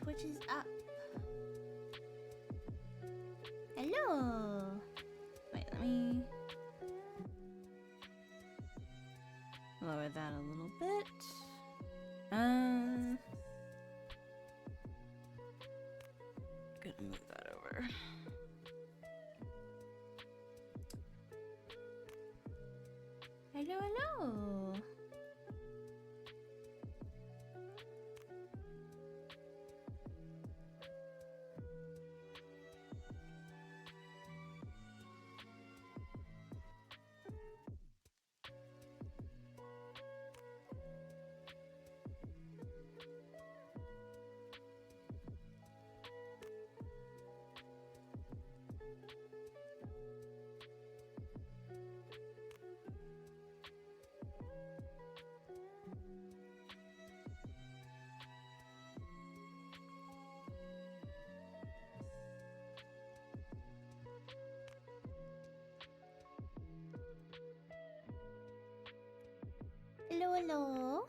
what is up? Hello. Wait, let me lower that a little bit. Gonna move that over. Hello, hello. Hello, hello.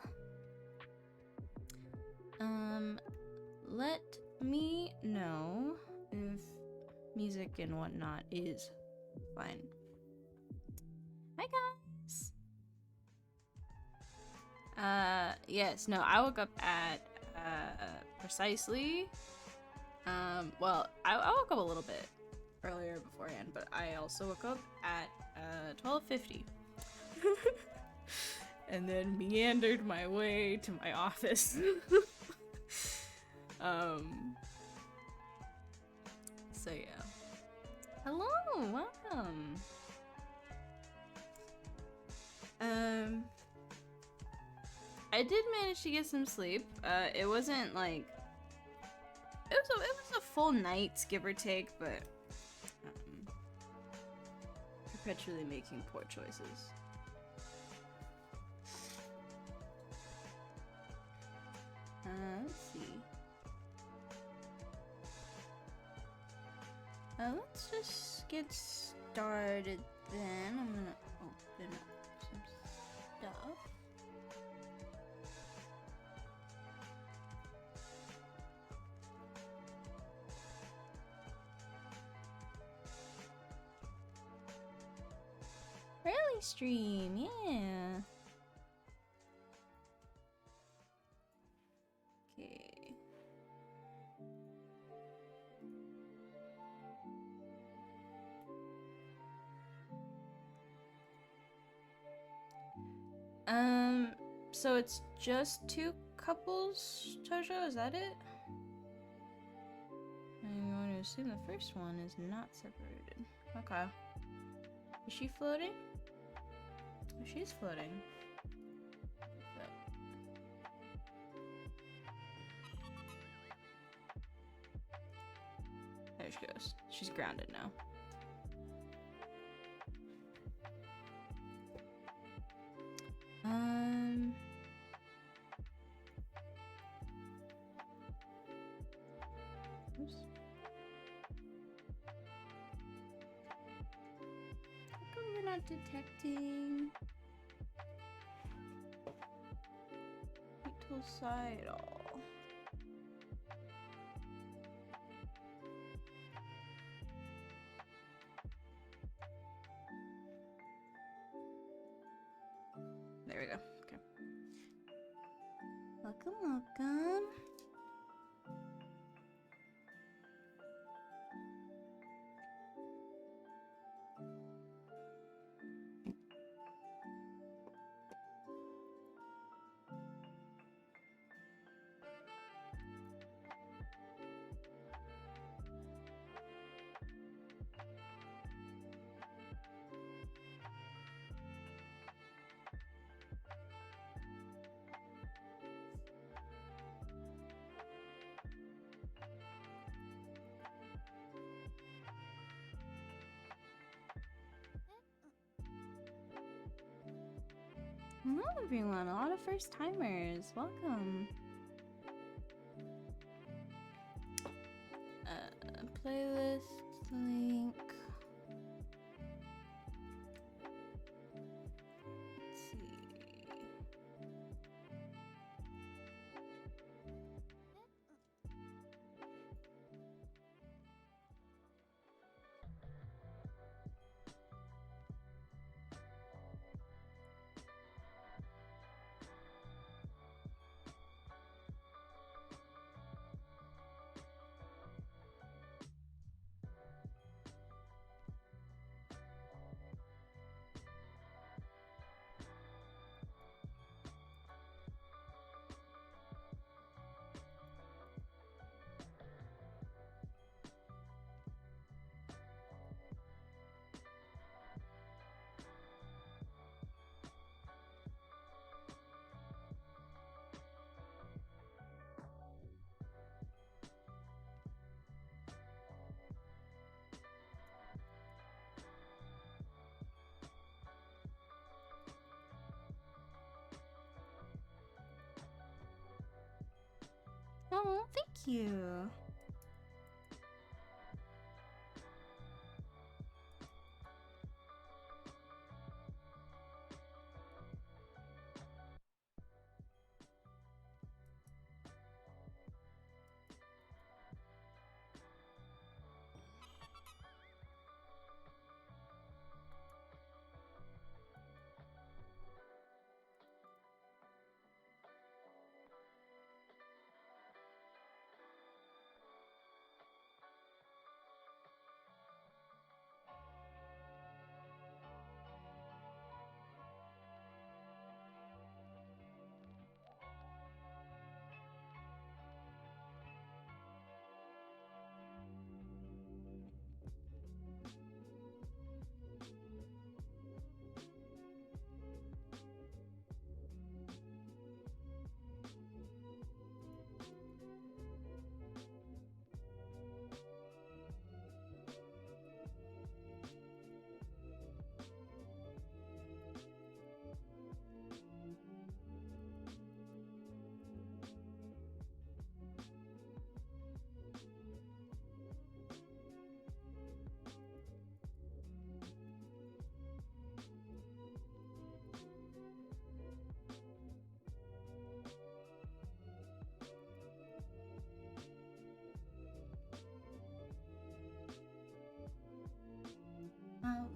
Let me know if music and whatnot is fine. Hi, guys. Yes, no, I woke up at, precisely, well, I woke up a little bit earlier beforehand, but I also woke up at, 12:50. And then meandered my way to my office. So yeah. Hello, welcome. I did manage to get some sleep. It wasn't like it was a full night, give or take, but perpetually making poor choices. Let's see. Let's just get started then. I'm gonna open up some stuff. Rally stream, yeah. Okay. So it's just two couples, Tojo? Is that it? I'm going to assume the first one is not separated. Okay. Is she floating? Oh, she's floating. There she goes. She's grounded now. Oops. How come you're not detecting? Suicidal. There we go. Okay. Welcome, welcome. Hello everyone, a lot of first timers. Welcome. Playlist link. Let's see. you.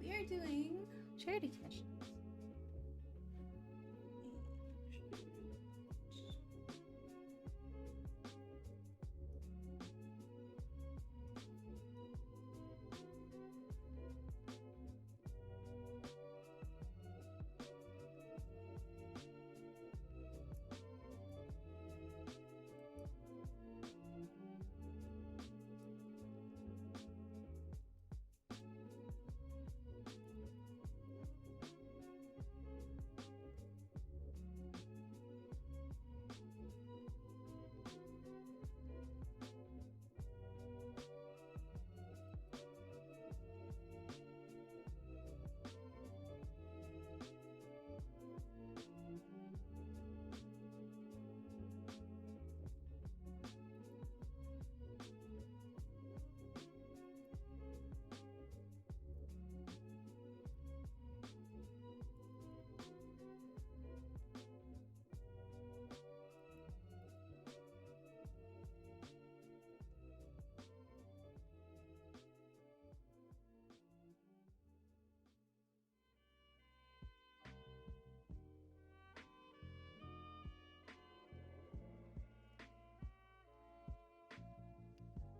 We are doing charity questions.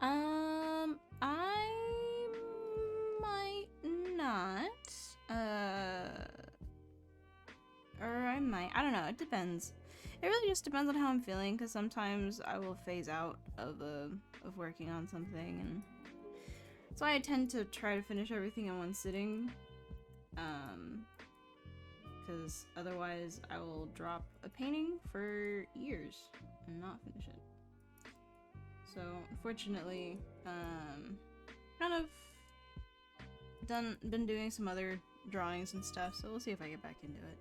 I might not. Or I might. I don't know. It depends. It really just depends on how I'm feeling, because sometimes I will phase out of working on something, and that's why I tend to try to finish everything in one sitting. Because otherwise I will drop a painting for years and not finish it. So unfortunately, kind of been doing some other drawings and stuff, so we'll see if I get back into it.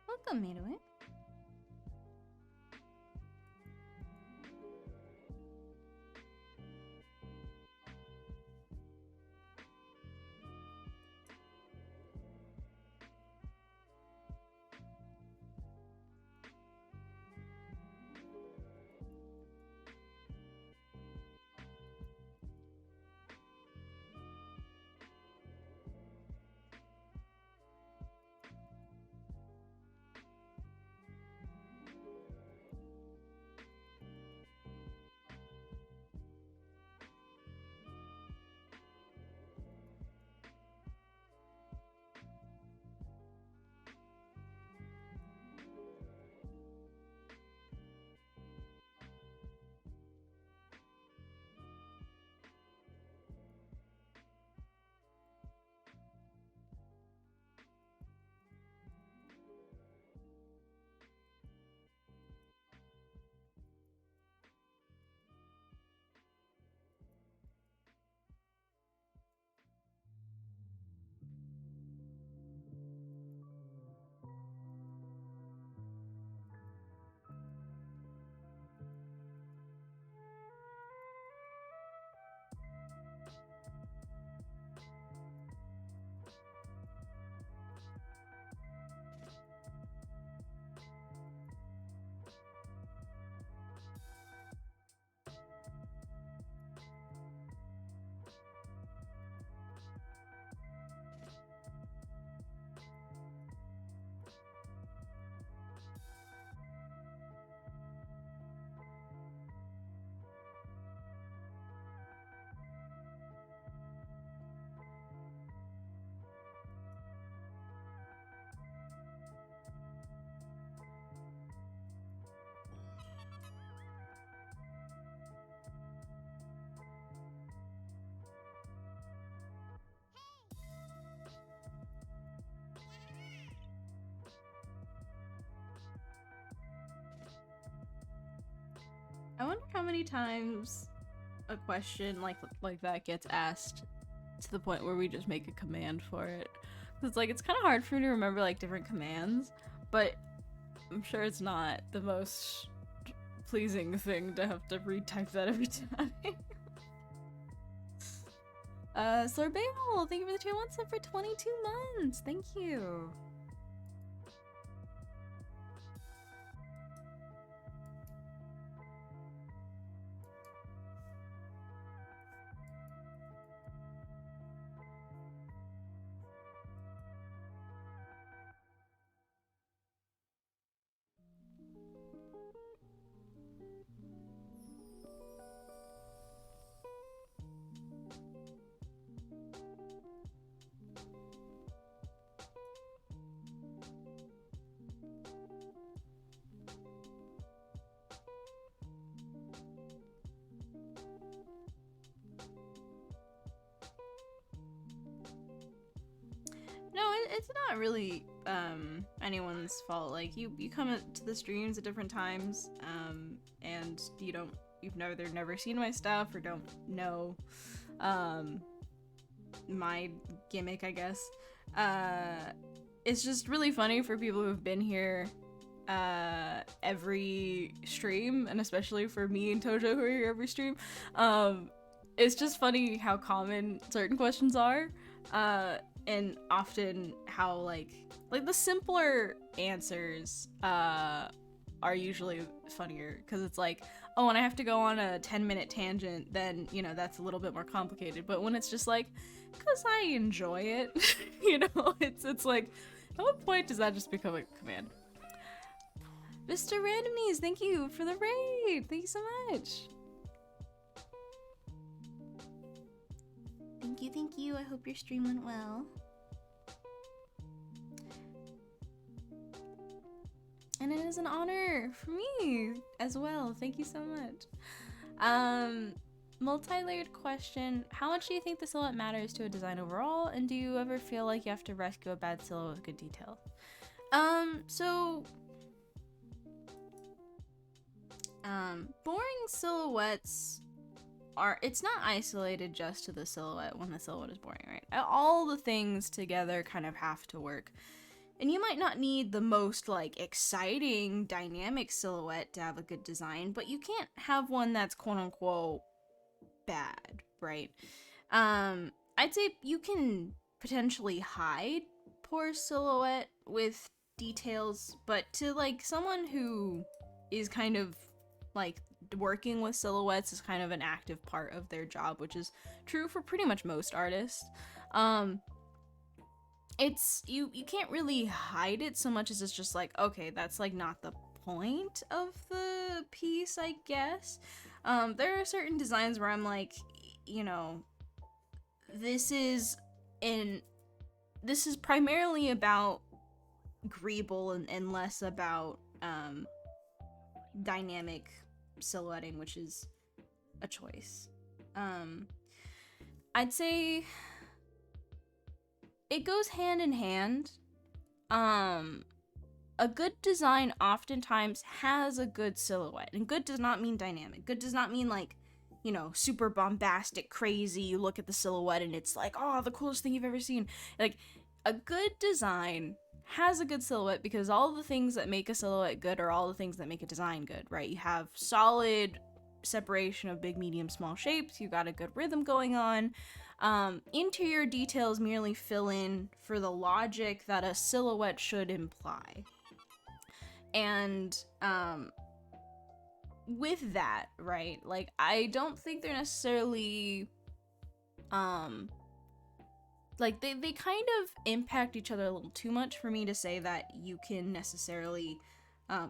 Welcome, Midway. many times a question like that gets asked to the point where we just make a command for it. It's like, it's kind of hard for me to remember like different commands, but I'm sure it's not the most pleasing thing to have to retype that every time. Sorbet, thank you for the tier 1 sub for 22 months. Thank you. It's not really anyone's fault. Like, you come to the streams at different times, and you've never seen my stuff or don't know my gimmick, I guess. It's just really funny for people who've been here every stream, and especially for me and Tojo who are here every stream. It's just funny how common certain questions are, and often how like the simpler answers are usually funnier, because it's like, oh, when I have to go on a 10-minute tangent, then, you know, that's a little bit more complicated. But when it's just like, because I enjoy it, you know, it's like, at what point does that just become a command? Mr. Randomnies, thank you for the raid. Thank you so much. Thank you. I hope your stream went well. And it is an honor for me as well. Thank you so much. Multi-layered question. How much do you think the silhouette matters to a design overall? And do you ever feel like you have to rescue a bad silhouette with good detail? Boring silhouettes it's not isolated just to the silhouette when the silhouette is boring, right? All the things together kind of have to work. And you might not need the most, like, exciting, dynamic silhouette to have a good design, but you can't have one that's quote-unquote bad, right? I'd say you can potentially hide poor silhouette with details, but to, like, someone who is kind of, like, working with silhouettes is kind of an active part of their job, which is true for pretty much most artists. It's you can't really hide it so much as it's just like, okay, that's like not the point of the piece, I guess. There are certain designs where I'm like, you know, this is primarily about greeble and less about dynamic silhouetting, which is a choice. I'd say it goes hand in hand. A good design oftentimes has a good silhouette, and good does not mean dynamic. Good does not mean like, you know, super bombastic, crazy. You look at the silhouette and it's like, oh, the coolest thing you've ever seen. Like, a good design has a good silhouette because all the things that make a silhouette good are all the things that make a design good, right? You have solid separation of big, medium, small shapes. You got a good rhythm going on. Interior details merely fill in for the logic that a silhouette should imply. And with that, right, like, I don't think they're necessarily like, they kind of impact each other a little too much for me to say that you can necessarily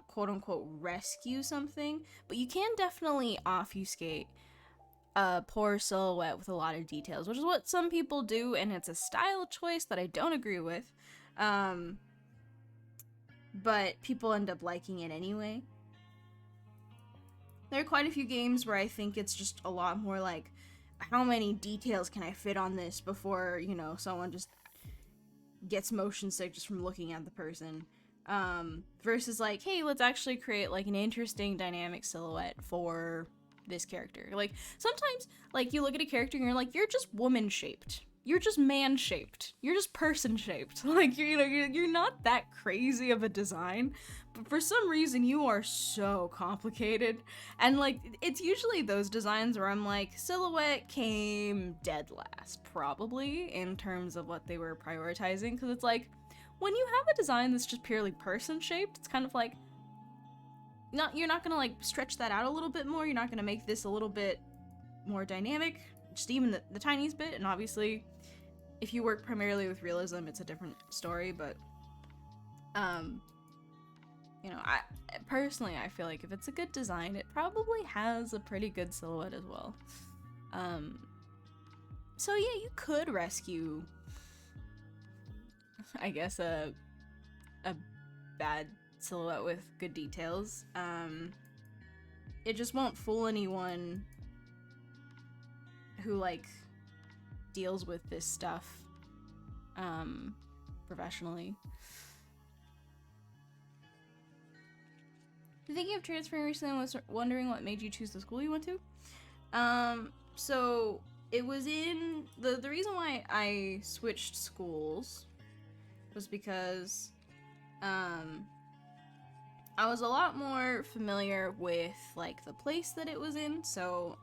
quote-unquote rescue something, but you can definitely obfuscate a poor silhouette with a lot of details, which is what some people do, and it's a style choice that I don't agree with, but people end up liking it anyway. There are quite a few games where I think it's just a lot more like, how many details can I fit on this before, you know, someone just gets motion sick just from looking at the person, versus like, hey, let's actually create like an interesting dynamic silhouette for this character. Like, sometimes, like, you look at a character and you're like, you're just woman-shaped. You're just man-shaped. You're just person-shaped. Like, you're not that crazy of a design, but for some reason you are so complicated. And, like, it's usually those designs where I'm like, silhouette came dead last, probably, in terms of what they were prioritizing, because it's like, when you have a design that's just purely person-shaped, it's kind of like, you're not gonna, like, stretch that out a little bit more. You're not gonna make this a little bit more dynamic, just even the tiniest bit. And obviously, if you work primarily with realism, it's a different story. But, you know, I personally feel like if it's a good design, it probably has a pretty good silhouette as well. So yeah, you could rescue, I guess, a bad silhouette with good details. It just won't fool anyone who, like, deals with this stuff professionally. Thinking of transferring recently, I was wondering what made you choose the school you went to. So it was in the reason why I switched schools was because I was a lot more familiar with, like, the place that it was in. So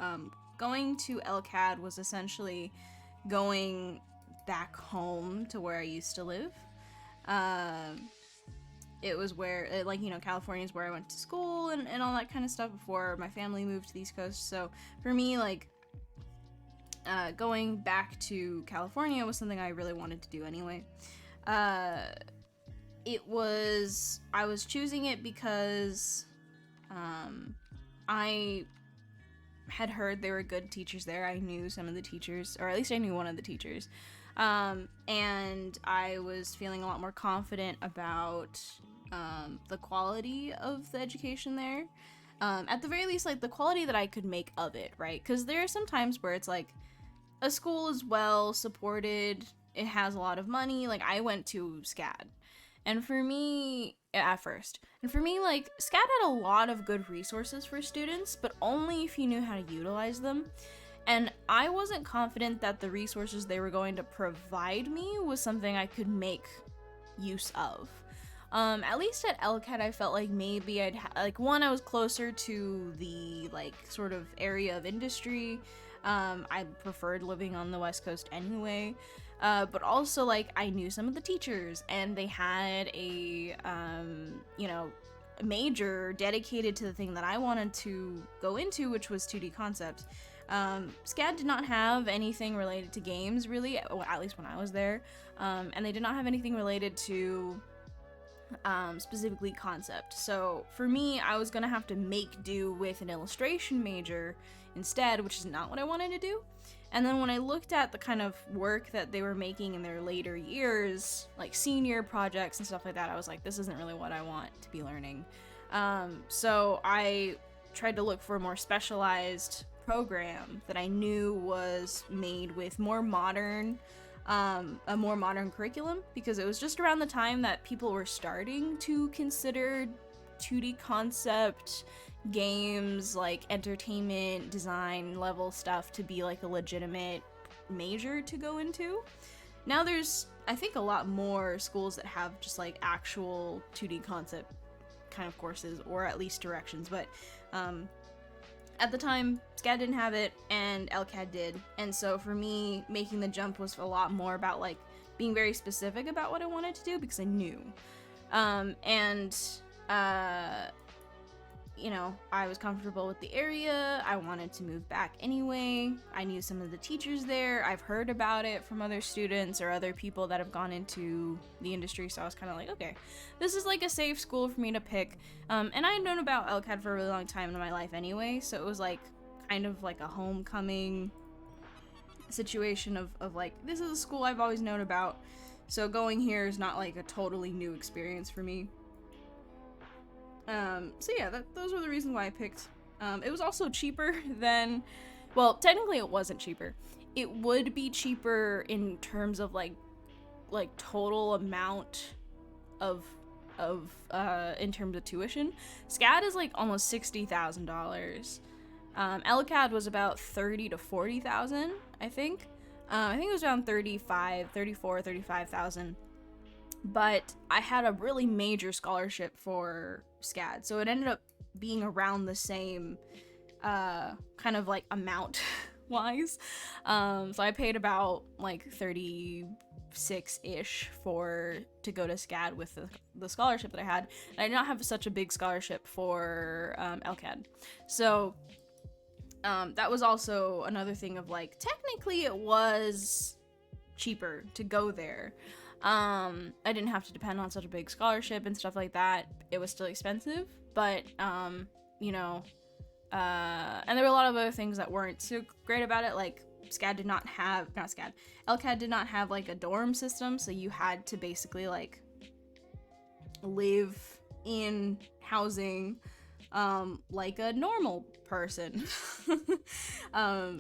going to LCAD was essentially going back home to where I used to live. It was where, like, you know, California is where I went to school and all that kind of stuff before my family moved to the East Coast. So for me, like, going back to California was something I really wanted to do anyway. I was choosing it because I had heard there were good teachers there. I knew some of the teachers, or at least I knew one of the teachers. And I was feeling a lot more confident about the quality of the education there. At the very least, like, the quality that I could make of it, right? Because there are some times where it's like, a school is well supported, it has a lot of money. Like, I went to SCAD. And for me, at first, like, SCAD had a lot of good resources for students, but only if you knew how to utilize them. And I wasn't confident that the resources they were going to provide me was something I could make use of. At least at LCAT, I felt like maybe I was closer to the, like, sort of area of industry. I preferred living on the West Coast anyway. But also, like, I knew some of the teachers, and they had a major dedicated to the thing that I wanted to go into, which was 2D concept. SCAD did not have anything related to games, really, well, at least when I was there, and they did not have anything related to specifically concept. So for me, I was gonna have to make do with an illustration major instead, which is not what I wanted to do. And then when I looked at the kind of work that they were making in their later years, like senior projects and stuff like that, I was like, this isn't really what I want to be learning. So I tried to look for a more specialized program that I knew was made with a more modern curriculum, because it was just around the time that people were starting to consider 2D concept games, like entertainment design level stuff, to be like a legitimate major to go into. Now there's, I think, a lot more schools that have just like actual 2D concept kind of courses, or at least directions, but at the time, SCAD didn't have it, and LCAD did. And so for me, making the jump was a lot more about, like, being very specific about what I wanted to do, because I knew. You know, I was comfortable with the area. I wanted to move back anyway. I knew some of the teachers there. I've heard about it from other students or other people that have gone into the industry, so I was kind of like, okay, this is like a safe school for me to pick. And I had known about LCAD for a really long time in my life anyway, so it was like kind of like a homecoming situation of like, this is a school I've always known about, so going here is not like a totally new experience for me. So yeah, those were the reasons why I picked. It was also cheaper than, well, technically it wasn't cheaper. It would be cheaper in terms of like total amount of in terms of tuition. SCAD is like almost $60,000. LCAD was about 30 to 40,000, I think. I think it was around 35,000. But I had a really major scholarship for SCAD, so it ended up being around the same kind of like amount wise. So I paid about like 36-ish to go to SCAD with the scholarship that I had. And I did not have such a big scholarship for LCAD. So that was also another thing of like, technically it was cheaper to go there. I didn't have to depend on such a big scholarship and stuff like that. It was still expensive, but you know, and there were a lot of other things that weren't so great about it. Like LCAD did not have like a dorm system, so you had to basically like live in housing like a normal person.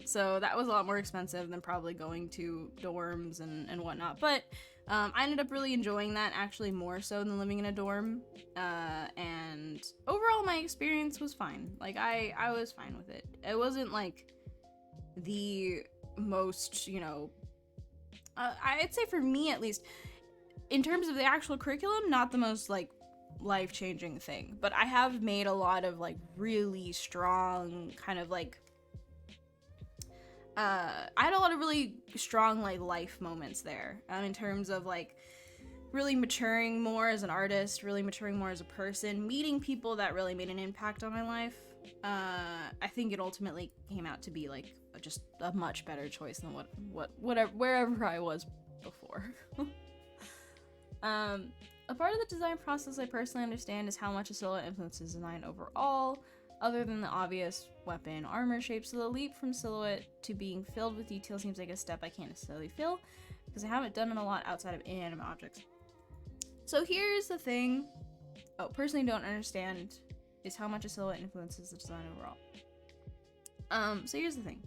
So that was a lot more expensive than probably going to dorms and whatnot, but I ended up really enjoying that, actually more so than living in a dorm, and overall my experience was fine. Like I was fine with it. It wasn't like the most, you know, I'd say for me at least, in terms of the actual curriculum, not the most like life-changing thing, but I have made a lot of like really strong kind of like I had a lot of really strong like life moments there, in terms of like really maturing more as an artist, really maturing more as a person, meeting people that really made an impact on my life. I think it ultimately came out to be like just a much better choice than wherever I was before. A part of the design process I personally understand is how much a silhouette influences design overall. Other than the obvious weapon armor shapes, so the leap from silhouette to being filled with detail seems like a step I can't necessarily feel, because I haven't done it a lot outside of inanimate objects. So here's the thing, personally don't understand, is how much a silhouette influences the design overall. So here's the thing.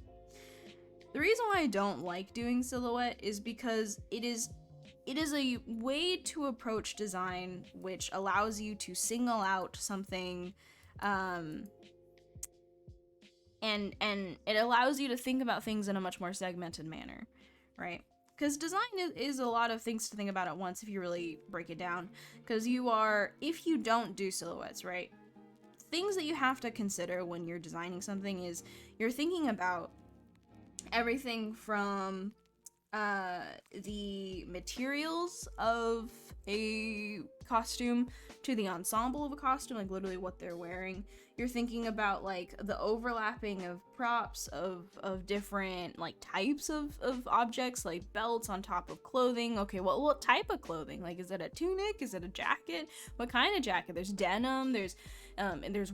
The reason why I don't like doing silhouette is because it is a way to approach design which allows you to single out something, and it allows you to think about things in a much more segmented manner, right? Because design is a lot of things to think about at once if you really break it down. Because if you don't do silhouettes, right? Things that you have to consider when you're designing something is you're thinking about everything from the materials of a costume to the ensemble of a costume, like literally what they're wearing. You're thinking about like the overlapping of props of different like types of objects, like belts on top of clothing. Okay, what type of clothing? Like, is it a tunic? Is it a jacket? What kind of jacket? There's denim, there's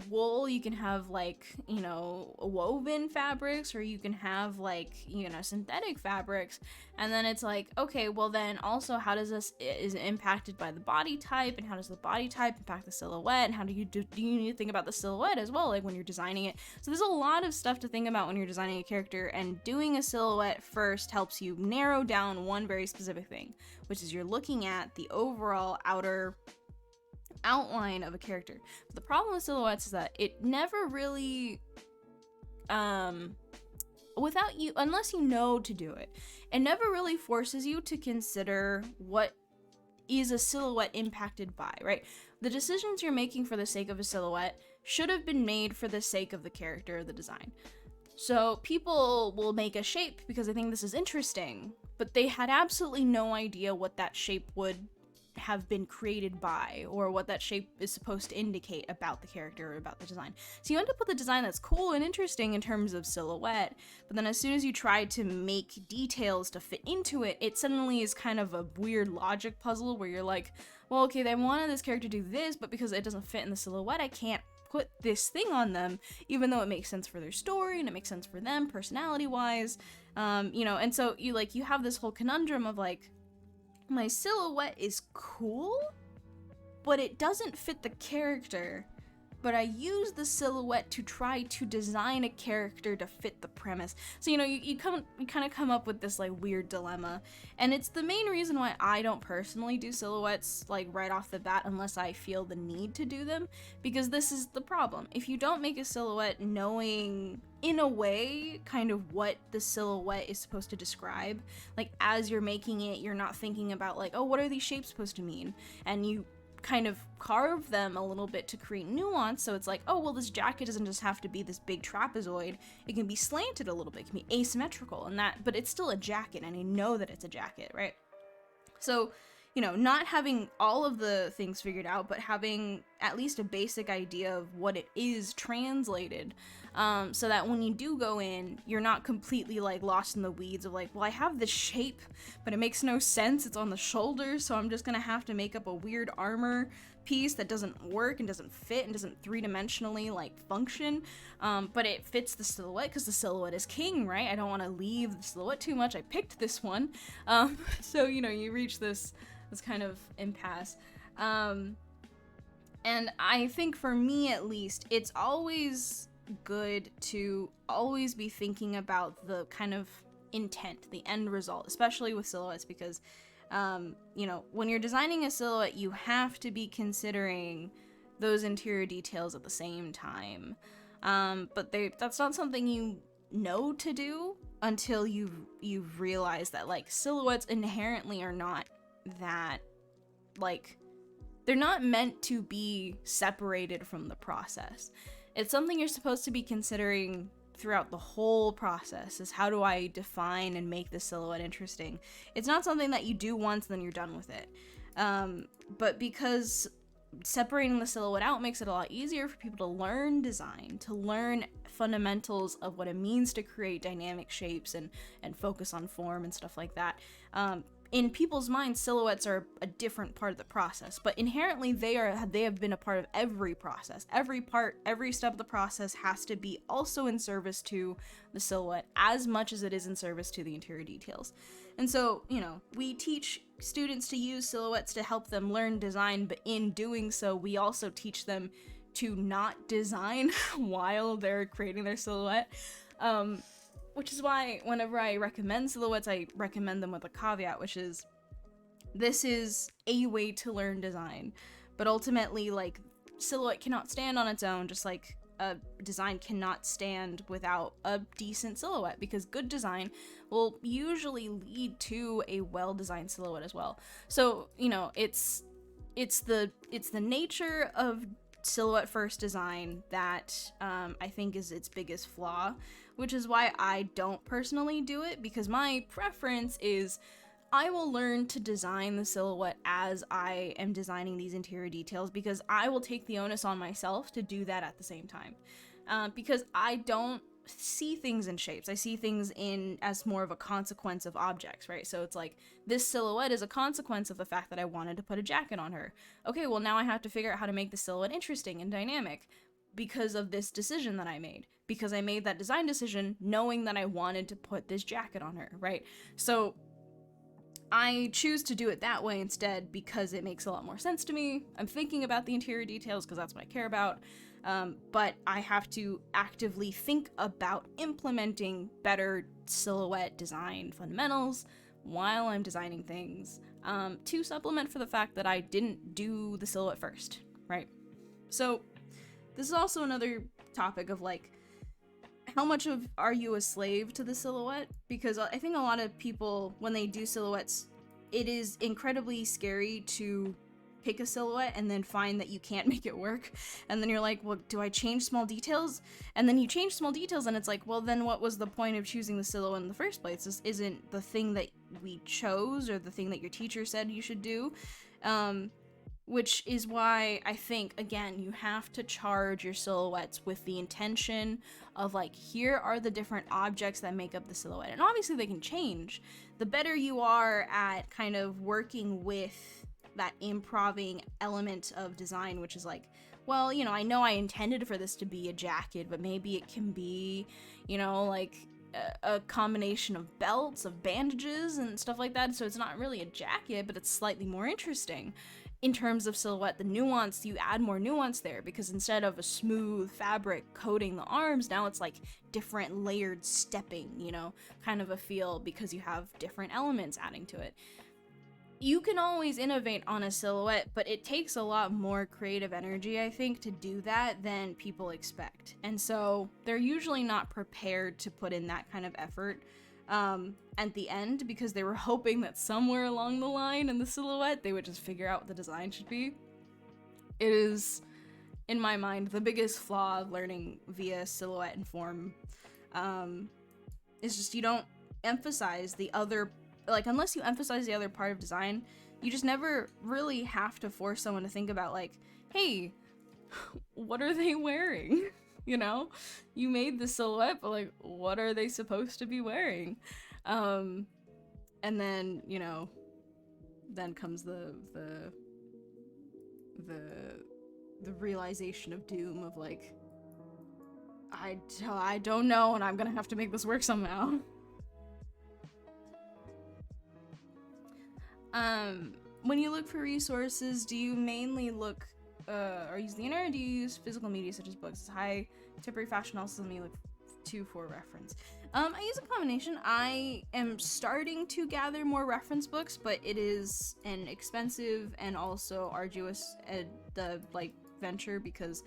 wool. You can have like, you know, woven fabrics, or you can have like, you know, synthetic fabrics. And then it's like, okay, well then also how does this is impacted by the body type, and how does the body type impact the silhouette, and how do you need to think about the silhouette as well, like when you're designing it. So there's a lot of stuff to think about when you're designing a character, and doing a silhouette first helps you narrow down one very specific thing, which is you're looking at the overall outer outline of a character. But the problem with silhouettes is that it never really unless you know to do it, it never really forces you to consider what is a silhouette impacted by, right? The decisions you're making for the sake of a silhouette should have been made for the sake of the character or the design. So people will make a shape because they think this is interesting, but they had absolutely no idea what that shape would have been created by, or what that shape is supposed to indicate about the character or about the design. So you end up with a design that's cool and interesting in terms of silhouette, but then as soon as you try to make details to fit into it, it suddenly is kind of a weird logic puzzle where you're like, well, okay, they wanted this character to do this, but because it doesn't fit in the silhouette, I can't put this thing on them, even though it makes sense for their story and it makes sense for them personality wise. You know, and so you have this whole conundrum of like, my silhouette is cool, but it doesn't fit the character, but I use the silhouette to try to design a character to fit the premise. So, you know, you kind of come up with this like weird dilemma, and it's the main reason why I don't personally do silhouettes like right off the bat unless I feel the need to do them, because this is the problem. If you don't make a silhouette knowing in a way kind of what the silhouette is supposed to describe, like as you're making it, you're not thinking about like, oh, what are these shapes supposed to mean? And you kind of carve them a little bit to create nuance. So it's like, oh, well, this jacket doesn't just have to be this big trapezoid. It can be slanted a little bit. It can be asymmetrical and that, but it's still a jacket, and I know that it's a jacket, right? So, you know, not having all of the things figured out, but having at least a basic idea of what it is translated, so that when you do go in, you're not completely like lost in the weeds of like, well, I have this shape, but it makes no sense. It's on the shoulders, so I'm just gonna have to make up a weird armor piece that doesn't work and doesn't fit and doesn't three-dimensionally like function, but it fits the silhouette because the silhouette is king, right? I don't want to leave the silhouette too much. I picked this one, so you know, you reach this kind of impasse. And I think for me at least, it's always good to always be thinking about the kind of intent, the end result, especially with silhouettes, because you know, when you're designing a silhouette, you have to be considering those interior details at the same time. But that's not something you know to do until you've realized that like silhouettes inherently are not that, like, they're not meant to be separated from the process. It's something you're supposed to be considering throughout the whole process, is how do I define and make the silhouette interesting. It's not something that you do once then you're done with it. But because separating the silhouette out makes it a lot easier for people to learn design, to learn fundamentals of what it means to create dynamic shapes and focus on form and stuff like that. In people's minds, silhouettes are a different part of the process, but inherently they have been a part of every process. Every step of the process has to be also in service to the silhouette as much as it is in service to the interior details. And so, you know, we teach students to use silhouettes to help them learn design, but in doing so, we also teach them to not design while they're creating their silhouette. Which is why whenever I recommend silhouettes, I recommend them with a caveat, which is, this is a way to learn design, but ultimately, like, silhouette cannot stand on its own, just like a design cannot stand without a decent silhouette, because good design will usually lead to a well-designed silhouette as well. So, you know, it's the nature of silhouette first design that I think is its biggest flaw, which is why I don't personally do it, because my preference is I will learn to design the silhouette as I am designing these interior details, because I will take the onus on myself to do that at the same time. Because I don't see things in shapes. I see things as more of a consequence of objects, right? So it's like, this silhouette is a consequence of the fact that I wanted to put a jacket on her. Okay, well now I have to figure out how to make the silhouette interesting and dynamic because of this decision that I made. Because I made that design decision knowing that I wanted to put this jacket on her, right? So I choose to do it that way instead because it makes a lot more sense to me. I'm thinking about the interior details because that's what I care about. But I have to actively think about implementing better silhouette design fundamentals while I'm designing things, to supplement for the fact that I didn't do the silhouette first, right? So this is also another topic of like, how much are you a slave to the silhouette? Because I think a lot of people, when they do silhouettes, it is incredibly scary to pick a silhouette and then find that you can't make it work. And then you're like, well, do I change small details? And then you change small details and it's like, well, then what was the point of choosing the silhouette in the first place? This isn't the thing that we chose or the thing that your teacher said you should do. Which is why I think, again, you have to charge your silhouettes with the intention of like, here are the different objects that make up the silhouette. And obviously they can change. The better you are at kind of working with that improving element of design, which is like, well, you know I intended for this to be a jacket, but maybe it can be, you know, like a combination of belts, of bandages, and stuff like that. So it's not really a jacket, but it's slightly more interesting. In terms of silhouette, the nuance, you add more nuance there, because instead of a smooth fabric coating the arms, now it's like different layered stepping, you know, kind of a feel, because you have different elements adding to it. You can always innovate on a silhouette, but it takes a lot more creative energy, I think, to do that than people expect. And so they're usually not prepared to put in that kind of effort at the end, because they were hoping that somewhere along the line in the silhouette they would just figure out what the design should be. It is, in my mind, the biggest flaw of learning via silhouette and form. Is just you don't emphasize the other, like, unless you emphasize the other part of design, you just never really have to force someone to think about, like, hey, what are they wearing? You know, you made the silhouette, but like, what are they supposed to be wearing? And then, you know, then comes the realization of doom of like, I don't know, and I'm gonna have to make this work somehow. When you look for resources, do you mainly look or use the internet, or do you use physical media such as books? Is high contemporary fashion also something you look to for reference? I use a combination. I am starting to gather more reference books, but it is an expensive and also arduous venture, because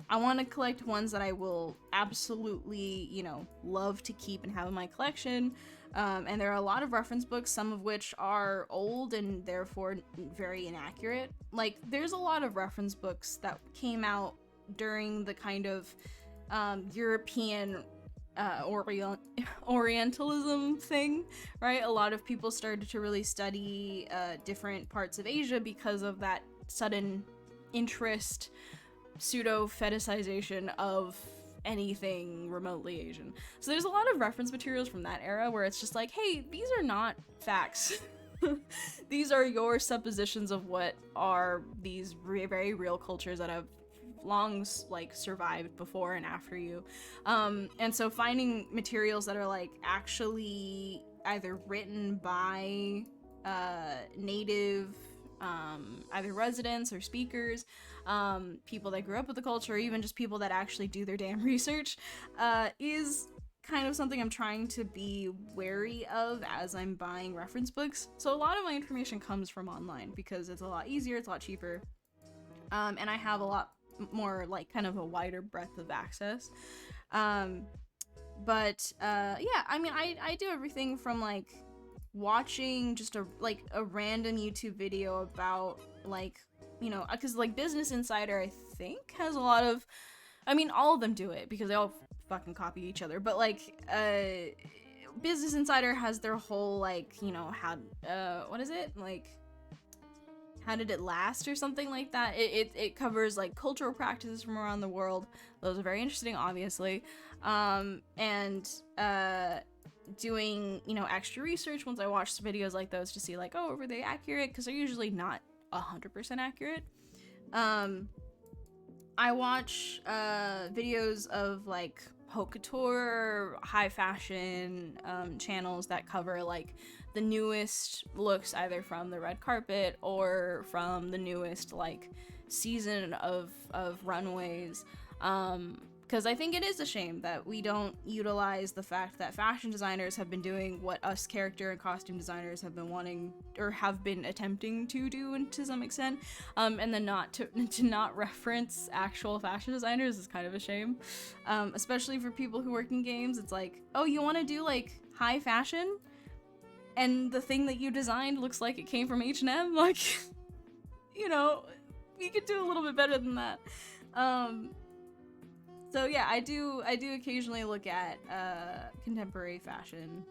I want to collect ones that I will absolutely, you know, love to keep and have in my collection. And there are a lot of reference books, some of which are old and therefore very inaccurate. Like, there's a lot of reference books that came out during the kind of European Orientalism thing, right? A lot of people started to really study different parts of Asia because of that sudden interest, pseudo-fetishization of anything remotely Asian. So there's a lot of reference materials from that era where it's just like, hey, these are not facts. These are your suppositions of what are these very real cultures that have long survived before and after you. And so finding materials that are like actually either written by native either residents or speakers, people that grew up with the culture, or even just people that actually do their damn research, is kind of something I'm trying to be wary of as I'm buying reference books. So a lot of my information comes from online because it's a lot easier, it's a lot cheaper, and I have a lot more, like, kind of a wider breadth of access. Yeah, I mean, I do everything from, like, watching just a random YouTube video about, like, you know, because like Business Insider, I think, has a lot of, I mean, all of them do it because they all fucking copy each other, but like Business Insider has their whole, like, you know, how what is it, like, how did it last or something like that. It covers like cultural practices from around the world. Those are very interesting, obviously. And doing, you know, extra research once I watch videos like those to see, like, oh, were they accurate? Because they're usually not 100% accurate. I watch videos of like haute couture, high fashion channels that cover like the newest looks, either from the red carpet or from the newest like season of runways. Because I think it is a shame that we don't utilize the fact that fashion designers have been doing what us character and costume designers have been wanting, or have been attempting to do to some extent, and then not to not reference actual fashion designers is kind of a shame, especially for people who work in games. It's like, oh, you want to do like high fashion, and the thing that you designed looks like it came from H&M, like, you know, we could do a little bit better than that. So yeah, I do occasionally look at contemporary fashion.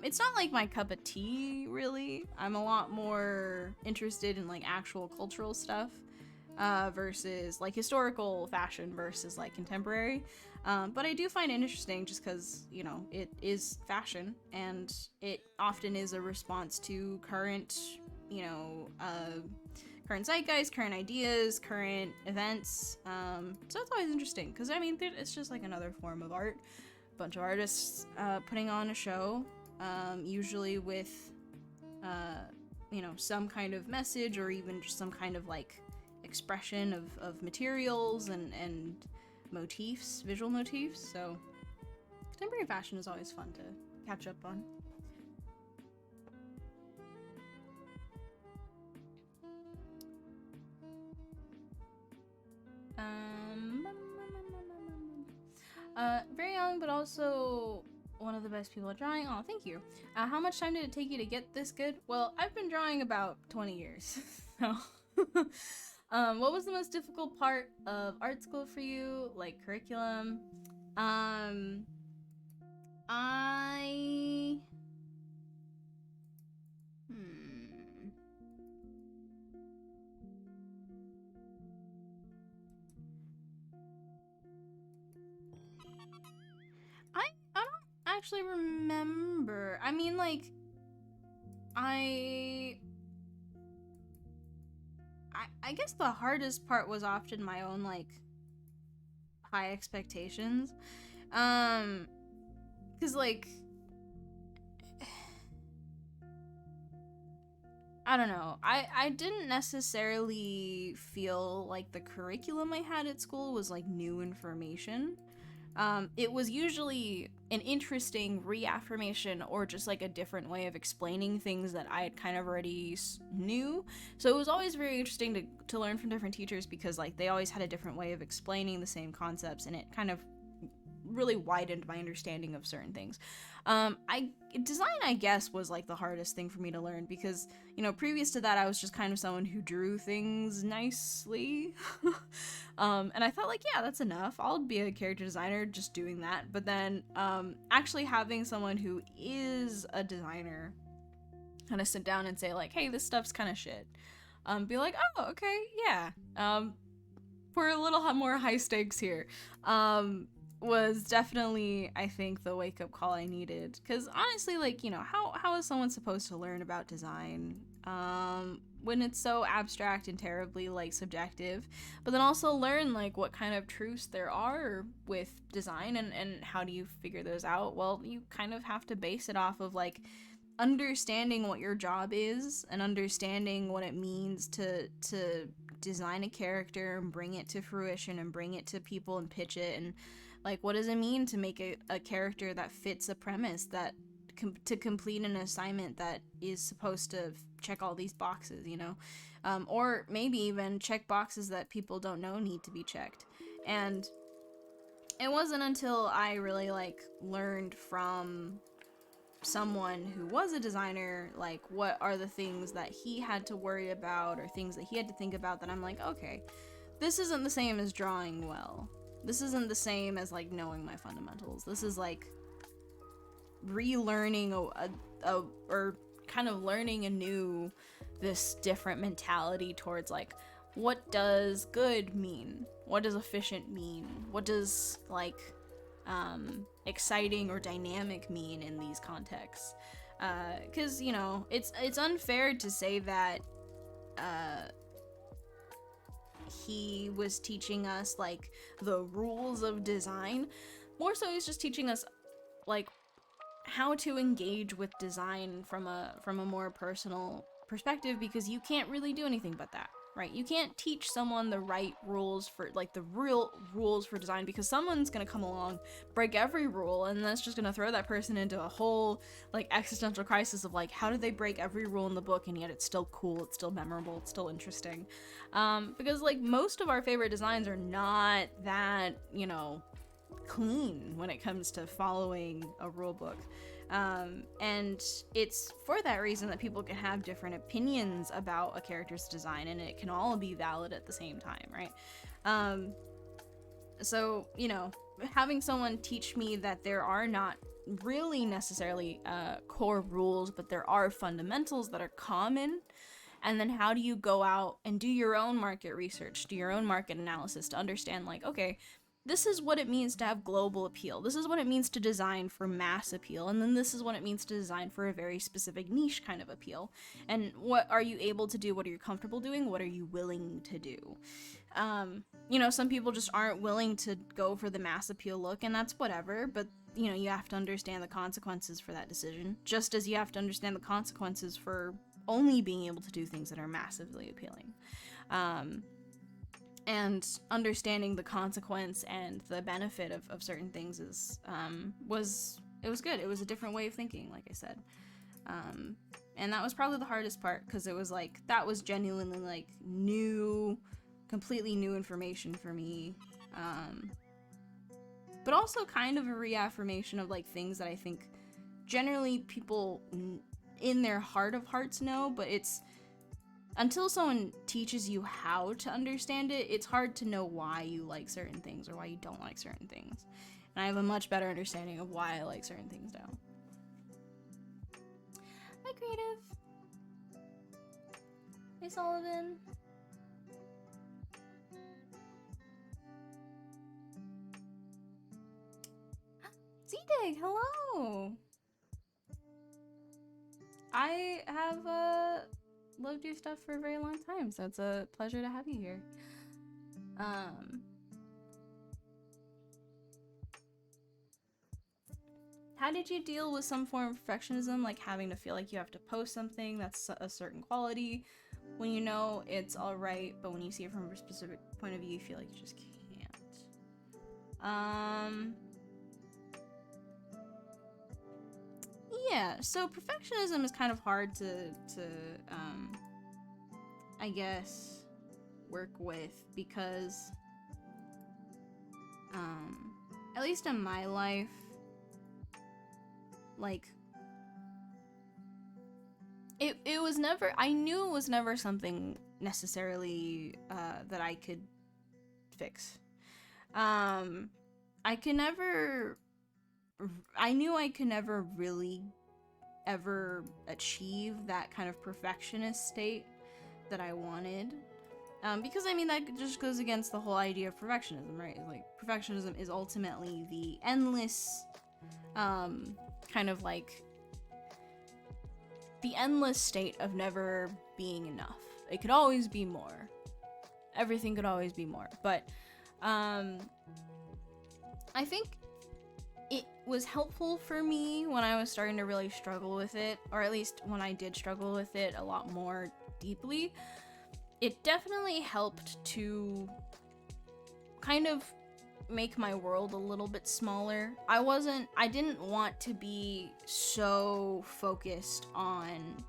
It's not like my cup of tea, really. I'm a lot more interested in like actual cultural stuff versus like historical fashion versus like contemporary. But I do find it interesting just because, you know, it is fashion and it often is a response to current, you know, current zeitgeist, current ideas, current events. So it's always interesting because, I mean, it's just like another form of art. bunch of artists putting on a show, usually with, you know, some kind of message or even just some kind of like expression of materials and motifs, visual motifs. So contemporary fashion is always fun to catch up on. Very young, but also one of the best people at drawing. Oh, thank you. How much time did it take you to get this good? Well, I've been drawing about 20 years. So, what was the most difficult part of art school for you? Like curriculum? I don't actually remember. I mean, like, I guess the hardest part was often my own, like, high expectations. Cause, like, I don't know. I didn't necessarily feel like the curriculum I had at school was, like, new information. It was usually an interesting reaffirmation or just like a different way of explaining things that I had kind of already knew. So it was always very interesting to learn from different teachers because like they always had a different way of explaining the same concepts, and it kind of really widened my understanding of certain things. Design, I guess, was like the hardest thing for me to learn because, you know, previous to that I was just kind of someone who drew things nicely. And I thought like, yeah, that's enough. I'll be a character designer just doing that. But then actually having someone who is a designer kind of sit down and say like, hey, this stuff's kind of shit. Be like, oh, okay, yeah. We're a little more high stakes here. Was definitely, I think, the wake-up call I needed. Because honestly, like, you know, how is someone supposed to learn about design when it's so abstract and terribly, like, subjective? But then also learn, like, what kind of truths there are with design and how do you figure those out? Well, you kind of have to base it off of, like, understanding what your job is and understanding what it means to design a character and bring it to fruition and bring it to people and pitch it, and like what does it mean to make a character that fits a premise, that to complete an assignment that is supposed to check all these boxes, you know, or maybe even check boxes that people don't know need to be checked. And it wasn't until I really like learned from someone who was a designer, like what are the things that he had to worry about or things that he had to think about, that I'm like, okay, this isn't the same as drawing well. This isn't the same as like knowing my fundamentals. This is like relearning or kind of learning anew this different mentality towards like, what does good mean? What does efficient mean? What does like exciting or dynamic mean in these contexts? Because, you know, it's unfair to say that he was teaching us like the rules of design. More so he's just teaching us like how to engage with design from a more personal perspective, because you can't really do anything but that, right? You can't teach someone the right rules for like the real rules for design, because someone's gonna come along, break every rule, and that's just gonna throw that person into a whole like existential crisis of like, how did they break every rule in the book and yet it's still cool, it's still memorable, it's still interesting. Because like most of our favorite designs are not that, you know, clean when it comes to following a rule book. And it's for that reason that people can have different opinions about a character's design, and it can all be valid at the same time, right? So, you know, having someone teach me that there are not really necessarily core rules, but there are fundamentals that are common, and then how do you go out and do your own market research, do your own market analysis to understand like, okay, this is what it means to have global appeal. This is what it means to design for mass appeal. And then this is what it means to design for a very specific niche kind of appeal. And what are you able to do? What are you comfortable doing? What are you willing to do? You know, some people just aren't willing to go for the mass appeal look, and that's whatever. But, you know, you have to understand the consequences for that decision, just as you have to understand the consequences for only being able to do things that are massively appealing. And understanding the consequence and the benefit of certain things is was good. It was a different way of thinking, like I said. And that was probably the hardest part, because it was like, that was genuinely like completely new information for me. But also kind of a reaffirmation of like things that I think generally people in their heart of hearts know, but it's until someone teaches you how to understand it, it's hard to know why you like certain things or why you don't like certain things. And I have a much better understanding of why I like certain things now. Hi, Creative. Hey, Sullivan. Cintiq, hello. I have loved your stuff for a very long time, so it's a pleasure to have you here. How did you deal with some form of perfectionism, like having to feel like you have to post something that's a certain quality when you know it's alright, but when you see it from a specific point of view, you feel like you just can't? Yeah, so perfectionism is kind of hard to I guess, work with, because, at least in my life, like, it was never, I knew it was never something necessarily, that I could fix. I knew I could never really ever achieve that kind of perfectionist state that I wanted. Because I mean, that just goes against the whole idea of perfectionism, right? Like, perfectionism is ultimately the endless, kind of like, the endless state of never being enough. It could always be more. Everything could always be more. But, I think it was helpful for me when I was starting to really struggle with it, or at least when I did struggle with it a lot more deeply. It definitely helped to kind of make my world a little bit smaller. I didn't want to be so focused on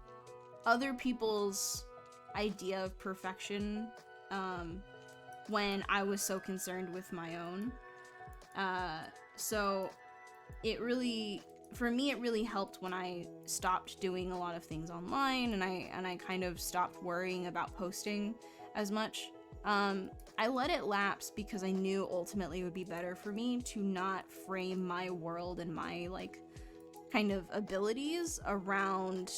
other people's idea of perfection, when I was so concerned with my own. So it really, for me, it really helped when I stopped doing a lot of things online, and I kind of stopped worrying about posting as much. I let it lapse because I knew ultimately it would be better for me to not frame my world and my, like, kind of abilities around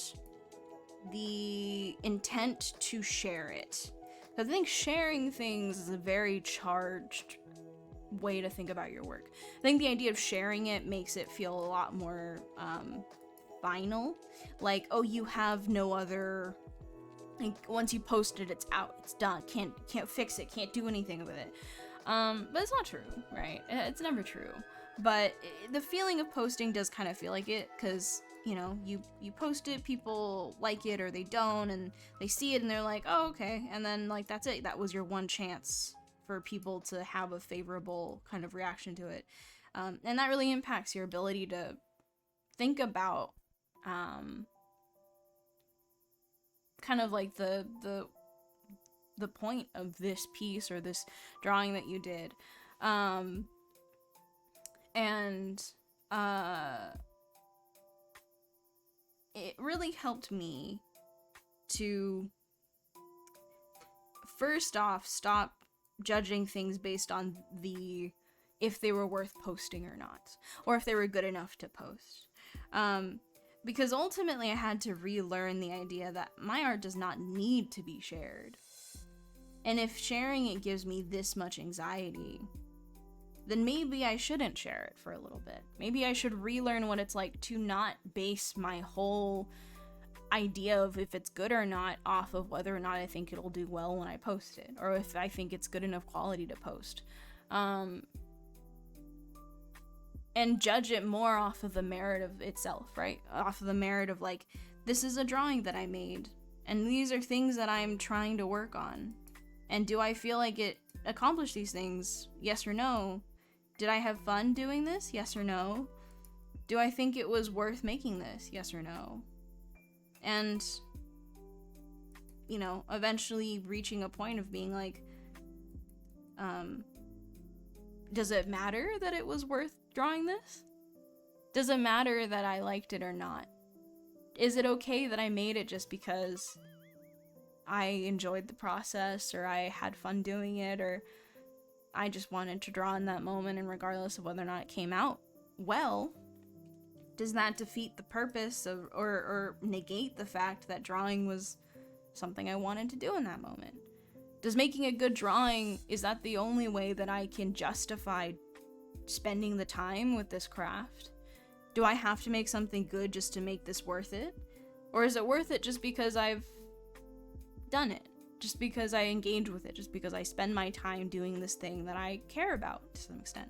the intent to share it. I think sharing things is a very charged way to think about your work. I think the idea of sharing it makes it feel a lot more final. Like, oh, you have no other, like, once you post it, it's out, it's done, can't fix it, can't do anything with it. But it's not true, right? It's never true. But the feeling of posting does kind of feel like it, because, you know, you post it, people like it or they don't, and they see it and they're like, oh, okay, and then, like, that's it. That was your one chance for people to have a favorable kind of reaction to it. And that really impacts your ability to think about kind of like the point of this piece or this drawing that you did. It really helped me to, first off, stop judging things based on if they were worth posting or not, or if they were good enough to post. Because ultimately I had to relearn the idea that my art does not need to be shared. And if sharing it gives me this much anxiety, then maybe I shouldn't share it for a little bit. Maybe I should relearn what it's like to not base my whole idea of if it's good or not off of whether or not I think it'll do well when I post it, or if I think it's good enough quality to post. And judge it more off of the merit of itself, right? Off of the merit of like, this is a drawing that I made, and these are things that I'm trying to work on. And do I feel like it accomplished these things? Yes or no? Did I have fun doing this? Yes or no? Do I think it was worth making this? Yes or no? And, you know, eventually reaching a point of being like, does it matter that it was worth drawing this? Does it matter that I liked it or not? Is it okay that I made it just because I enjoyed the process, or I had fun doing it, or I just wanted to draw in that moment, and regardless of whether or not it came out well, does that defeat the purpose of, or negate the fact that drawing was something I wanted to do in that moment? Does making a good drawing, is that the only way that I can justify spending the time with this craft? Do I have to make something good just to make this worth it? Or is it worth it just because I've done it? Just because I engage with it? Just because I spend my time doing this thing that I care about to some extent?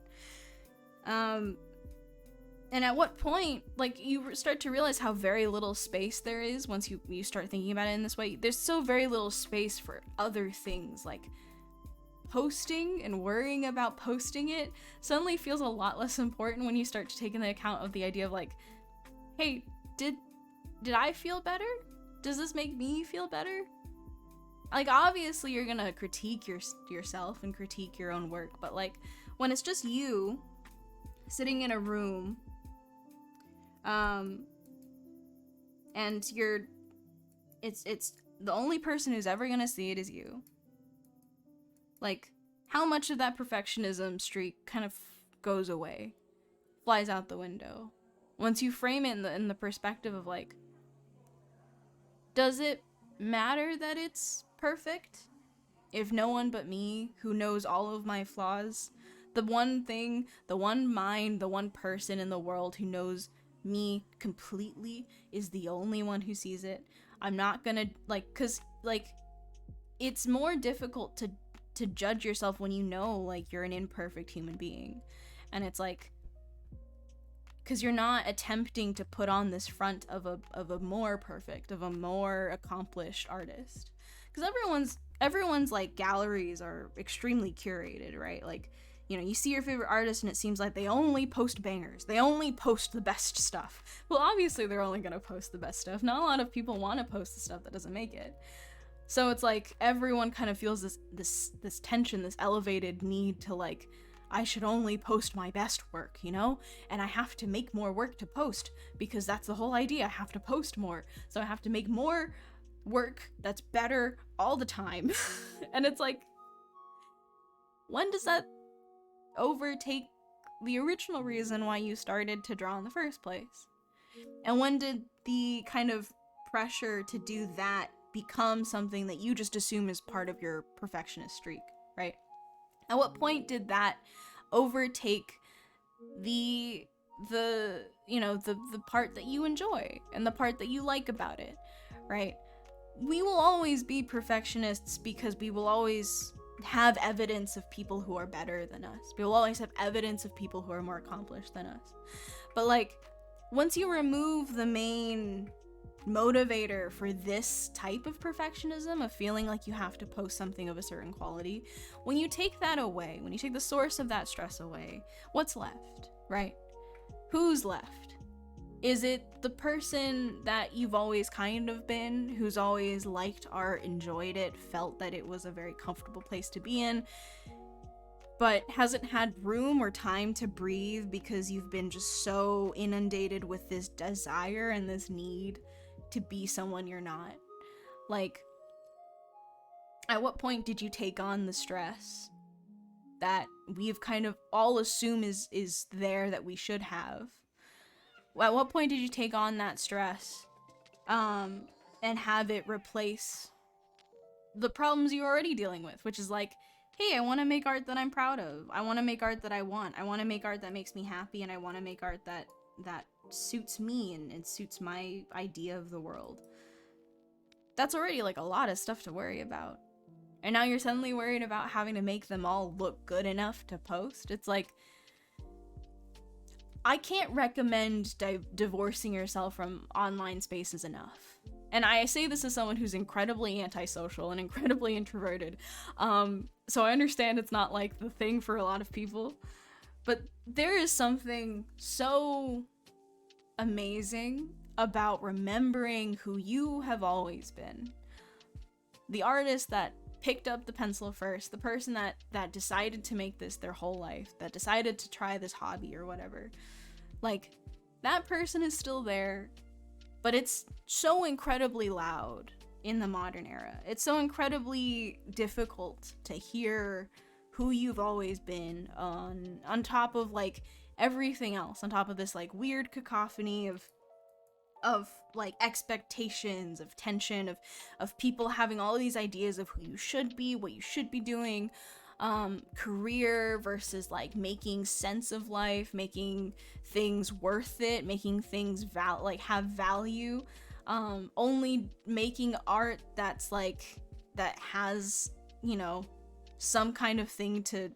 And at what point, like, you start to realize how very little space there is once you start thinking about it in this way. There's so very little space for other things, like posting and worrying about posting it suddenly feels a lot less important when you start to take into account of the idea of like, hey, did I feel better? Does this make me feel better? Like, obviously you're gonna critique yourself and critique your own work, but like, when it's just you sitting in a room, and it's the only person who's ever gonna see it is you. Like, how much of that perfectionism streak kind of goes away, flies out the window, once you frame it in the perspective of like, does it matter that it's perfect if no one but me, who knows all of my flaws, the one thing, the one mind, the one person in the world who knows me completely, is the only one who sees it? I'm not gonna, like, cause like, it's more difficult to judge yourself when you know like you're an imperfect human being, and it's like, cause you're not attempting to put on this front of a more perfect, of a more accomplished artist, cause everyone's like galleries are extremely curated, right? Like, you know, you see your favorite artist and it seems like they only post bangers. They only post the best stuff. Well, obviously they're only gonna post the best stuff. Not a lot of people want to post the stuff that doesn't make it. So it's like everyone kind of feels this tension, this elevated need to like, I should only post my best work, you know? And I have to make more work to post because that's the whole idea. I have to post more. So I have to make more work that's better all the time. And it's like, when does that overtake the original reason why you started to draw in the first place? And when did the kind of pressure to do that become something that you just assume is part of your perfectionist streak, right? At what point did that overtake the you know, the part that you enjoy and the part that you like about it, right? We will always be perfectionists because we will always have evidence of people who are better than us. We will always have evidence of people who are more accomplished than us. But like, once you remove the main motivator for this type of perfectionism, of feeling like you have to post something of a certain quality, when you take that away, when you take the source of that stress away, what's left, right? Who's left? Is it the person that you've always kind of been, who's always liked art, enjoyed it, felt that it was a very comfortable place to be in, but hasn't had room or time to breathe because you've been just so inundated with this desire and this need to be someone you're not? Like, at what point did you take on the stress that we've kind of all assume is there, that we should have? At what point did you take on that stress and have it replace the problems you're already dealing with, which is like hey, I want to make art that I'm proud of. I want to make art that I want. I want to make art that makes me happy, and I want to make art that suits me and suits my idea of the world. That's already like a lot of stuff to worry about. And now you're suddenly worried about having to make them all look good enough to post. It's like, I can't recommend divorcing yourself from online spaces enough. And I say this as someone who's incredibly antisocial and incredibly introverted. So I understand it's not like the thing for a lot of people. But there is something so amazing about remembering who you have always been. The artist that picked up the pencil first, the person that decided to make this their whole life, that decided to try this hobby or whatever. Like, that person is still there, but it's so incredibly loud in the modern era. It's so incredibly difficult to hear who you've always been on top of like everything else, on top of this like weird cacophony of like expectations, of tension, of people having all these ideas of who you should be, what you should be doing, career versus like making sense of life, making things worth it, making things have value, only making art that's like, that has, you know, some kind of thing to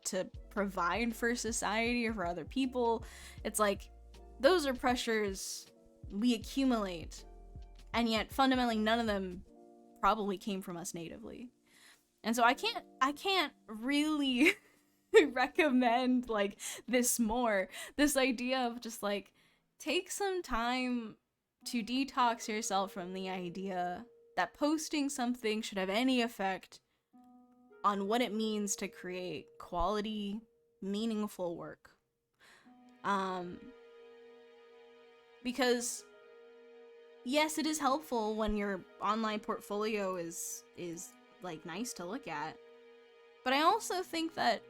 provide for society or for other people. It's like, those are pressures we accumulate, and yet fundamentally none of them probably came from us natively. And so I can't really recommend like this more. This idea of just like, take some time to detox yourself from the idea that posting something should have any effect on what it means to create quality, meaningful work. Because yes, it is helpful when your online portfolio is like nice to look at, but I also think that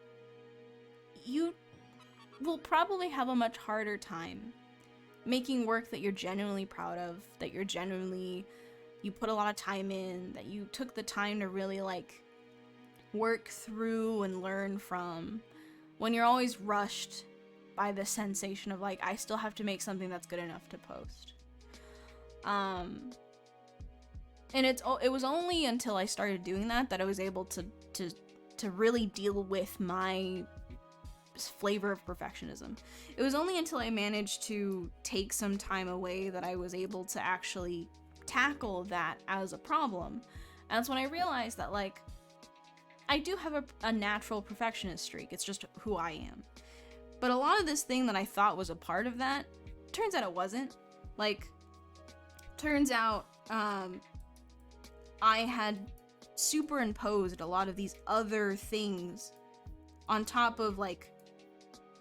you will probably have a much harder time making work that you're genuinely proud of, that you put a lot of time in, that you took the time to really like work through and learn from, when you're always rushed by the sensation of like, I still have to make something that's good enough to post. And it was only until I started doing that I was able to really deal with my flavor of perfectionism. It was only until I managed to take some time away that I was able to actually tackle that as a problem. And that's when I realized that like, I do have a natural perfectionist streak. It's just who I am. But a lot of this thing that I thought was a part of that, turns out it wasn't. Like, turns out I had superimposed a lot of these other things on top of like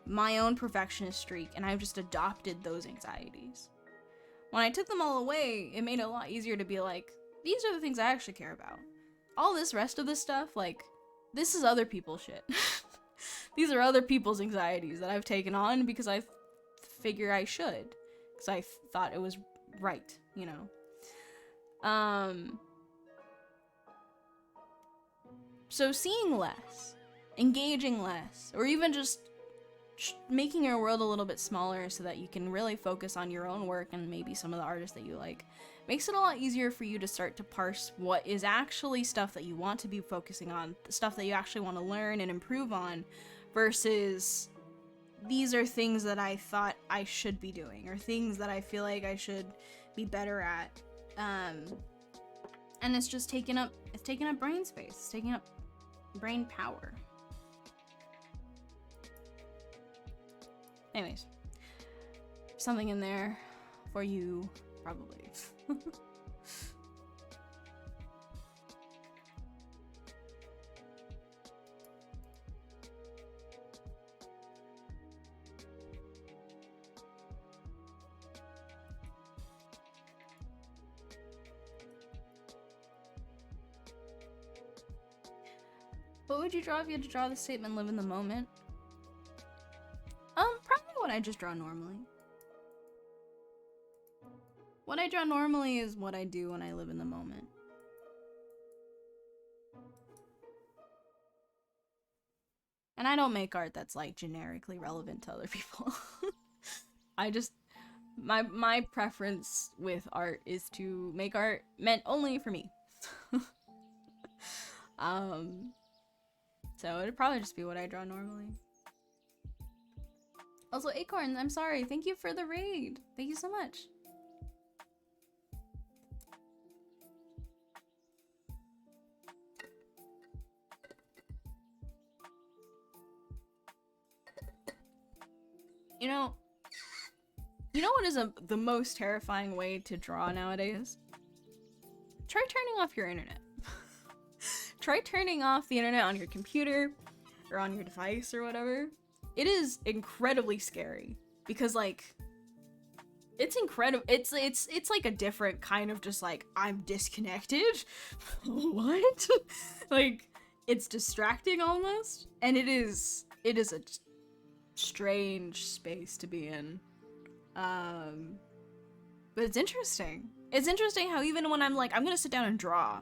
my own perfectionist streak, and I've just adopted those anxieties. When I took them all away, it made it a lot easier to be like, these are the things I actually care about. All this rest of this stuff, like, this is other people's shit. These are other people's anxieties that I've taken on because I figure I should. Because I thought it was right, you know? So seeing less, engaging less, or even just making your world a little bit smaller so that you can really focus on your own work and maybe some of the artists that you like, makes it a lot easier for you to start to parse what is actually stuff that you want to be focusing on, the stuff that you actually want to learn and improve on, versus these are things that I thought I should be doing, or things that I feel like I should be better at. And it's just taking up brain space, it's taking up brain power. Anyways, something in there for you, probably. What would you draw if you had to draw the statement, live in the moment? Probably what I just draw normally. What I draw normally is what I do when I live in the moment. And I don't make art that's like generically relevant to other people. I just my preference with art is to make art meant only for me. So it'd probably just be what I draw normally. Also, Acorn, I'm sorry. Thank you for the raid. Thank you so much. You know what is the most terrifying way to draw nowadays? Try turning off your internet. Try turning off the internet on your computer or on your device or whatever. It is incredibly scary because like it's incredible. It's like a different kind of just like I'm disconnected. What? Like it's distracting almost, and it is a strange space to be in. But it's interesting. It's interesting how even when I'm like, I'm gonna sit down and draw,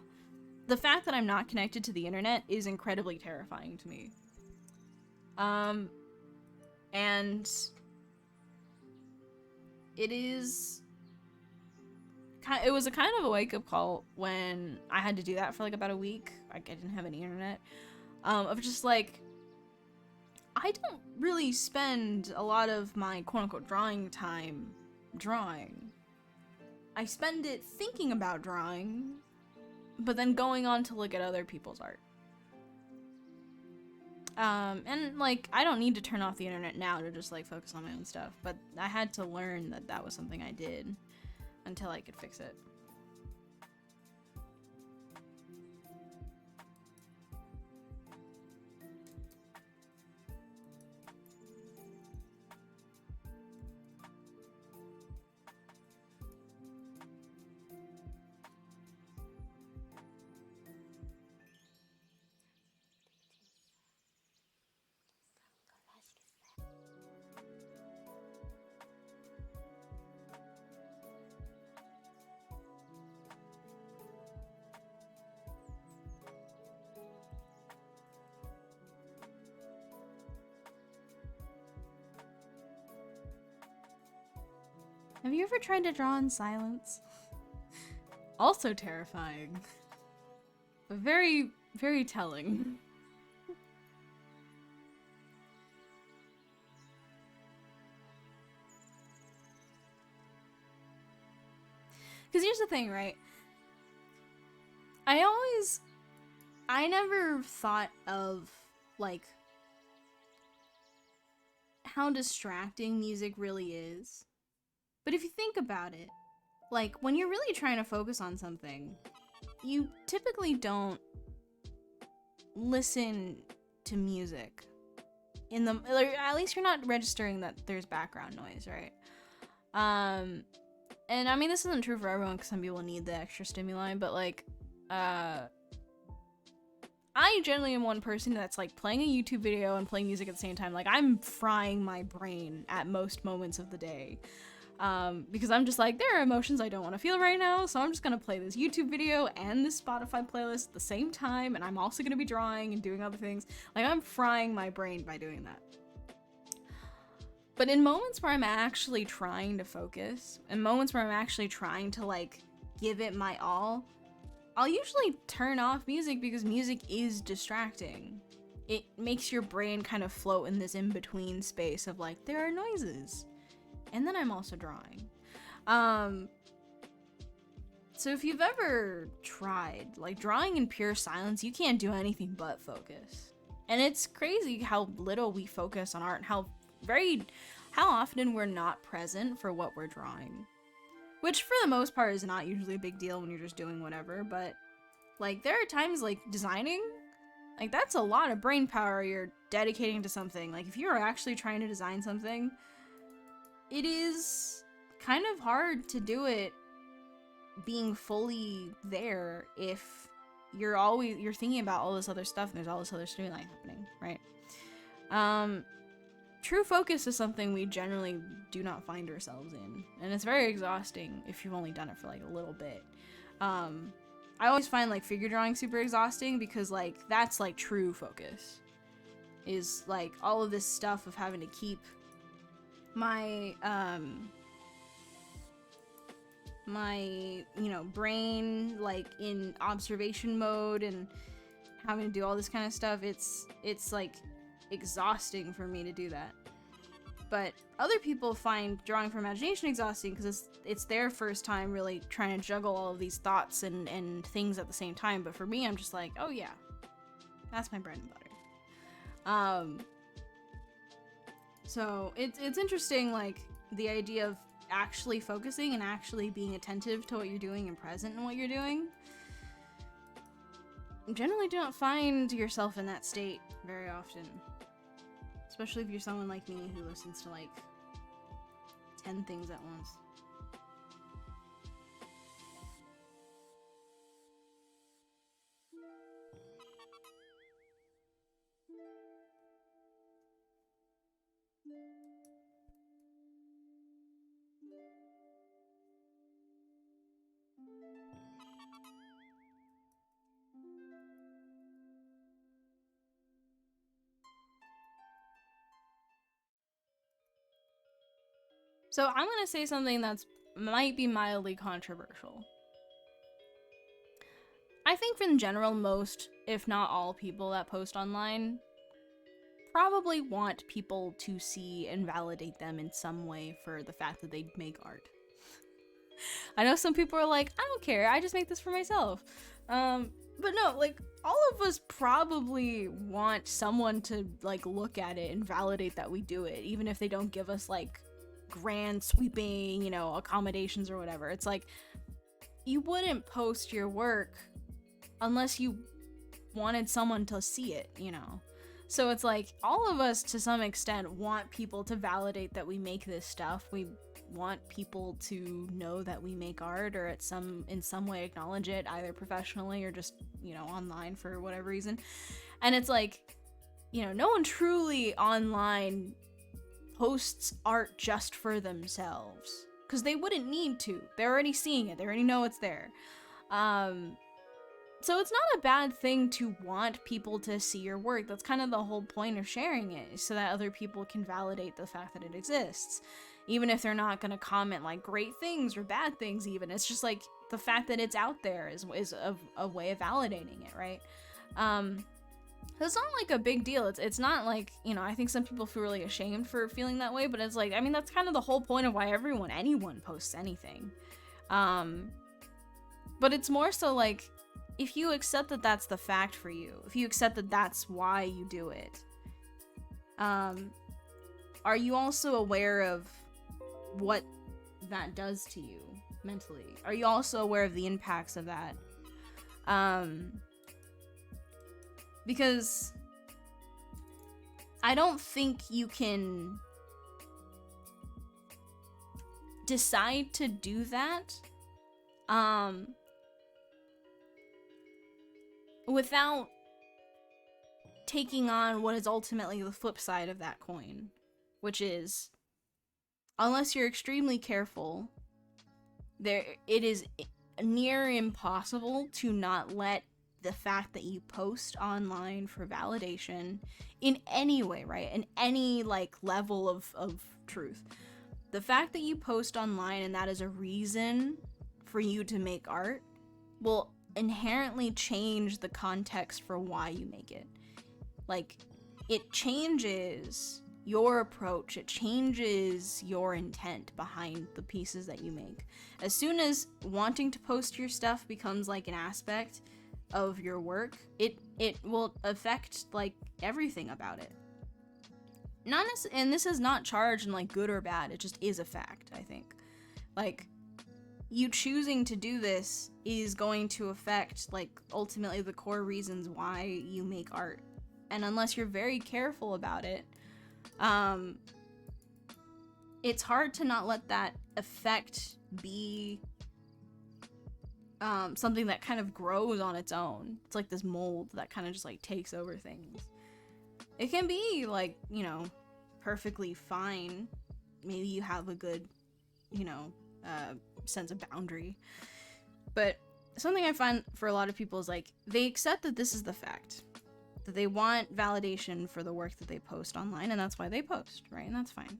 the fact that I'm not connected to the internet is incredibly terrifying to me. And it was a kind of a wake-up call when I had to do that for like about a week. Like I didn't have any internet. Of just like, I don't really spend a lot of my quote-unquote drawing time drawing. I spend it thinking about drawing, but then going on to look at other people's art. And like, I don't need to turn off the internet now to just like focus on my own stuff, but I had to learn that that was something I did until I could fix it. Have you ever tried to draw in silence? Also terrifying, but very, very telling. Because here's the thing, right? I never thought of, like, how distracting music really is. But if you think about it, like, when you're really trying to focus on something, you typically don't listen to music. Like, at least you're not registering that there's background noise, right? And I mean, this isn't true for everyone because some people need the extra stimuli, but like, I generally am one person that's like playing a YouTube video and playing music at the same time. Like, I'm frying my brain at most moments of the day. Because I'm just like, there are emotions I don't want to feel right now, so I'm just gonna play this YouTube video and this Spotify playlist at the same time, and I'm also gonna be drawing and doing other things. Like, I'm frying my brain by doing that. But in moments where I'm actually trying to focus, in moments where I'm actually trying to, like, give it my all, I'll usually turn off music because music is distracting. It makes your brain kind of float in this in-between space of, like, there are noises. And then I'm also drawing. So if you've ever tried, like, drawing in pure silence, you can't do anything but focus. And it's crazy how little we focus on art and how often we're not present for what we're drawing. Which, for the most part, is not usually a big deal when you're just doing whatever, but, like, there are times, like, designing, like, that's a lot of brain power you're dedicating to something. Like, if you're actually trying to design something, it is kind of hard to do it being fully there if you're thinking about all this other stuff and there's all this other stimuli happening, right? True focus is something we generally do not find ourselves in, and it's very exhausting if you've only done it for like a little bit. I always find like figure drawing super exhausting because like that's like true focus. is like all of this stuff of having to keep my you know, brain like in observation mode and having to do all this kind of stuff. It's like exhausting for me to do that. But other people find drawing from imagination exhausting because it's their first time really trying to juggle all of these thoughts and things at the same time. But for me, I'm just like, oh yeah, that's my bread and butter. So it's interesting, like the idea of actually focusing and actually being attentive to what you're doing and present in what you're doing. You generally do not find yourself in that state very often. Especially if you're someone like me who listens to like 10 things at once. So I'm gonna say something that's might be mildly controversial. I think in general, most, if not all people that post online probably want people to see and validate them in some way for the fact that they make art. I know some people are like, I don't care, I just make this for myself. But no, like, all of us probably want someone to, like, look at it and validate that we do it, even if they don't give us, like, grand sweeping, you know, accommodations or whatever. It's like, you wouldn't post your work unless you wanted someone to see it, you know? So it's like, all of us to some extent want people to validate that we make this stuff. We want people to know that we make art, or in some way acknowledge it, either professionally or just, you know, online for whatever reason. And it's like, you know, no one truly online posts art just for themselves, because they wouldn't need to. They're already seeing it. They already know it's there. So it's not a bad thing to want people to see your work. That's kind of the whole point of sharing it, so that other people can validate the fact that it exists. Even if they're not going to comment like great things or bad things even. It's just like the fact that it's out there is a way of validating it, right? It's not like a big deal. It's not like, you know, I think some people feel really ashamed for feeling that way, but it's like, I mean, that's kind of the whole point of why anyone posts anything. But it's more so like, if you accept that that's the fact for you, if you accept that that's why you do it, are you also aware of what that does to you mentally? Are you also aware of the impacts of that? Because I don't think you can decide to do that without taking on what is ultimately the flip side of that coin, which is, unless you're extremely careful, it is near impossible to not let the fact that you post online for validation in any way, right? In any like level of truth. The fact that you post online and that is a reason for you to make art will inherently change the context for why you make it. Like, it changes your approach, it changes your intent behind the pieces that you make. As soon as wanting to post your stuff becomes like an aspect of your work, it will affect like everything about it. And this is not charged in like good or bad, it just is a fact, I think. Like, you choosing to do this is going to affect like ultimately the core reasons why you make art. And unless you're very careful about it, it's hard to not let that effect be something that kind of grows on its own. It's like this mold that kind of just like takes over things. It can be like, you know, perfectly fine. Maybe you have a good, you know, sense of boundary. But something I find for a lot of people is like, they accept that this is the fact. that they want validation for the work that they post online, and that's why they post, right? And that's fine.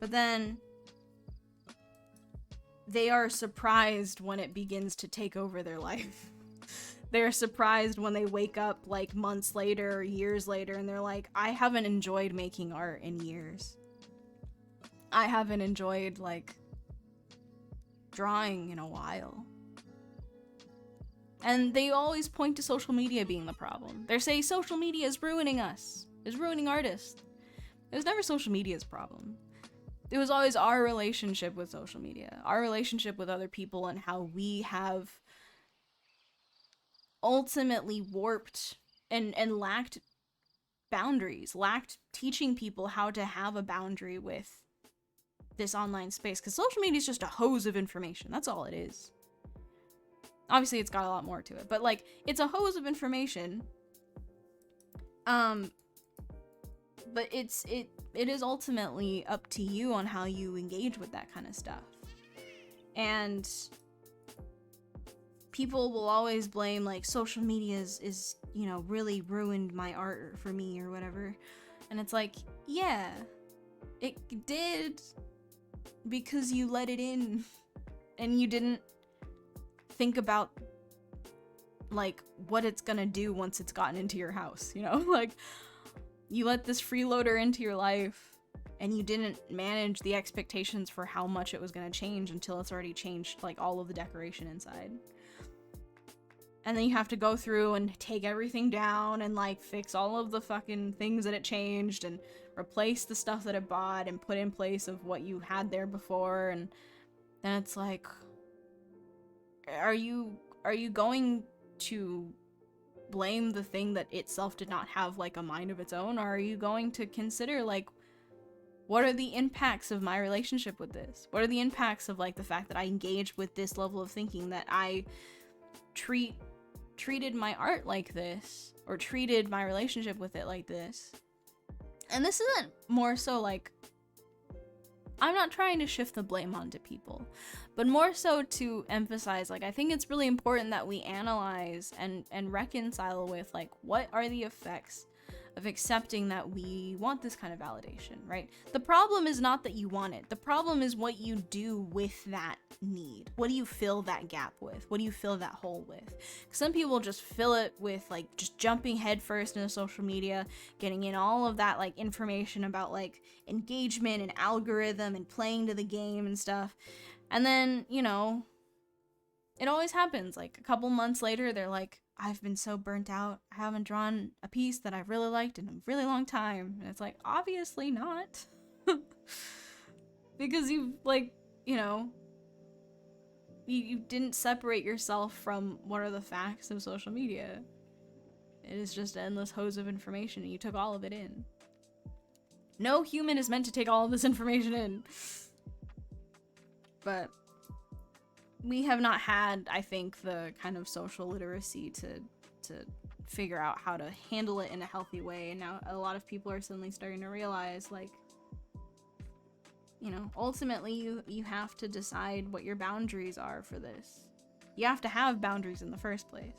But then they are surprised when it begins to take over their life. They're surprised when they wake up like months later or years later and they're like, I haven't enjoyed making art in years. I haven't enjoyed like drawing in a while. And they always point to social media being the problem. They say social media is ruining us, is ruining artists. It was never social media's problem. It was always our relationship with social media, our relationship with other people, and how we have ultimately warped and lacked boundaries, lacked teaching people how to have a boundary with this online space. Because social media is just a hose of information. That's all it is. Obviously, it's got a lot more to it, but like, it's a hose of information. But it is ultimately up to you on how you engage with that kind of stuff. And people will always blame like social media is you know, really ruined my art for me or whatever. And it's like, yeah, it did, because you let it in and you didn't think about like what it's gonna do once it's gotten into your house, you know? Like, you let this freeloader into your life and you didn't manage the expectations for how much it was gonna change until it's already changed like all of the decoration inside. And then you have to go through and take everything down and like fix all of the fucking things that it changed and replace the stuff that it bought and put in place of what you had there before. And then it's like, are you going to blame the thing that itself did not have like a mind of its own, or are you going to consider like, what are the impacts of my relationship with this? What are the impacts of like the fact that I engage with this level of thinking, that I treated my art like this, or treated my relationship with it like this? And this isn't more so like, I'm not trying to shift the blame onto people, but more so to emphasize, like, I think it's really important that we analyze and reconcile with, like, what are the effects of accepting that we want this kind of validation, right? The problem is not that you want it. The problem is what you do with that need. What do you fill that gap with? What do you fill that hole with? Some people just fill it with, like, just jumping headfirst into social media, getting in all of that, like, information about, like, engagement and algorithm and playing to the game and stuff. And then, you know, it always happens. Like, a couple months later, they're like, I've been so burnt out. I haven't drawn a piece that I really liked in a really long time. And it's like, obviously not. Because you, like, you know, you didn't separate yourself from what are the facts of social media. It is just an endless hose of information, and you took all of it in. No human is meant to take all of this information in. But we have not had, I think, the kind of social literacy to figure out how to handle it in a healthy way. And now a lot of people are suddenly starting to realize, like, you know, ultimately you have to decide what your boundaries are for this. You have to have boundaries in the first place.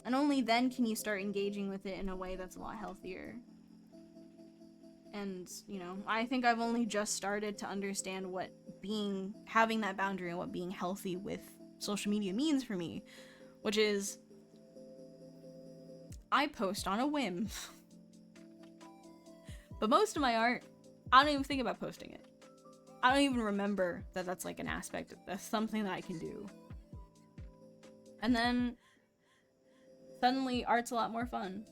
And only then can you start engaging with it in a way that's a lot healthier. And, you know, I think I've only just started to understand what having that boundary and what being healthy with social media means for me, which is, I post on a whim. But most of my art, I don't even think about posting it. I don't even remember that that's like an aspect, that's something that I can do. And then suddenly art's a lot more fun.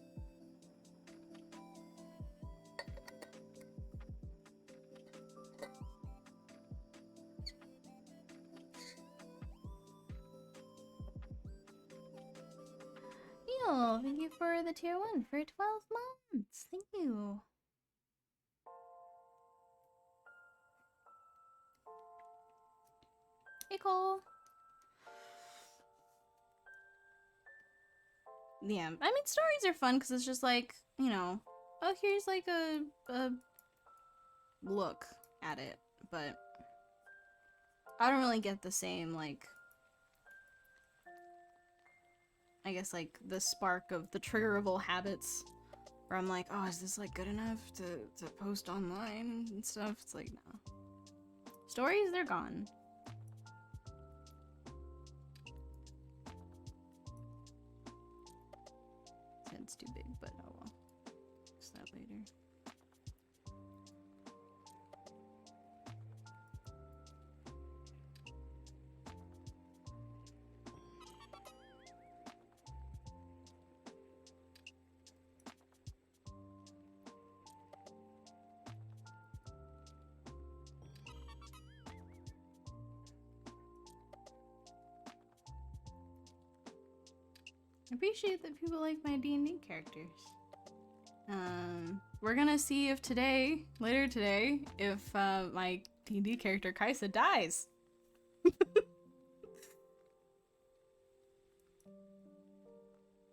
Thank you for the tier 1 for 12 months. Thank you. Hey, Cole. Yeah, I mean, stories are fun because it's just like, you know, oh, here's like a look at it, but I don't really get the same, like, I guess, like, the spark of the triggerable habits where I'm like, oh, is this, like, good enough to post online and stuff? It's like, no. Stories, they're gone. It's too big, but oh well. Fix that later. I appreciate that people like my D&D characters. We're gonna see if later today, if my D&D character Kaisa dies.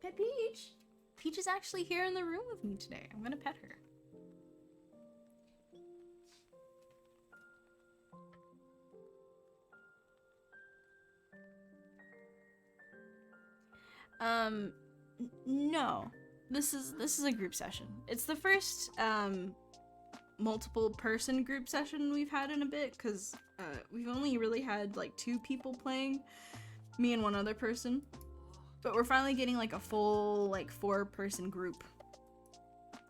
Pet Peach! Peach is actually here in the room with me today. I'm gonna pet her. No. This is a group session. It's the first multiple person group session we've had in a bit, because we've only really had like 2 people playing, me and one other person, but we're finally getting like a full like 4-person group,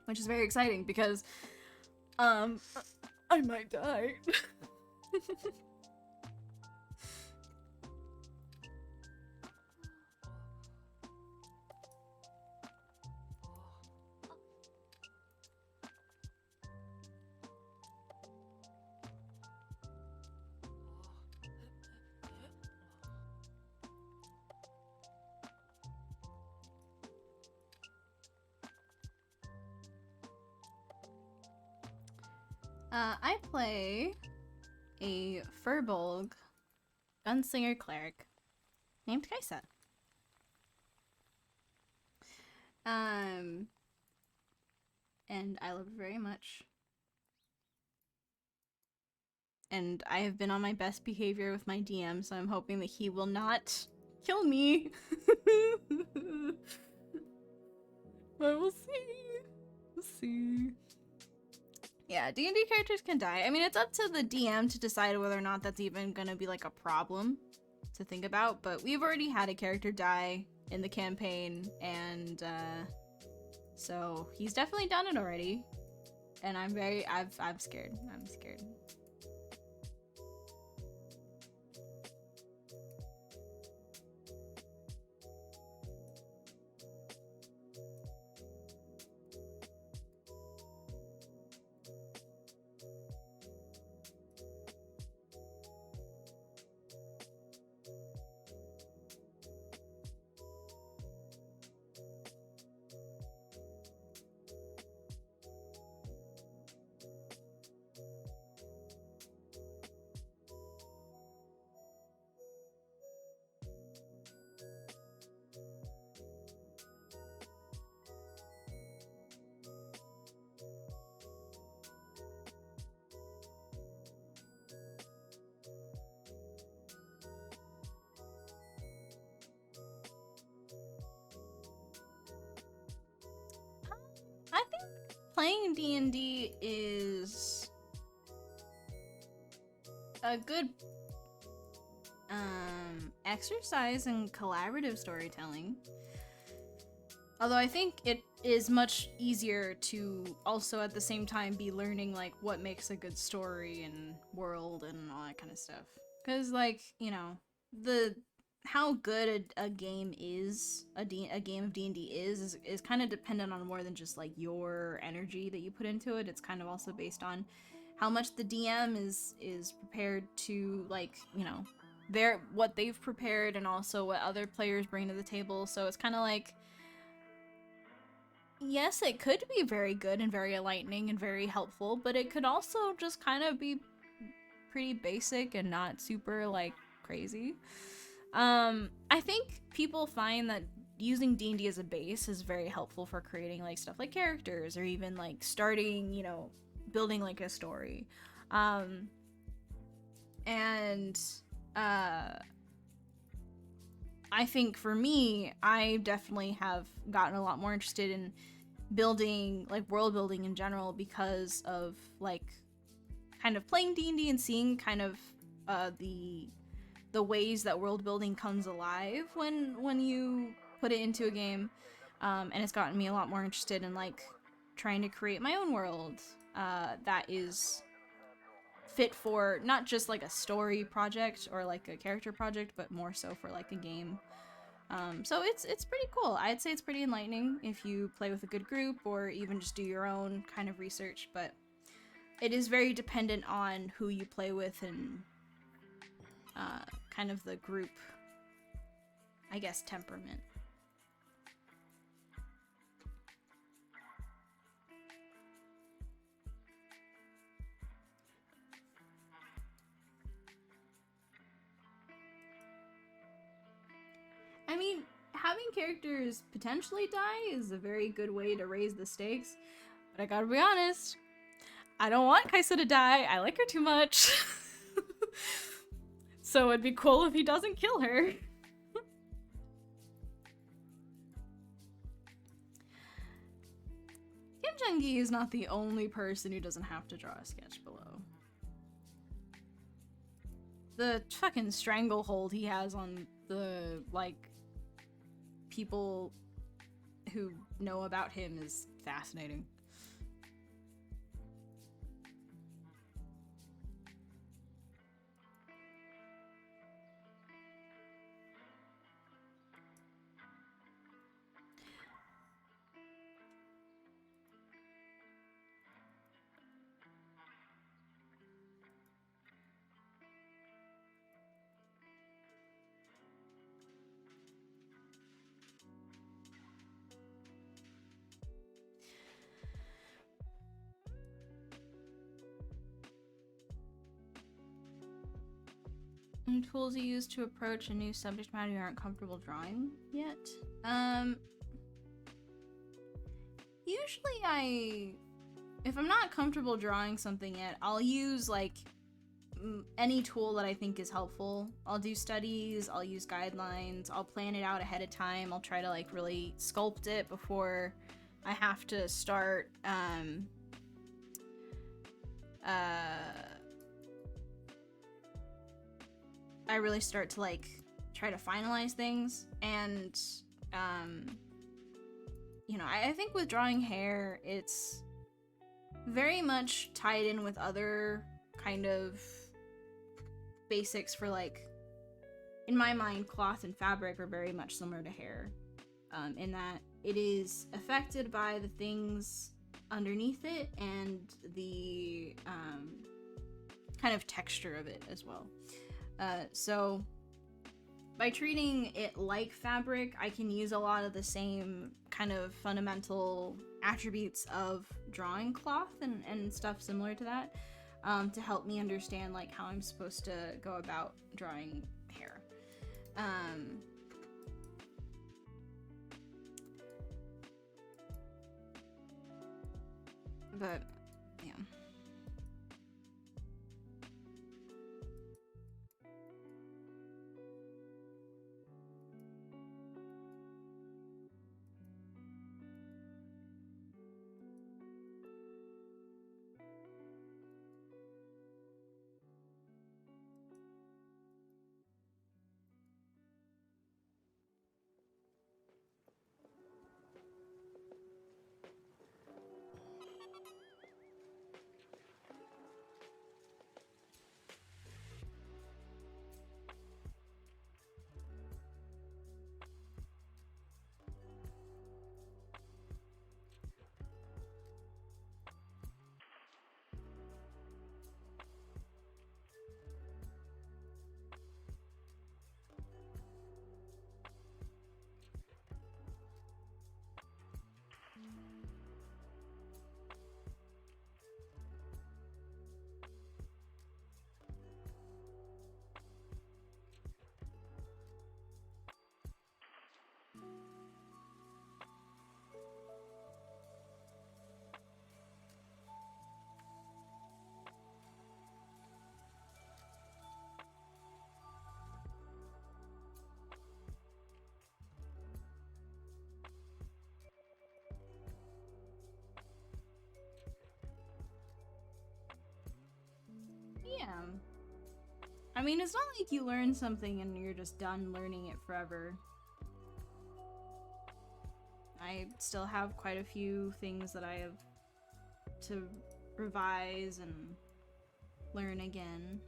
which is very exciting because I might die. I play a Furbolg gunslinger cleric named Kaisa. And I love it very much. And I have been on my best behavior with my DM, so I'm hoping that he will not kill me. But we'll see. We'll see. Yeah, D&D characters can die. I mean, it's up to the DM to decide whether or not that's even gonna be like a problem to think about, but we've already had a character die in the campaign, and so he's definitely done it already. And I'm scared. I'm scared. I think playing D&D is a good exercise in collaborative storytelling. Although I think it is much easier to also at the same time be learning like what makes a good story and world and all that kind of stuff. Cause like, you know, how good a game is, a game of D&D is kind of dependent on more than just like your energy that you put into it. It's kind of also based on how much the DM is prepared to, like, you know, what they've prepared and also what other players bring to the table. So it's kind of like, yes, it could be very good and very enlightening and very helpful, but it could also just kind of be pretty basic and not super like crazy. I think people find that using D&D as a base is very helpful for creating like stuff like characters or even like starting, you know, building like a story. And I think for me, I definitely have gotten a lot more interested in building, like world building in general, because of like kind of playing D&D and seeing kind of the ways that world building comes alive when you put it into a game, and it's gotten me a lot more interested in like trying to create my own world that is fit for not just like a story project or like a character project, but more so for like a game. So it's pretty cool. I'd say it's pretty enlightening if you play with a good group or even just do your own kind of research, but it is very dependent on who you play with and kind of the group, I guess, temperament. I mean, having characters potentially die is a very good way to raise the stakes, but I gotta be honest, I don't want Kaisa to die. I like her too much. So it'd be cool if he doesn't kill her. Kim Jung-gi is not the only person who doesn't have to draw a sketch below. The fucking stranglehold he has on the, like, people who know about him is fascinating. Any tools you use to approach a new subject matter you aren't comfortable drawing yet? Usually if I'm not comfortable drawing something yet, I'll use like any tool that I think is helpful. I'll do studies, I'll use guidelines, I'll plan it out ahead of time. I'll try to like really sculpt it before I have to start I really start to like try to finalize things. And you know, I think with drawing hair, it's very much tied in with other kind of basics for like, in my mind, cloth and fabric are very much similar to hair, in that it is affected by the things underneath it and the kind of texture of it as well. So by treating it like fabric, I can use a lot of the same kind of fundamental attributes of drawing cloth and stuff similar to that, to help me understand like how I'm supposed to go about drawing hair. But yeah. I mean, it's not like you learn something and you're just done learning it forever. I still have quite a few things that I have to revise and learn again.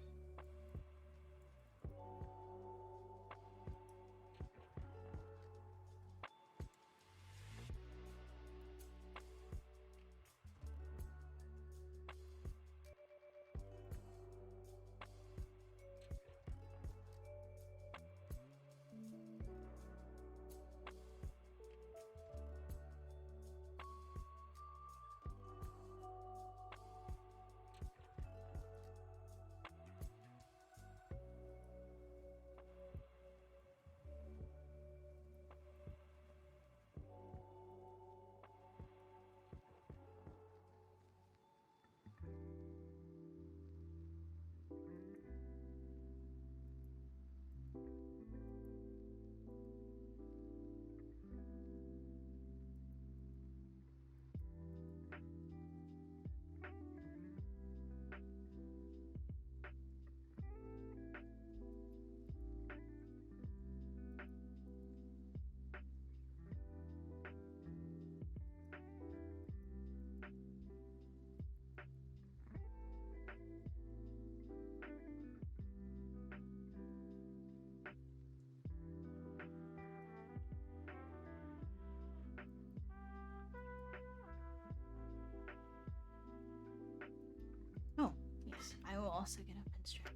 Oh, yes, I will also get up and stretch.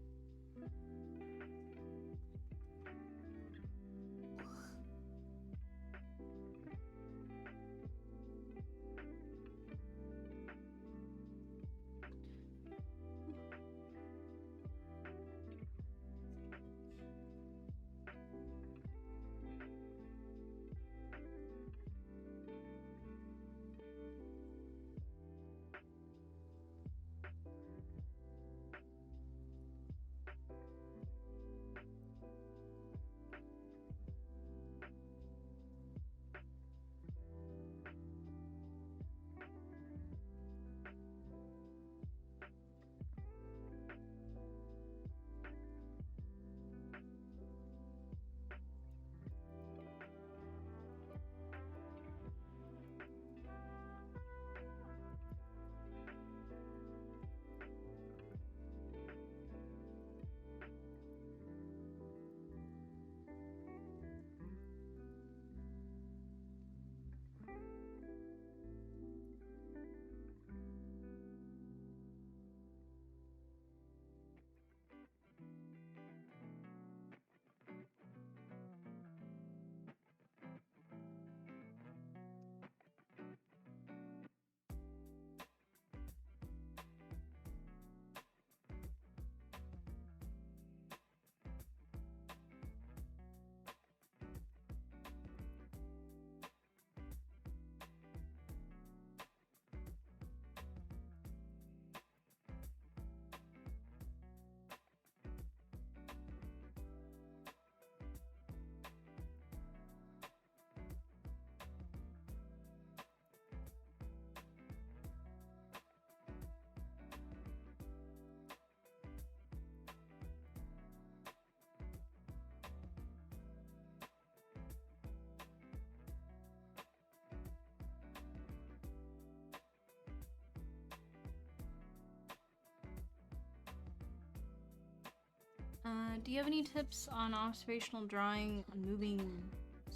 Do you have any tips on observational drawing on moving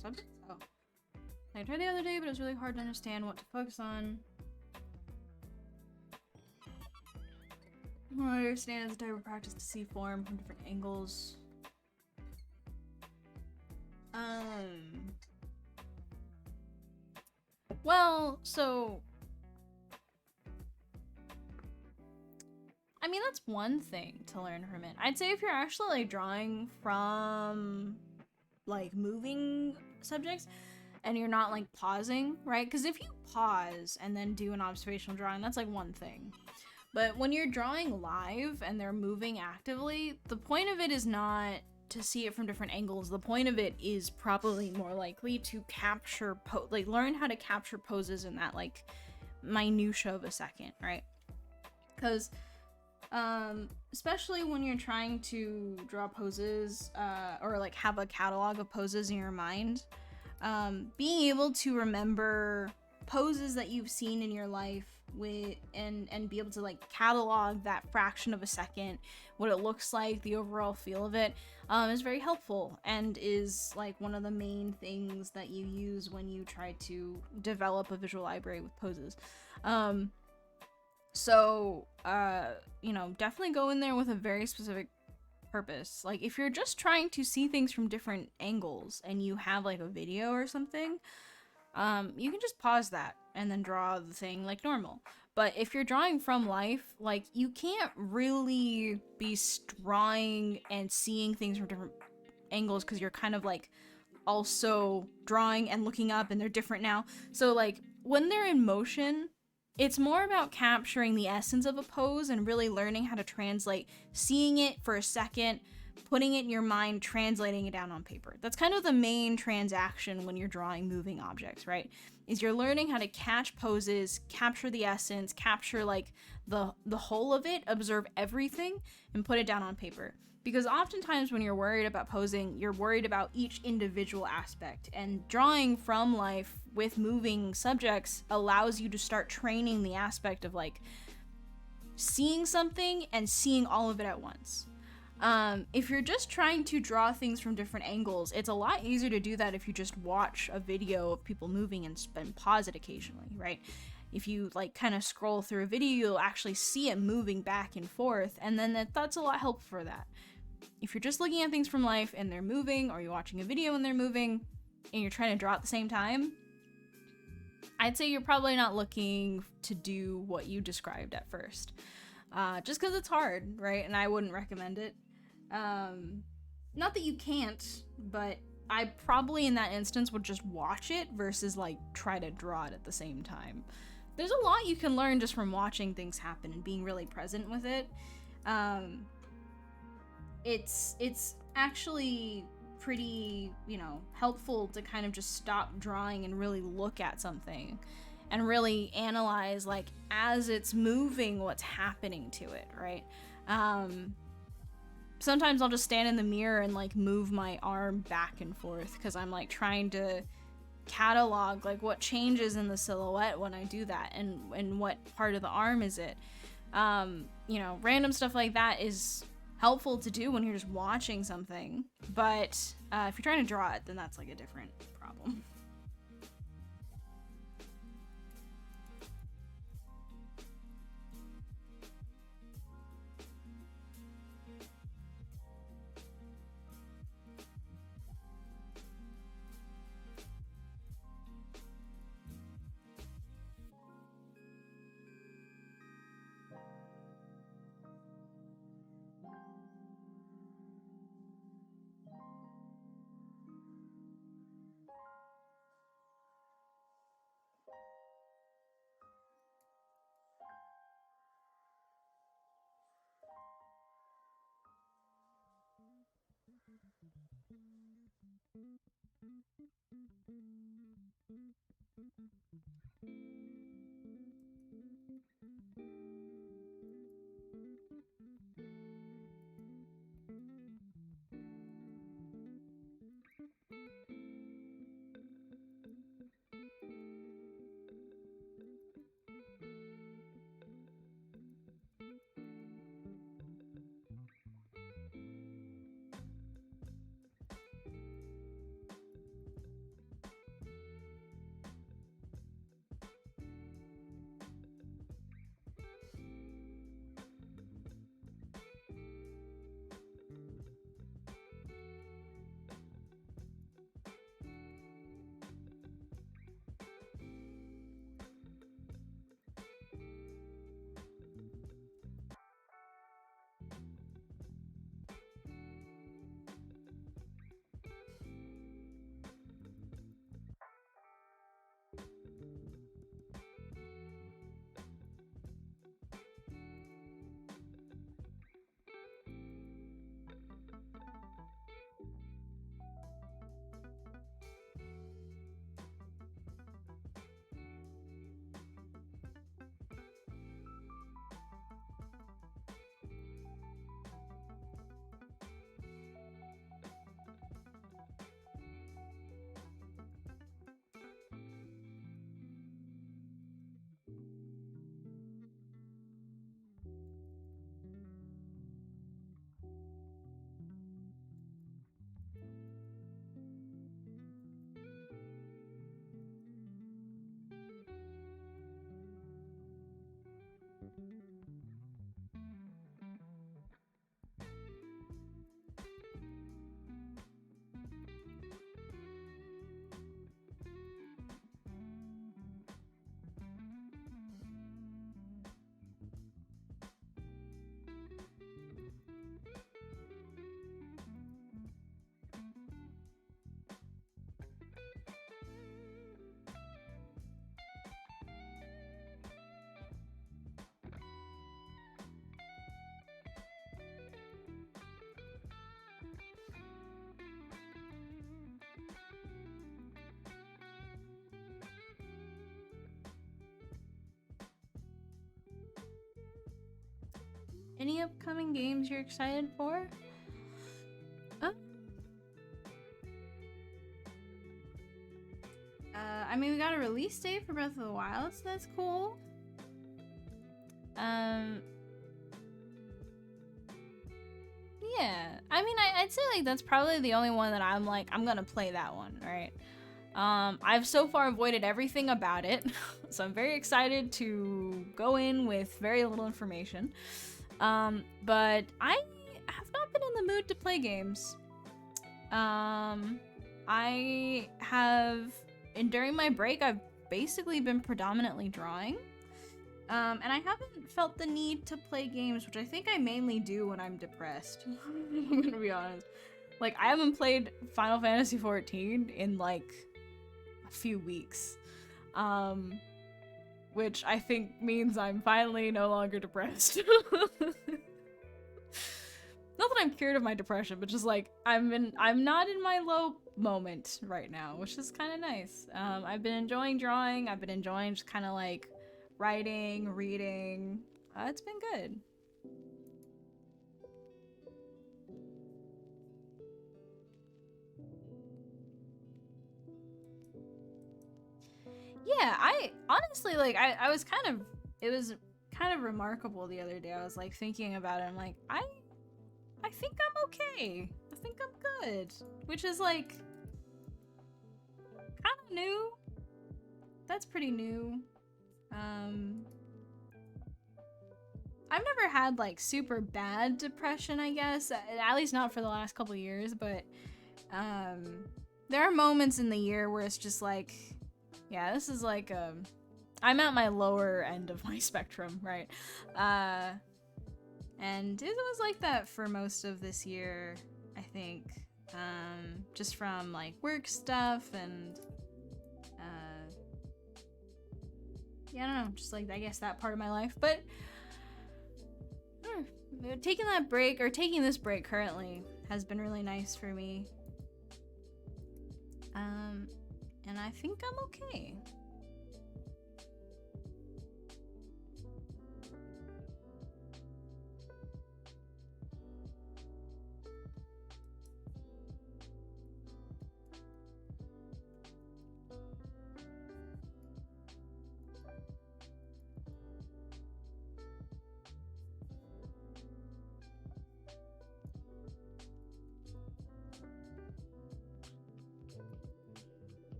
subjects? Oh. I tried the other day, but it was really hard to understand what to focus on. What I understand is a type of practice to see form from different angles. Well, so I mean, that's one thing to learn from it. I'd say if you're actually like drawing from like moving subjects and you're not like pausing, right? Because if you pause and then do an observational drawing, that's like one thing. But when you're drawing live and they're moving actively, the point of it is not to see it from different angles. The point of it is probably more likely to capture like learn how to capture poses in that like minutia of a second, right? Because Especially when you're trying to draw poses, or like have a catalog of poses in your mind. Being able to remember poses that you've seen in your life and be able to like catalog that fraction of a second, what it looks like, the overall feel of it, is very helpful and is like one of the main things that you use when you try to develop a visual library with poses. So, you know, definitely go in there with a very specific purpose. Like, if you're just trying to see things from different angles and you have like a video or something, you can just pause that and then draw the thing like normal. But if you're drawing from life, like, you can't really be drawing and seeing things from different angles because you're kind of like also drawing and looking up and they're different now. So like when they're in motion, it's more about capturing the essence of a pose and really learning how to translate, seeing it for a second, putting it in your mind, translating it down on paper. That's kind of the main transaction when you're drawing moving objects, right? Is you're learning how to catch poses, capture the essence, capture like the whole of it, observe everything, and put it down on paper. Because oftentimes when you're worried about posing, you're worried about each individual aspect, and drawing from life with moving subjects allows you to start training the aspect of like seeing something and seeing all of it at once. If you're just trying to draw things from different angles, it's a lot easier to do that if you just watch a video of people moving and pause it occasionally, right? If you like kind of scroll through a video, you'll actually see it moving back and forth, and then that's a lot helpful for that. If you're just looking at things from life and they're moving, or you're watching a video and they're moving, and you're trying to draw at the same time, I'd say you're probably not looking to do what you described at first. Just because it's hard, right? And I wouldn't recommend it. Not that you can't, but I probably in that instance would just watch it versus like try to draw it at the same time. There's a lot you can learn just from watching things happen and being really present with it. It's actually pretty, you know, helpful to kind of just stop drawing and really look at something and really analyze, like, as it's moving, what's happening to it, right? Sometimes I'll just stand in the mirror and like move my arm back and forth because I'm like trying to catalog like what changes in the silhouette when I do that, and what part of the arm is it. You know, random stuff like that is helpful to do when you're just watching something, but if you're trying to draw it, then that's like a different problem. Any upcoming games you're excited for? I mean, we got a release date for Breath of the Wild, so that's cool. Yeah. I mean, I'd say, like, that's probably the only one that I'm like, I'm gonna play that one, right? I've so far avoided everything about it, so I'm very excited to go in with very little information. But I have not been in the mood to play games. I have, and during my break, I've basically been predominantly drawing. And I haven't felt the need to play games, which I think I mainly do when I'm depressed. I'm gonna be honest. Like, I haven't played Final Fantasy XIV in, like, a few weeks. Which I think means I'm finally no longer depressed. Not that I'm cured of my depression, but just like I'm not in my low moment right now, which is kind of nice. I've been enjoying drawing. I've been enjoying just kind of like writing, reading. It's been good. Yeah, I honestly like I was kind of, it was kind of remarkable the other day. I was like thinking about it. I'm like, I think I'm okay. I think I'm good. Which is like kind of new. That's pretty new. I've never had like super bad depression, I guess. At least not for the last couple years, but there are moments in the year where it's just like, yeah, this is like I'm at my lower end of my spectrum, right? And it was like that for most of this year, I think. Just from like work stuff and yeah, I don't know, just like I guess that part of my life. But taking that break, or taking this break currently, has been really nice for me. And I think I'm okay.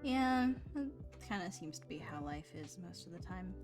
Yeah, it kind of seems to be how life is most of the time.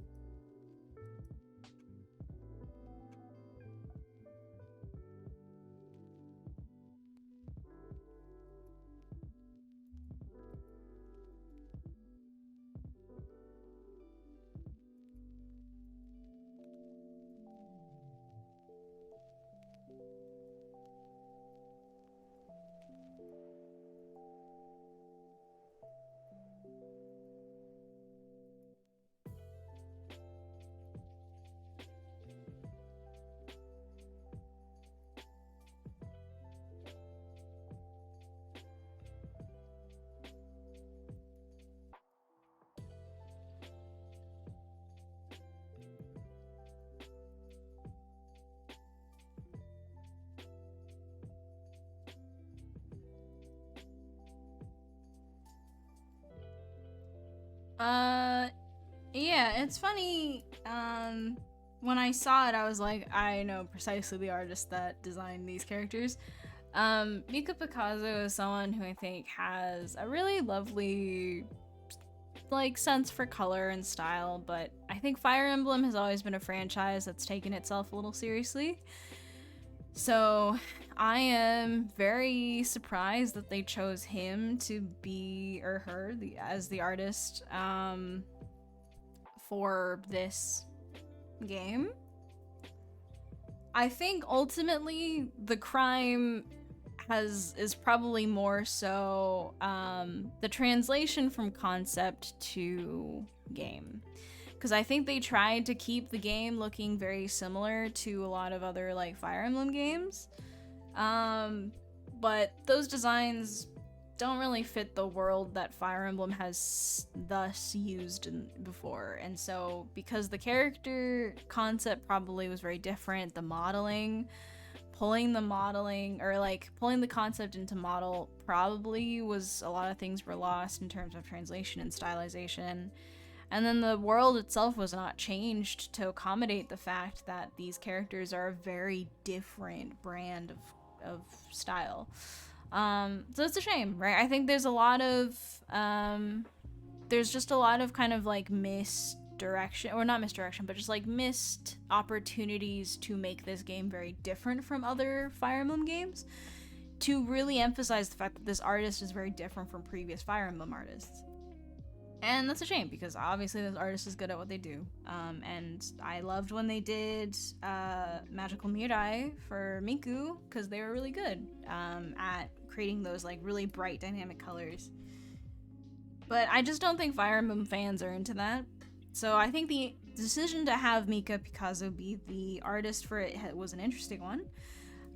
Yeah, it's funny. When I saw it, I was like, I know precisely the artist that designed these characters. Mika Picasso is someone who I think has a really lovely, like, sense for color and style, but I think Fire Emblem has always been a franchise that's taken itself a little seriously. So I am very surprised that they chose him to be, or her, as the artist for this game. I think ultimately the crime is probably more so the translation from concept to game, because I think they tried to keep the game looking very similar to a lot of other like Fire Emblem games, but those designs don't really fit the world that Fire Emblem has thus used before. And so because the character concept probably was very different, the modeling, pulling the concept into model probably was, a lot of things were lost in terms of translation and stylization. And then the world itself was not changed to accommodate the fact that these characters are a very different brand of style. So it's a shame, right? I think there's a lot of there's just a lot of kind of like misdirection, or not misdirection, but just like missed opportunities to make this game very different from other Fire Emblem games, to really emphasize the fact that this artist is very different from previous Fire Emblem artists. And that's a shame, because obviously this artist is good at what they do. And I loved when they did Magical Mirai for Miku, because they were really good at creating those like really bright dynamic colors. But I just don't think Fire Emblem fans are into that. So I think the decision to have Mika Picasso be the artist for it was an interesting one.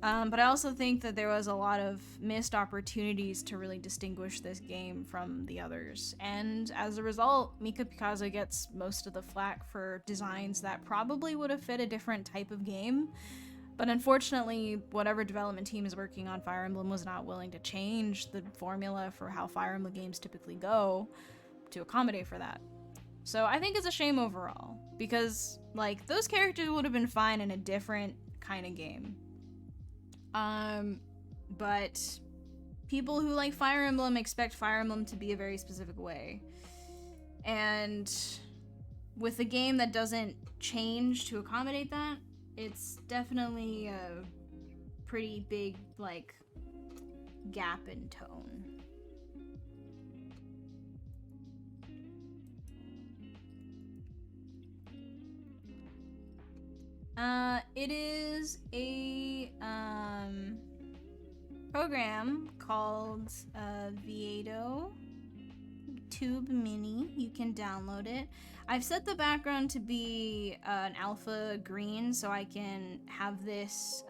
But I also think that there was a lot of missed opportunities to really distinguish this game from the others. And as a result, Mika Picasso gets most of the flack for designs that probably would have fit a different type of game. But unfortunately, whatever development team is working on Fire Emblem was not willing to change the formula for how Fire Emblem games typically go to accommodate for that. So I think it's a shame overall, because like those characters would have been fine in a different kind of game. But people who like Fire Emblem expect Fire Emblem to be a very specific way. And with a game that doesn't change to accommodate that, it's definitely a pretty big, like, gap in tone. It is a program called Viedo Tube Mini. You can download it. I've set the background to be an alpha green, so I can have this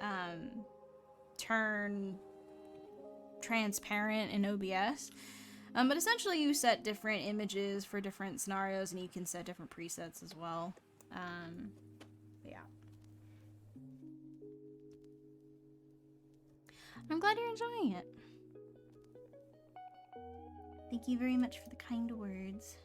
turn transparent in OBS. But essentially you set different images for different scenarios, and you can set different presets as well. Yeah. I'm glad you're enjoying it. Thank you very much for the kind words.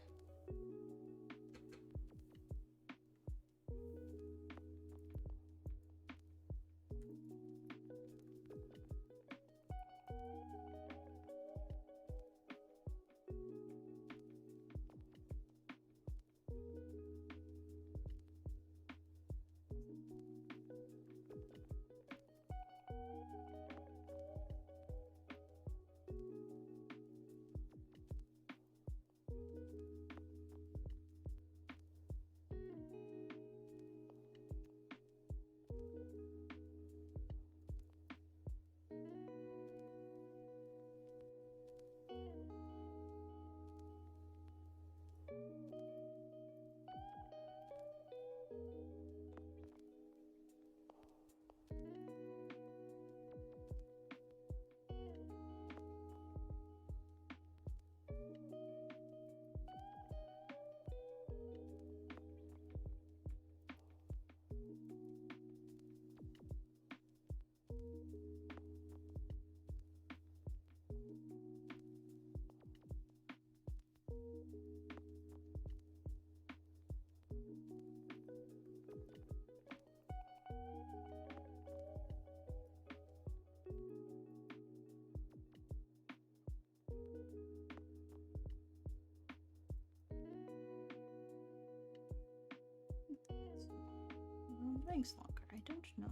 recordings longer? I don't know.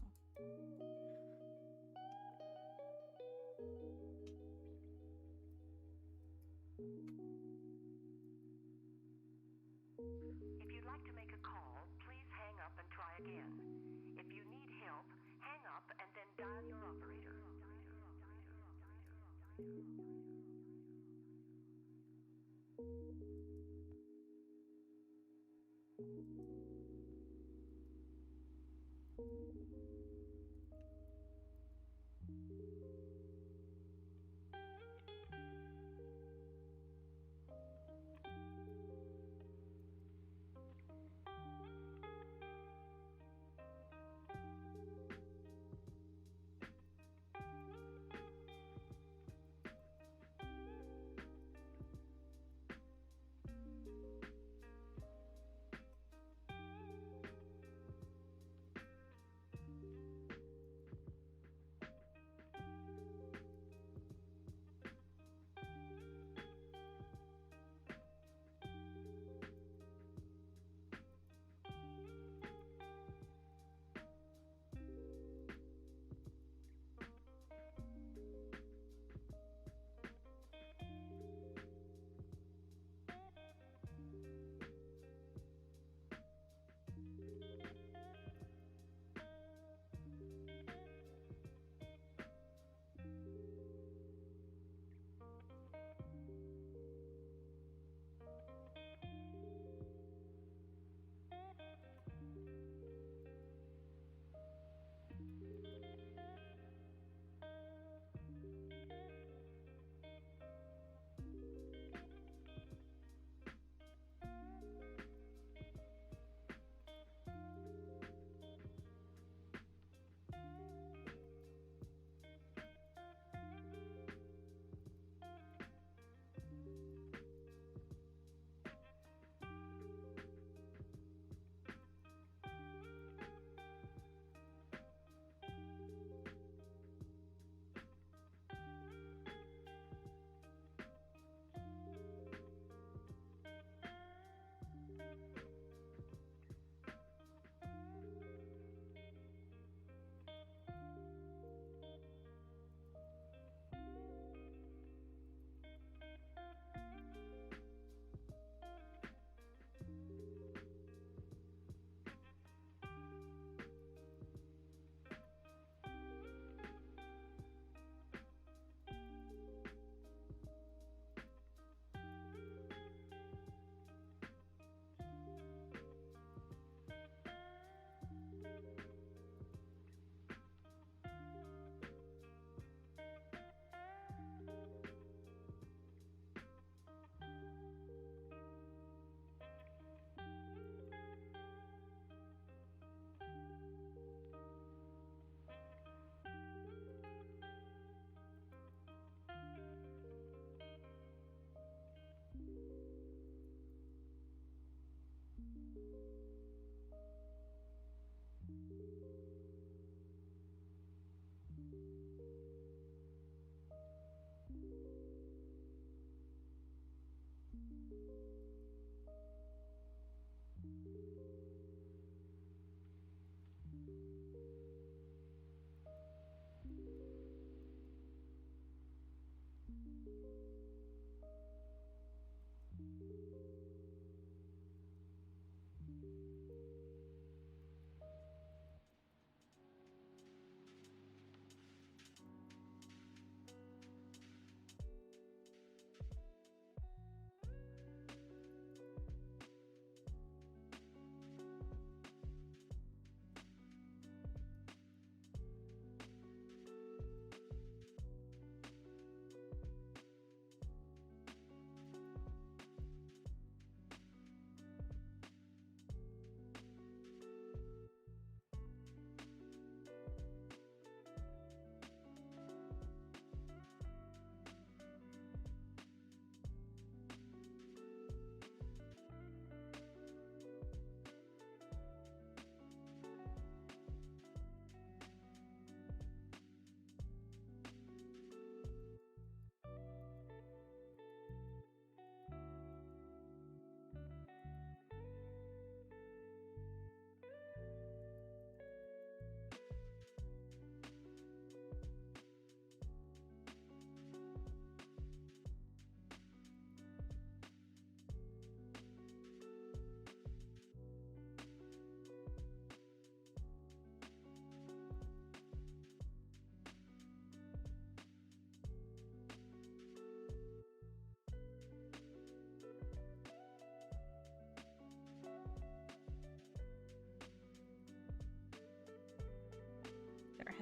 If you'd like to make a call, please hang up and try again. If you need help, hang up and then dial your operator.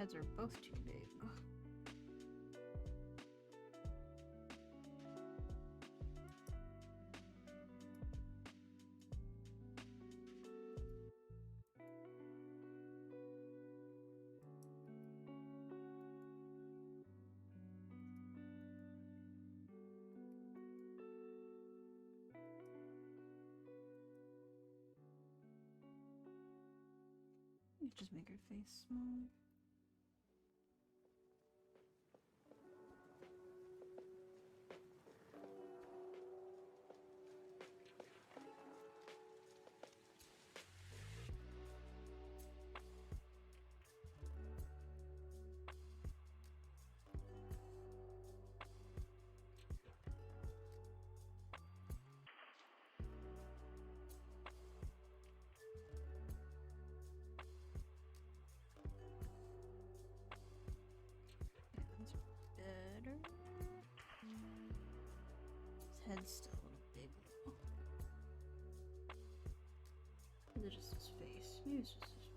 heads are both too big. Just make her face smaller. Better. His head's still a little big. Is it just his face? Maybe it's just his face.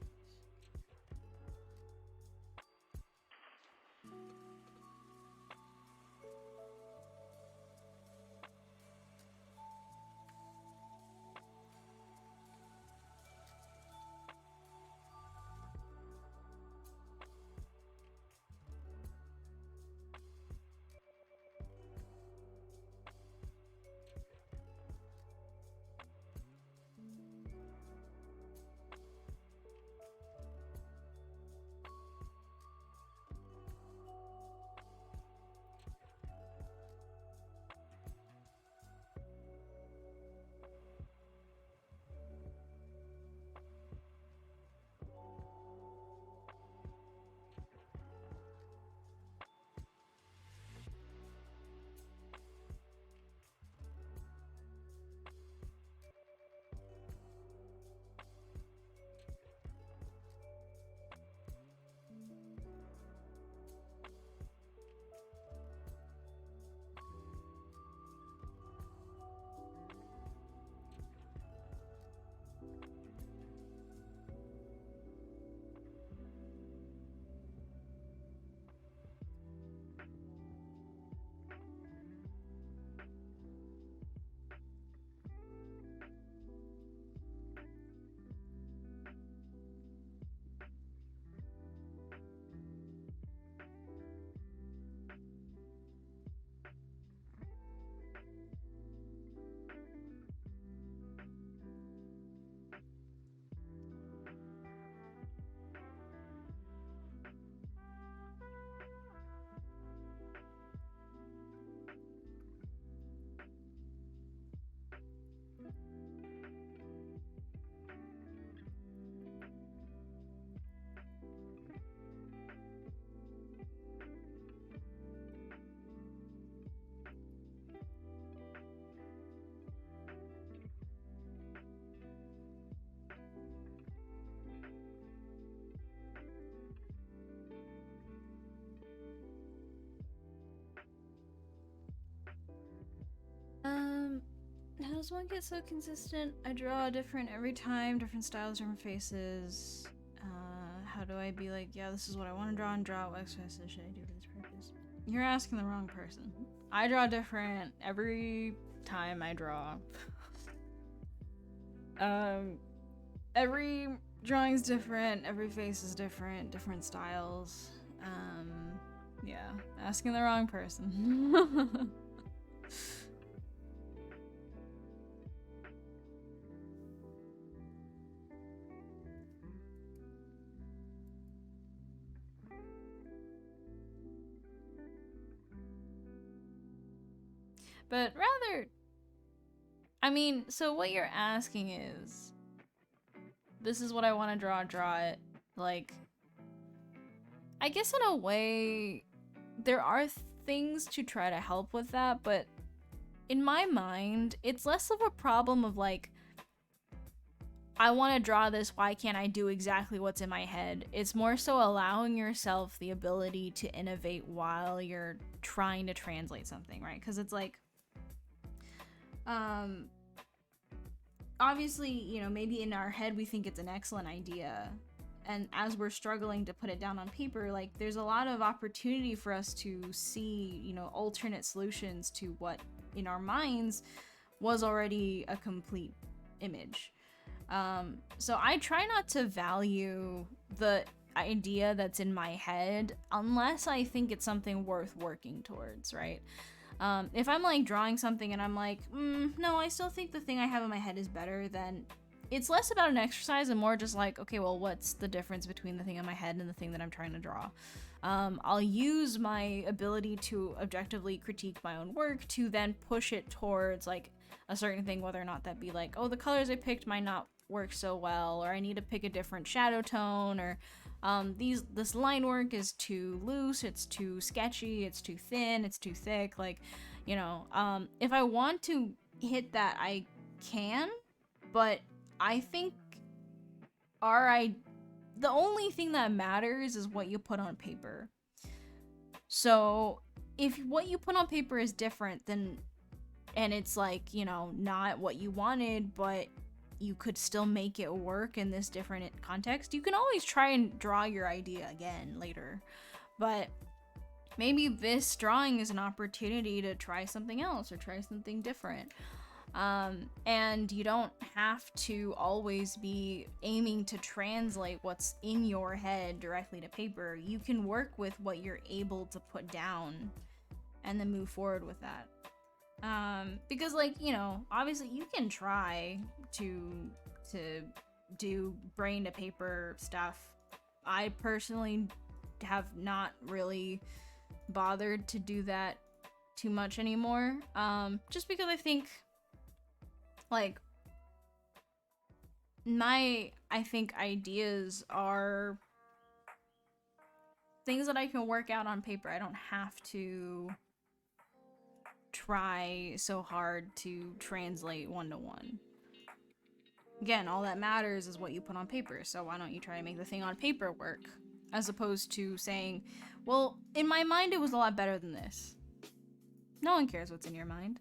How does one get so consistent? I draw different every time, different styles, different faces. How do I be like, yeah, this is what I want to draw and draw? What exercise should I do for this purpose? You're asking the wrong person. I draw different every time I draw. Every drawing's different, every face is different, different styles. Yeah, asking the wrong person. But rather, I mean, so what you're asking is, this is what I want to draw it. Like, I guess in a way, there are things to try to help with that, but in my mind, it's less of a problem of like, I want to draw this, why can't I do exactly what's in my head? It's more so allowing yourself the ability to innovate while you're trying to translate something, right? Because it's like, obviously, you know, maybe in our head we think it's an excellent idea, and as we're struggling to put it down on paper, like there's a lot of opportunity for us to see, you know, alternate solutions to what in our minds was already a complete image. So I try not to value the idea that's in my head unless I think it's something worth working towards, right? If I'm like drawing something and I'm like, no, I still think the thing I have in my head is better, then it's less about an exercise and more just like, okay, well, what's the difference between the thing in my head and the thing that I'm trying to draw? I'll use my ability to objectively critique my own work to then push it towards like a certain thing, whether or not that be like, oh, the colors I picked might not work so well, or I need to pick a different shadow tone, or this line work is too loose, it's too sketchy, it's too thin, it's too thick. Like, you know, if I want to hit that, I can, but I think the only thing that matters is what you put on paper. So if what you put on paper is different, then, and it's like, you know, not what you wanted, but you could still make it work in this different context, you can always try and draw your idea again later. But maybe this drawing is an opportunity to try something else or try something different. And you don't have to always be aiming to translate what's in your head directly to paper. You can work with what you're able to put down and then move forward with that. Because like, you know, obviously you can try to do brain to paper stuff. I personally have not really bothered to do that too much anymore. Just because I think like I think ideas are things that I can work out on paper. I don't have to try so hard to translate one-to-one. Again, all that matters is what you put on paper, so why don't you try to make the thing on paper work? As opposed to saying, well, in my mind it was a lot better than this. No one cares what's in your mind.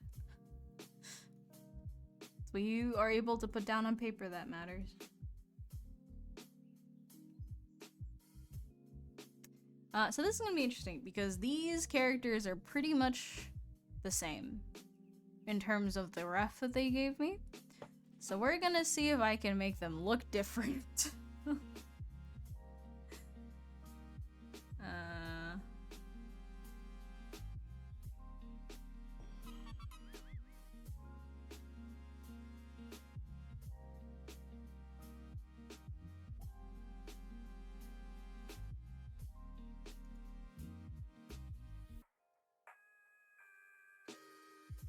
It's what you are able to put down on paper that matters. So this is gonna be interesting because these characters are pretty much the same in terms of the ref that they gave me. So we're gonna see if I can make them look different.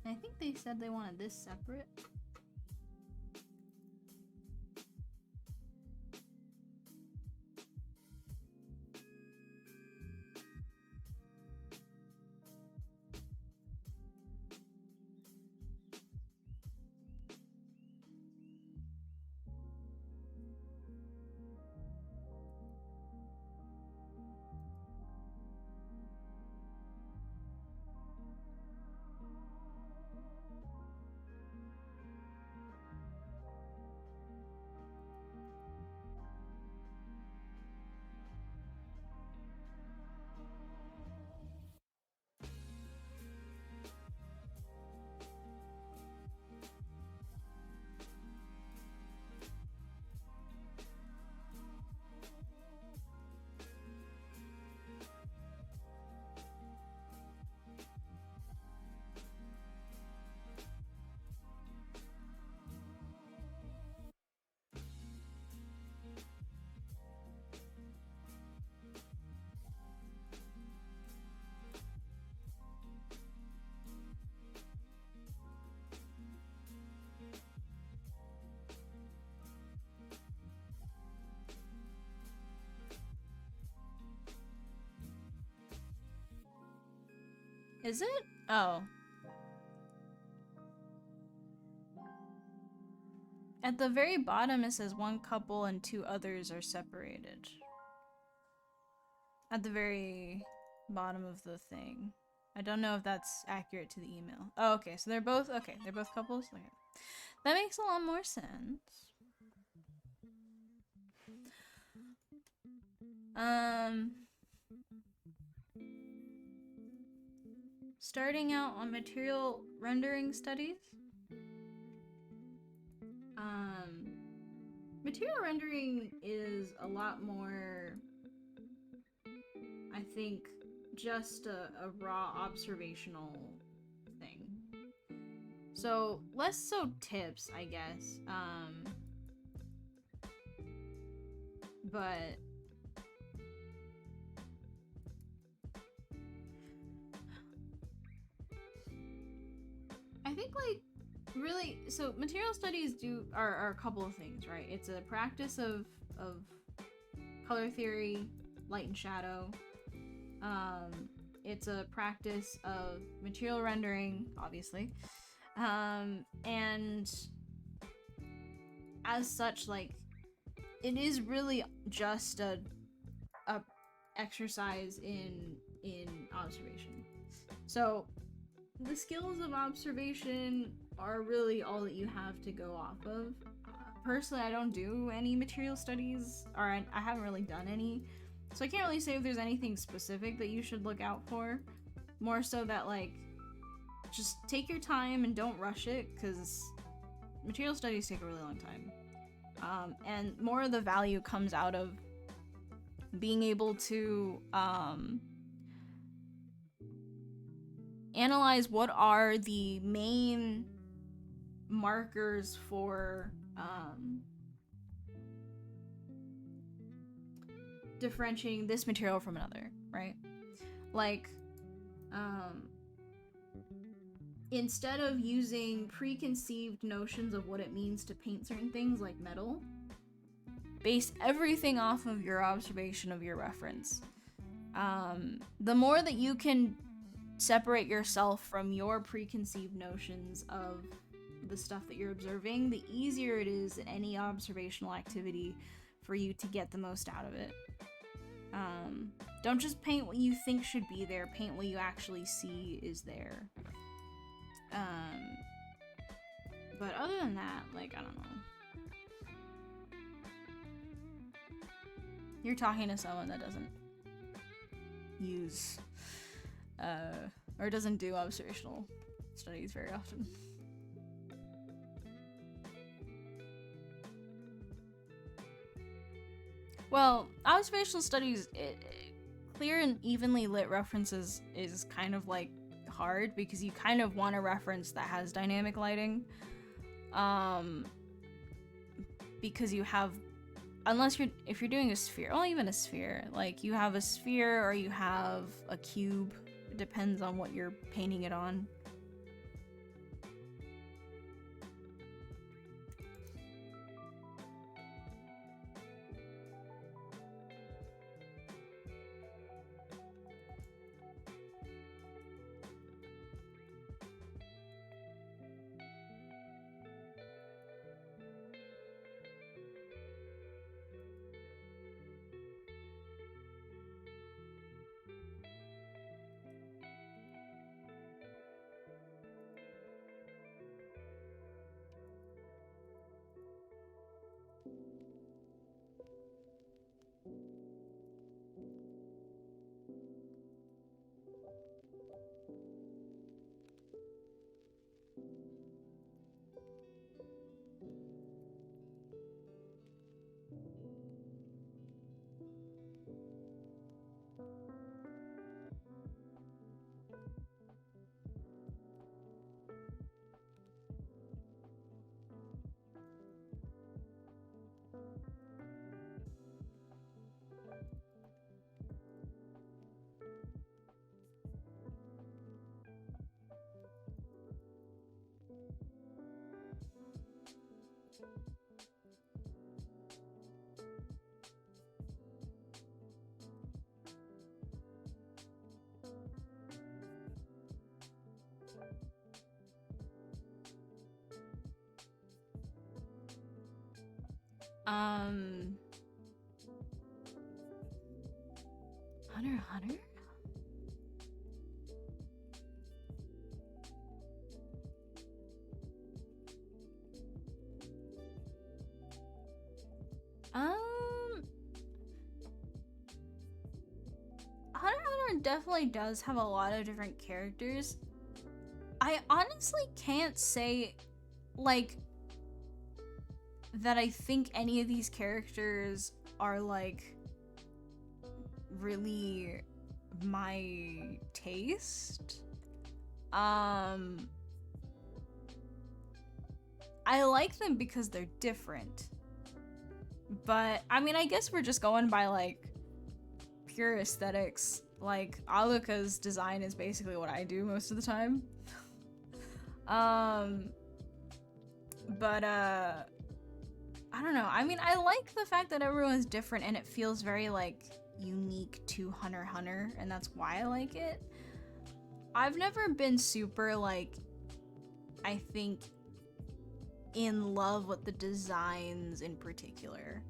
I think they said they wanted this separate. Is it? Oh. At the very bottom it says one couple and two others are separated. At the very bottom of the thing. I don't know if that's accurate to the email. Oh, okay, so they're both couples? Okay. That makes a lot more sense. Starting out on material rendering studies. Material rendering is a lot more, I think, just a raw observational thing. So, less so tips, I guess. But I think, like, really, so material studies are a couple of things, right? It's a practice of color theory, light and shadow. It's a practice of material rendering, obviously. And as such, like, it is really just a exercise in observation. So the skills of observation are really all that you have to go off of. Personally, I don't do any material studies, or I haven't really done any, so I can't really say if there's anything specific that you should look out for. More so that, like, just take your time and don't rush it, because material studies take a really long time. And more of the value comes out of being able to analyze what are the main markers for differentiating this material from another, right? Like, instead of using preconceived notions of what it means to paint certain things like metal, base everything off of your observation of your reference. The more that you can separate yourself from your preconceived notions of the stuff that you're observing, the easier it is in any observational activity for you to get the most out of it. Don't just paint what you think should be there, paint what you actually see is there. But other than that, like, I don't know. You're talking to someone that doesn't use, or doesn't do observational studies very often. Well, observational studies, clear and evenly lit references is kind of like hard because you kind of want a reference that has dynamic lighting. Because you have, if you're doing a sphere, well, even a sphere, like you have a sphere or you have a cube, it depends on what you're painting it on. Hunter x Hunter? definitely does have a lot of different characters. I honestly can't say, like, that I think any of these characters are, like, really my taste. I like them because they're different. But, I mean, I guess we're just going by, like, pure aesthetics. Like, Aluka's design is basically what I do most of the time. But, I don't know. I mean, I like the fact that everyone's different and it feels very, like, unique to Hunter x Hunter, and that's why I like it. I've never been super, like, I think, in love with the designs in particular.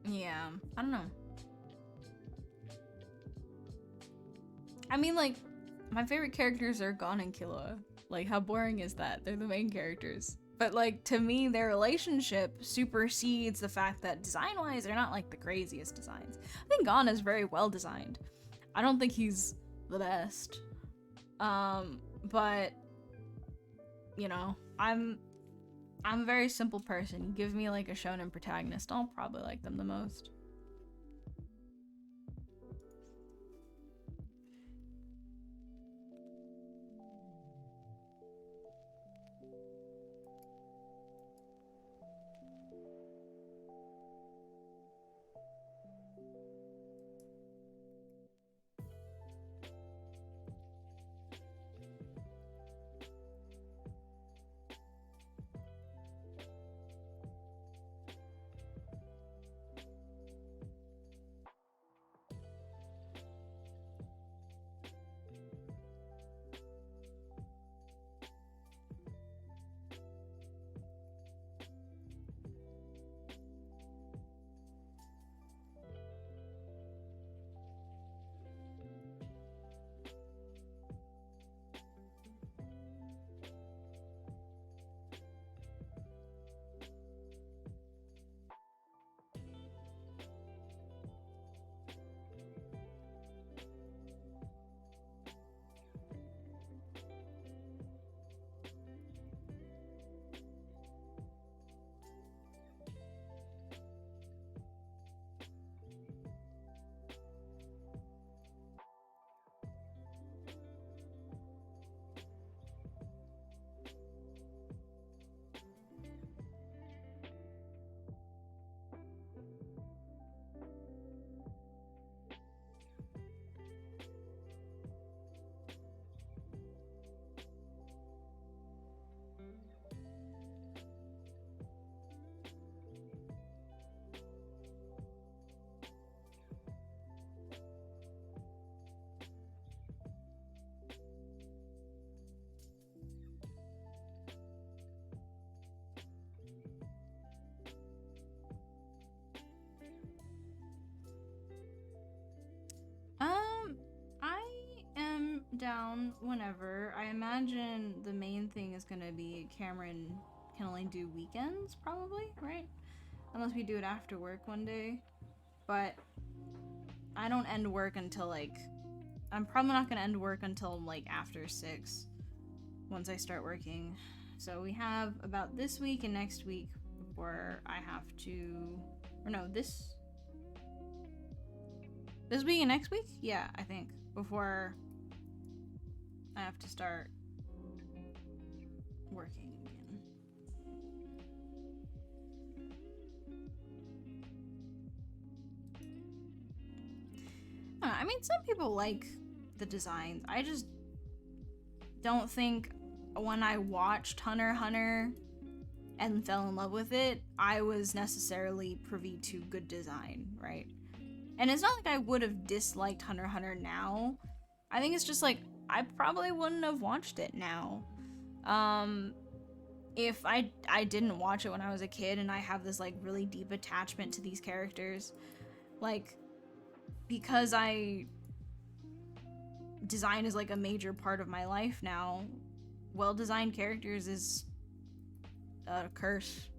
Yeah, I don't know. I mean, like, my favorite characters are Gon and Killua. Like, how boring is that? They're the main characters. But, like, to me, their relationship supersedes the fact that design-wise, they're not, like, the craziest designs. I think Gon is very well designed. I don't think he's the best. But, you know, I'm a very simple person. You give me, like, a shonen protagonist, I'll probably like them the most. I am down whenever. I imagine the main thing is gonna be Cameron can only do weekends, probably, right? Unless we do it after work one day. But I don't end work until, like, I'm probably not gonna end work until, like, after 6 once I start working. So we have about this week and next week before I have to, or no, this week and next week? Yeah, I think. Before I have to start working again. I mean, some people like the designs. I just don't think when I watched Hunter x Hunter and fell in love with it, I was necessarily privy to good design, right? And it's not like I would have disliked Hunter x Hunter now. I think it's just like, I probably wouldn't have watched it now. If I didn't watch it when I was a kid and I have this, like, really deep attachment to these characters. Like, because design is, like, a major part of my life now, well-designed characters is a curse.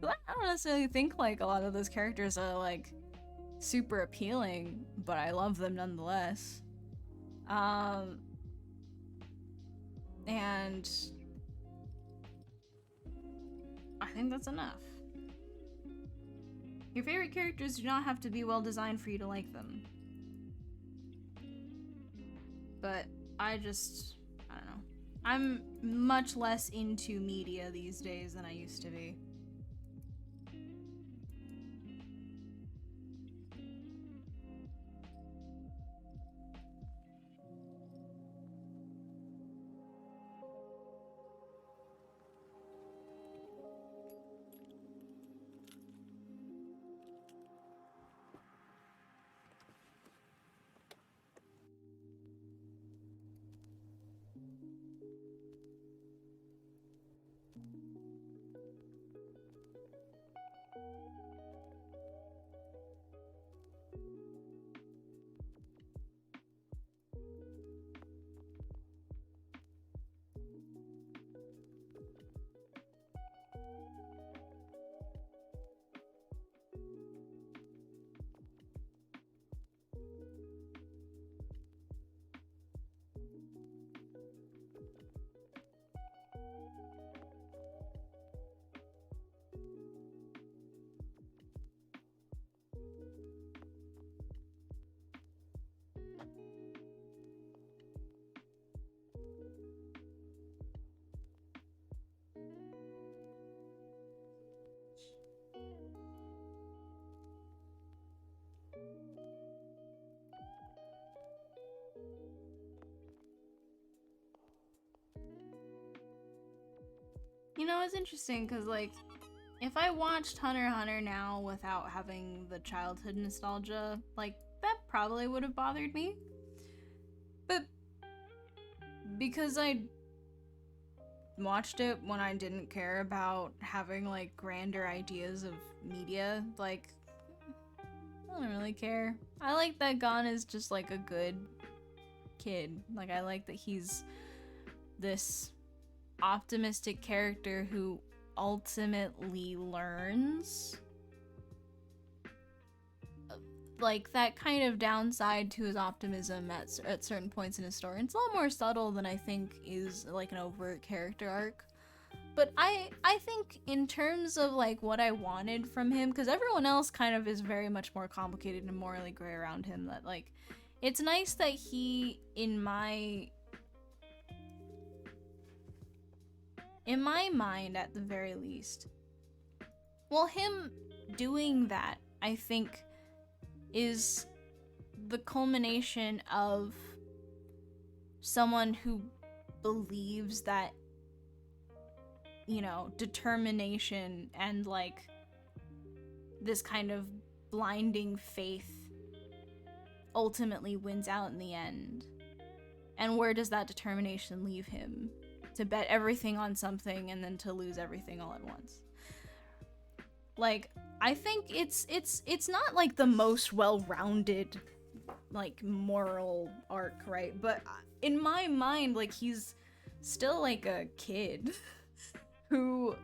I don't necessarily think like a lot of those characters are like super appealing, but I love them nonetheless. And I think that's enough. Your favorite characters do not have to be well designed for you to like them. But I don't know. I'm much less into media these days than I used to be. You know, it's interesting because, like, if I watched Hunter x Hunter now without having the childhood nostalgia, like, that probably would have bothered me. But because I watched it when I didn't care about having, like, grander ideas of media, like, I don't really care. I like that Gon is just, like, a good kid. Like, I like that he's this optimistic character who ultimately learns. Like, that kind of downside to his optimism at certain points in his story. And it's a lot more subtle than I think is, like, an overt character arc. But I think in terms of, like, what I wanted from him, because everyone else kind of is very much more complicated and morally gray around him, that, like, it's nice that he, in my mind, at the very least, well, him doing that, I think, is the culmination of someone who believes that, you know, determination and, like, this kind of blinding faith ultimately wins out in the end. And where does that determination leave him? To bet everything on something and then to lose everything all at once. Like, I think it's not like the most well-rounded, like, moral arc, right? But in my mind, like, he's still like a kid who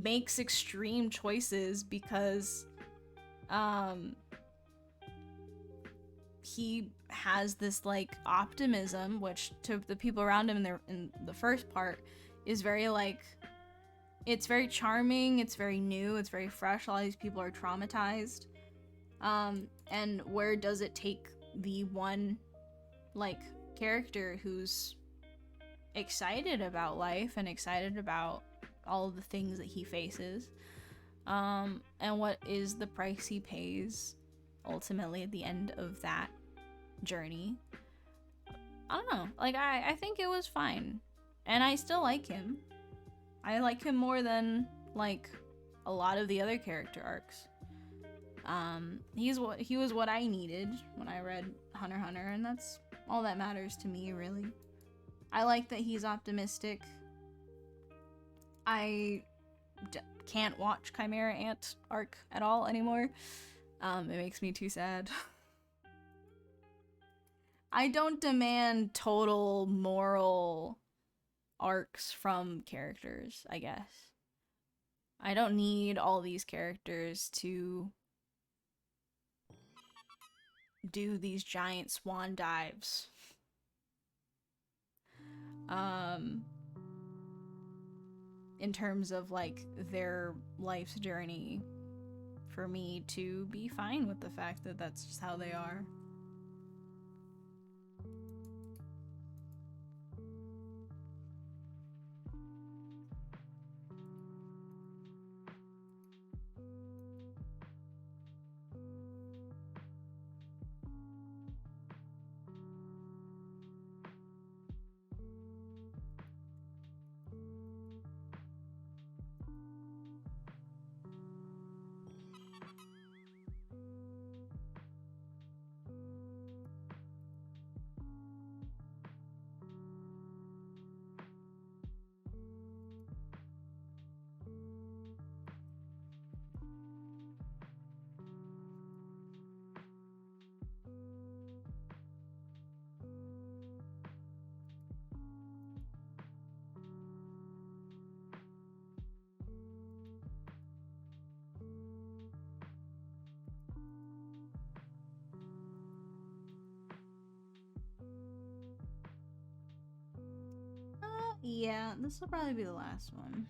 makes extreme choices because he has this, like, optimism, which to the people around him in the first part is very, like, it's very charming, it's very new, it's very fresh. All these people are traumatized. And where does it take the one, like, character who's excited about life and excited about all of the things that he faces? And what is the price he pays ultimately at the end of that journey? I don't know. Like, I think it was fine. And I still like him. I like him more than, like, a lot of the other character arcs. He was what I needed when I read Hunter x Hunter, and that's all that matters to me, really. I like that he's optimistic. I can't watch Chimera Ant arc at all anymore. It makes me too sad. I don't demand total moral arcs from characters, I guess. I don't need all these characters to do these giant swan dives. Um, in terms of like their life's journey, for me to be fine with the fact that that's just how they are. Yeah, this will probably be the last one.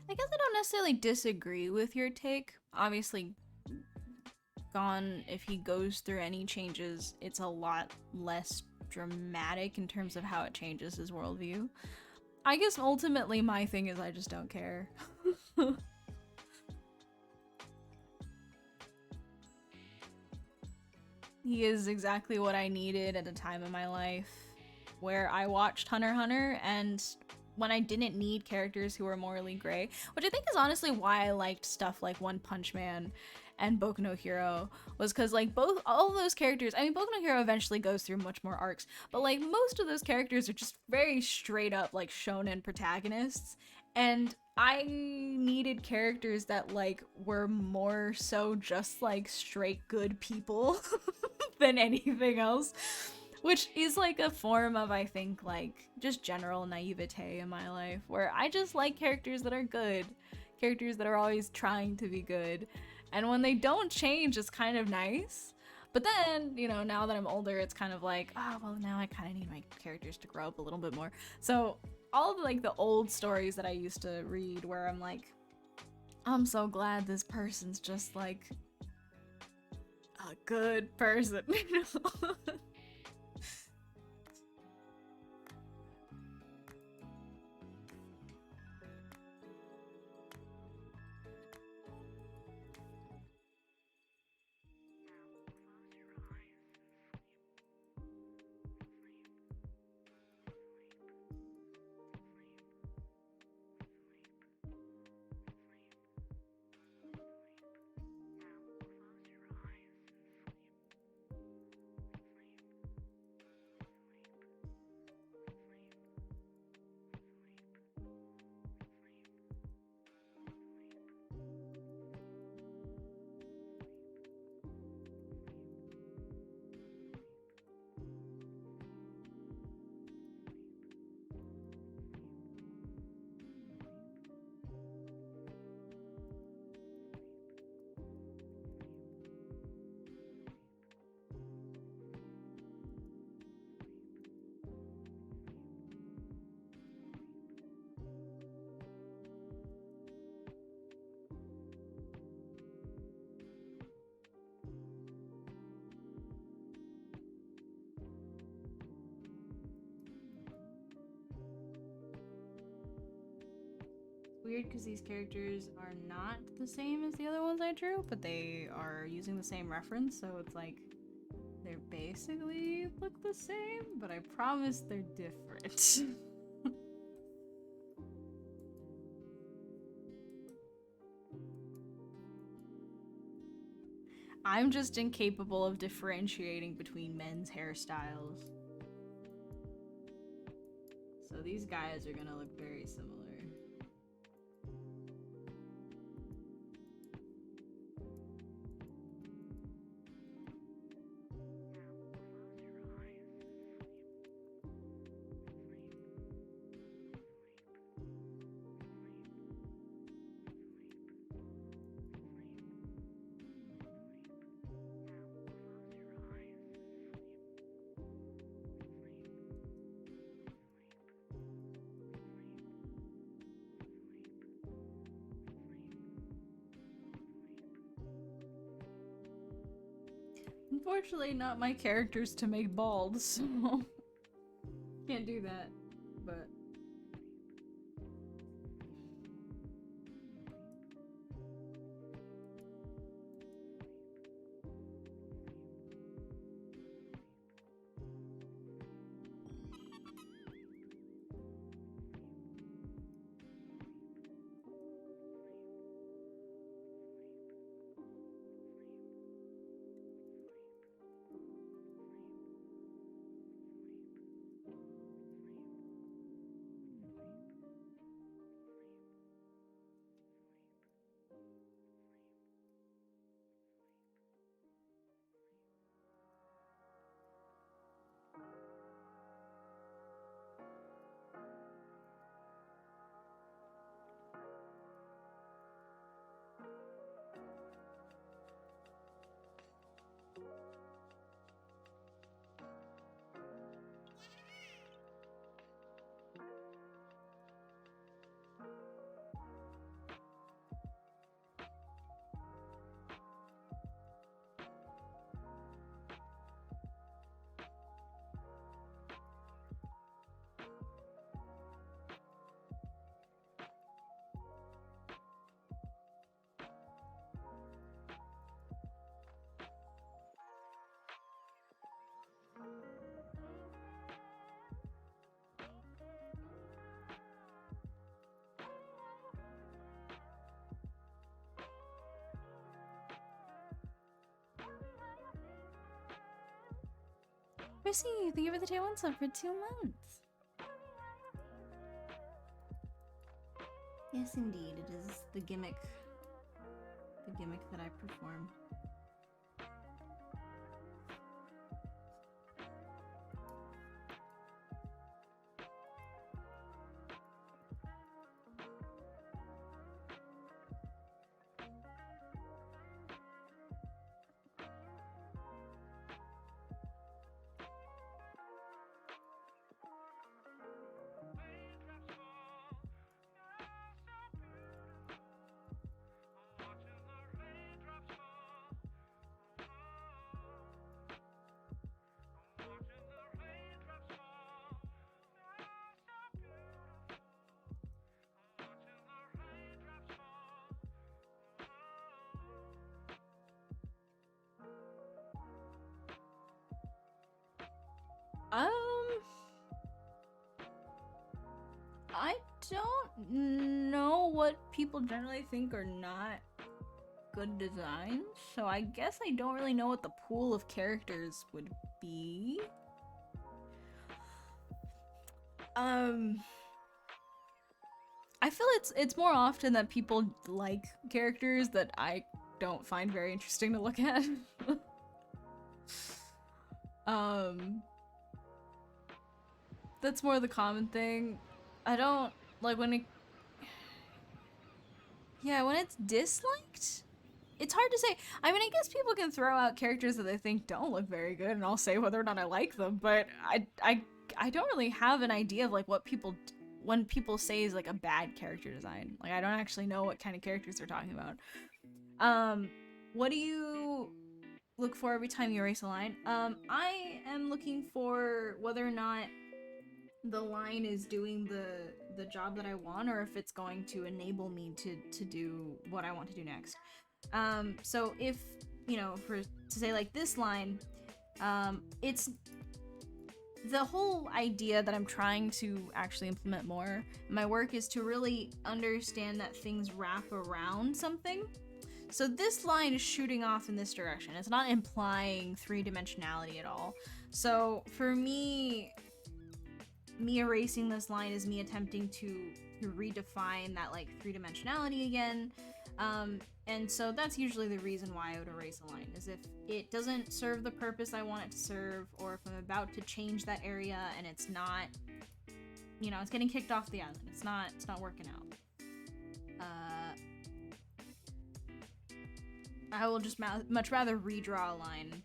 I guess I don't necessarily disagree with your take. Obviously, Gon, if he goes through any changes, it's a lot less dramatic in terms of how it changes his worldview. I guess ultimately my thing is I just don't care. He is exactly what I needed at a time in my life where I watched Hunter x Hunter, and when I didn't need characters who were morally gray, which I think is honestly why I liked stuff like One Punch Man and Boku no Hero, was because like all of those characters, I mean Boku no Hero eventually goes through much more arcs, but like most of those characters are just very straight up like shonen protagonists, and I needed characters that like were more so just like straight good people than anything else, which is like a form of, I think, like just general naivete in my life, where I just like characters that are good, characters that are always trying to be good, and when they don't change, it's kind of nice. But then, you know, now that I'm older, it's kind of like, oh, well, now I kind of need my characters to grow up a little bit more. So all of like the old stories that I used to read where I'm like, I'm so glad this person's just like a good person, you know? weird because these characters are not the same as the other ones I drew, but they are using the same reference, so it's like they basically look the same, but I promise they're different. I'm just incapable of differentiating between men's hairstyles. So these guys are gonna look very similar. Unfortunately, not my characters to make bald, so can't do that. But Chrissy, thank you for the tier 1 sub for 2 months. Yes, indeed, it is the gimmick that I perform. I don't know what people generally think are not good designs, so I guess I don't really know what the pool of characters would be. I feel it's more often that people like characters that I don't find very interesting to look at. That's more the common thing. I don't like when it. Yeah, when it's disliked, it's hard to say. I mean, I guess people can throw out characters that they think don't look very good, and I'll say whether or not I like them. But I don't really have an idea of like what people when people say is like a bad character design. Like I don't actually know what kind of characters they're talking about. What do you look for every time you erase a line? I am looking for whether or not the line is doing the job that I want, or if it's going to enable me to do what I want to do next. So if, you know, to say like this line, it's the whole idea that I'm trying to actually implement more in my work is to really understand that things wrap around something. So this line is shooting off in this direction. It's not implying three-dimensionality at all. So for me erasing this line is me attempting to redefine that like three-dimensionality again. And so that's usually the reason why I would erase a line, is if it doesn't serve the purpose I want it to serve, or if I'm about to change that area and it's not, you know, it's getting kicked off the island. It's not working out. I will just much rather redraw a line,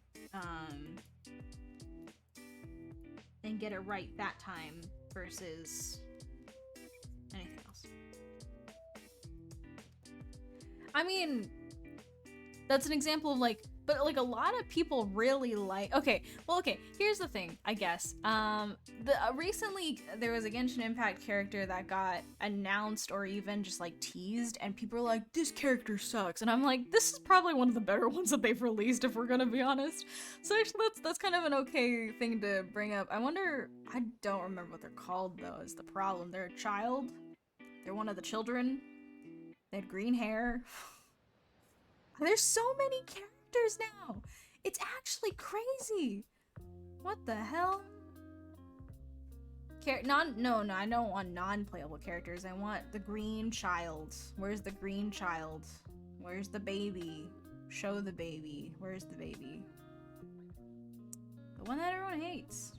and get it right that time versus anything else. I mean, that's an example of like, but like a lot of people really like, okay, here's the thing, I guess. Recently there was a Genshin Impact character that got announced or even just like teased, and people were like, this character sucks, and I'm like, this is probably one of the better ones that they've released, if we're gonna be honest. So actually that's kind of an okay thing to bring up. I wonder, I don't remember what they're called though, is the problem. They're a child. They're one of the children. They had green hair. There's so many characters now. It's actually crazy. What the hell? No, I don't want non-playable characters. I want the green child. Where's the green child? Where's the baby? Show the baby. Where's the baby? The one that everyone hates.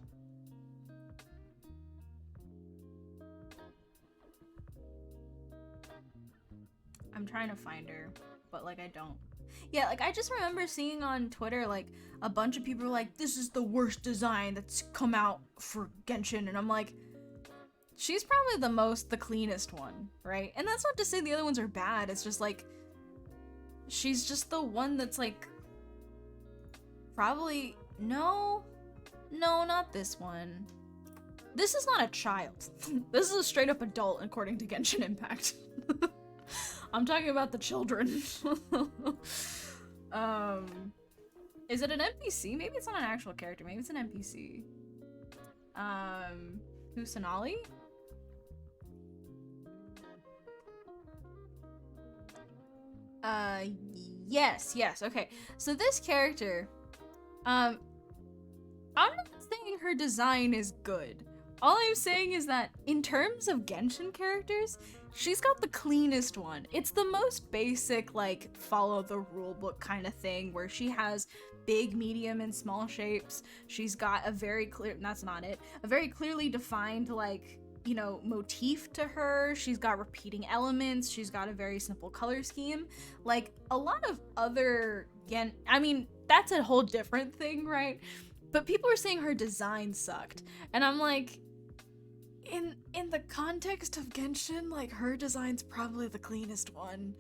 I'm trying to find her, but like I don't. Yeah, like I just remember seeing on Twitter like a bunch of people were like, this is the worst design that's come out for Genshin, and I'm like, she's probably the cleanest one, right? And that's not to say the other ones are bad, it's just like, she's just the one that's like, probably, no, not this one. This is not a child. This is a straight up adult according to Genshin Impact. I'm talking about the children. Is it an NPC? Maybe it's not an actual character. Maybe it's an NPC. Kusanali? Yes, okay. So this character, I'm not saying her design is good. All I'm saying is that in terms of Genshin characters, she's got the cleanest one. It's the most basic, like, follow the rulebook kind of thing, where she has big, medium, and small shapes. She's got a very clear, that's not it, a very clearly defined, like, you know, motif to her. She's got repeating elements. She's got a very simple color scheme. Like, a lot of other, I mean, that's a whole different thing, right? But people are saying her design sucked. And I'm like, in the context of Genshin, like, her design's probably the cleanest one.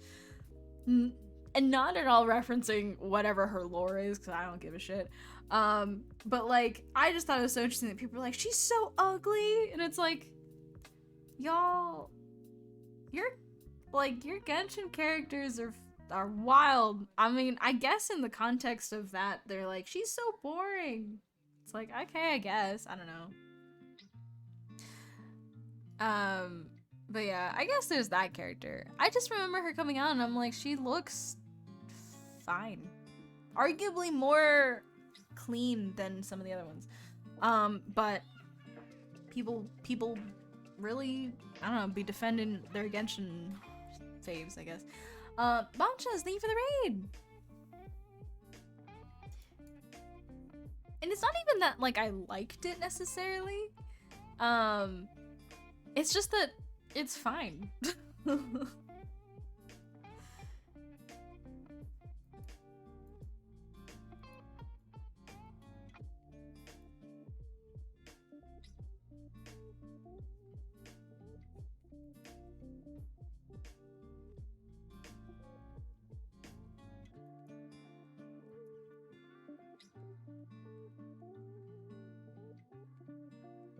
And not at all referencing whatever her lore is, because I don't give a shit. But, like, I just thought it was so interesting that people were like, she's so ugly! And it's like, y'all, your Genshin characters are wild. I mean, I guess in the context of that, they're like, she's so boring. It's like, okay, I guess. I don't know. But yeah, I guess there's that character. I just remember her coming out and I'm like, she looks fine. Arguably more clean than some of the other ones. But people really, I don't know, be defending their Genshin faves, I guess. Bonchas, thank you for the raid! And it's not even that, like, I liked it necessarily. It's just that it's fine.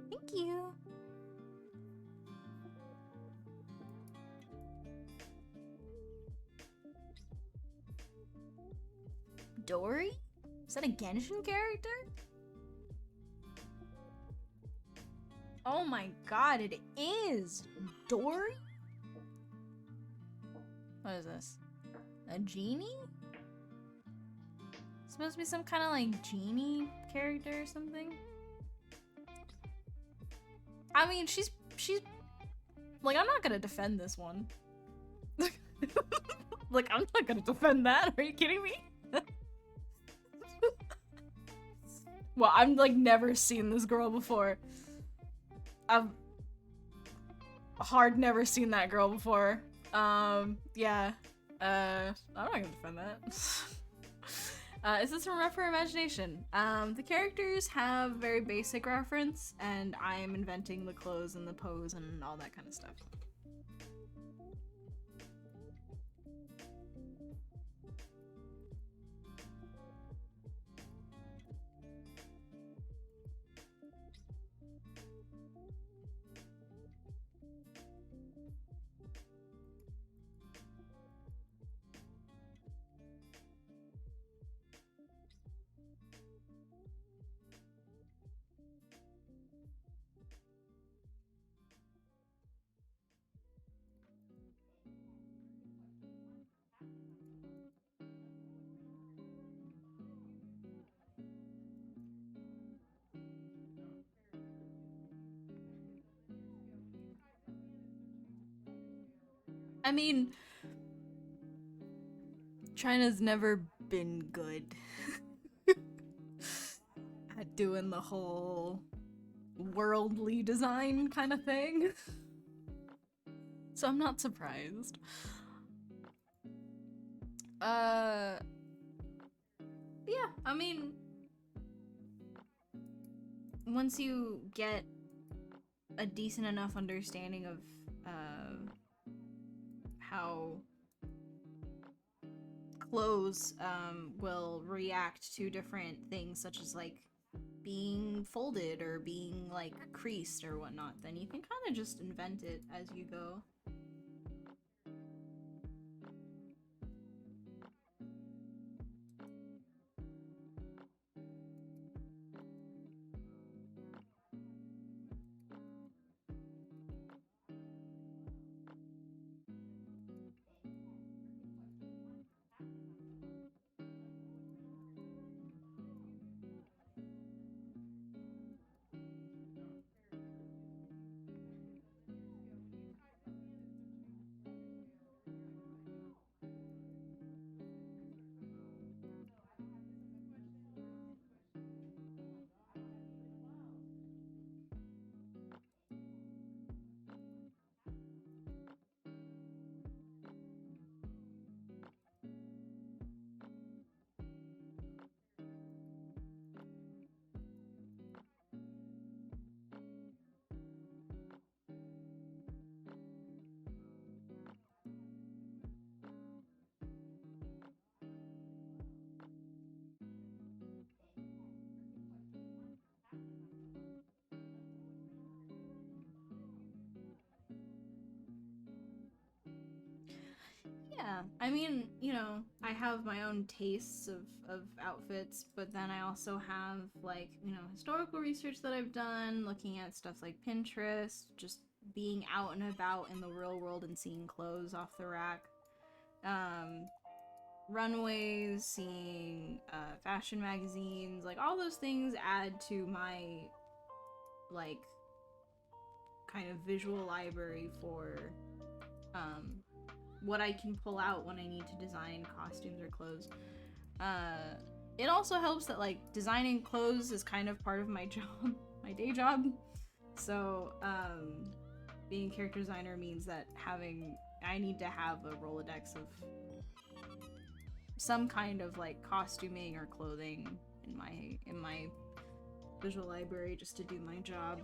Thank you. Dory? Is that a Genshin character? Oh my god, it is! Dory? What is this? A genie? Supposed to be some kind of like genie character or something? I mean, she's like, I'm not gonna defend this one. Like, I'm not gonna defend that. Are you kidding me? Well, I've like never seen this girl before. I've hard never seen that girl before. Yeah. I'm not gonna defend that. Is this from Rough for Imagination? The characters have very basic reference, and I am inventing the clothes and the pose and all that kind of stuff. I mean, China's never been good at doing the whole worldly design kind of thing. So I'm not surprised. Yeah, I mean, once you get a decent enough understanding of how clothes will react to different things, such as like being folded or being like creased or whatnot, then you can kind of just invent it as you go. Yeah, I mean, you know, I have my own tastes of outfits, but then I also have, like, you know, historical research that I've done, looking at stuff like Pinterest, just being out and about in the real world and seeing clothes off the rack. Runways, seeing fashion magazines, like, all those things add to my, like, kind of visual library for, what I can pull out when I need to design costumes or clothes. It also helps that like designing clothes is kind of part of my job, my day job. So being a character designer means that I need to have a Rolodex of some kind of like costuming or clothing in my visual library just to do my job.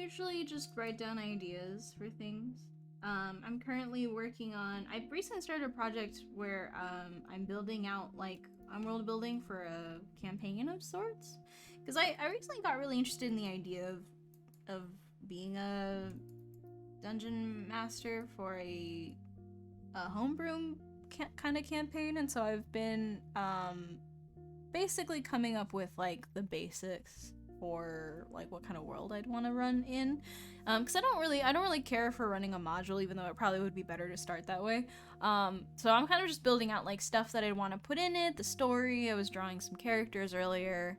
usually just write down ideas for things. I'm currently working on. I recently started a project where I'm building out like I'm world building for a campaign of sorts. Because I recently got really interested in the idea of being a dungeon master for a homebrew kind of campaign, and so I've been basically coming up with like the basics for like what kind of world I'd want to run in, because I don't really care for running a module, even though it probably would be better to start that way. So I'm kind of just building out like stuff that I'd want to put in it, the story. I was drawing some characters earlier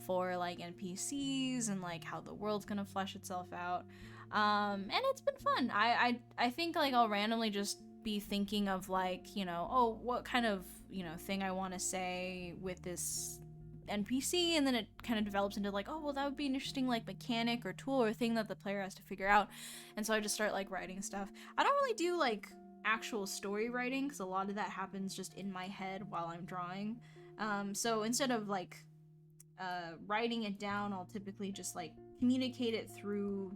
for like NPCs and like how the world's gonna flesh itself out, and it's been fun. I think like I'll randomly just be thinking of like, you know, oh, what kind of, you know, thing I want to say with this NPC, and then it kind of develops into like, oh, well, that would be an interesting like mechanic or tool or thing that the player has to figure out. And so I just start like writing stuff. I don't really do like actual story writing because a lot of that happens just in my head while I'm drawing. So instead of like writing it down, I'll typically just like communicate it through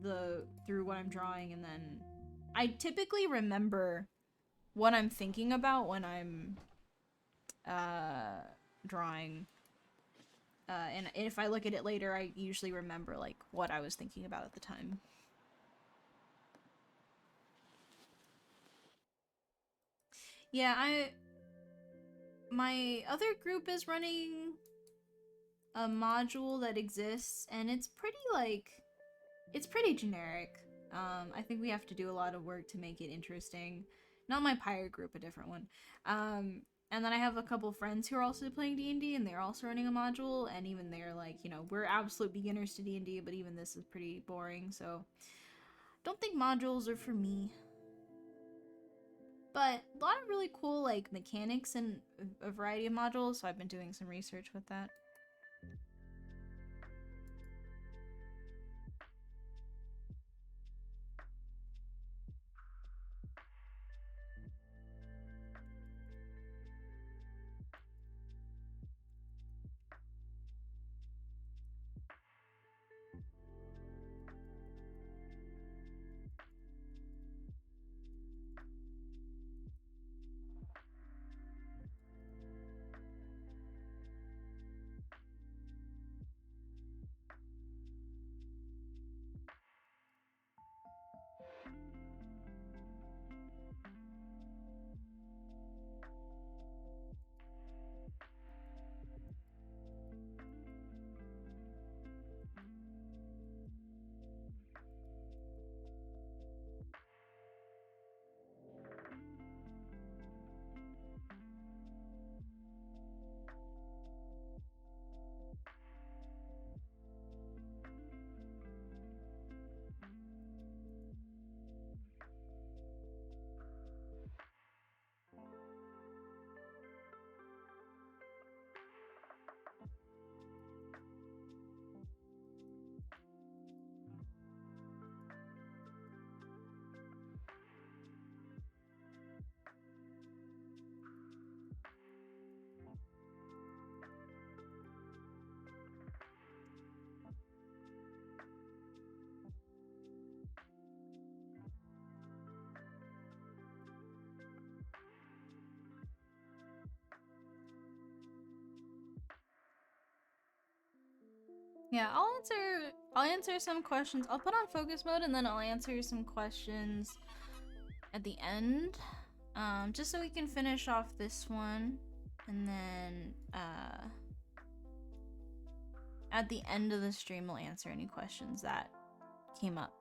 what I'm drawing, and then I typically remember what I'm thinking about when I'm drawing. And if I look at it later, I usually remember like what I was thinking about at the time. Yeah, my other group is running a module that exists, and it's pretty generic. I think we have to do a lot of work to make it interesting. Not my pirate group, a different one. And then I have a couple friends who are also playing D&D, and they're also running a module, and even they're like, you know, we're absolute beginners to D&D, but even this is pretty boring, so don't think modules are for me. But a lot of really cool like mechanics and a variety of modules, so I've been doing some research with that. Yeah, I'll answer some questions. I'll put on focus mode, and then I'll answer some questions at the end. Just so we can finish off this one, and then at the end of the stream we'll answer any questions that came up.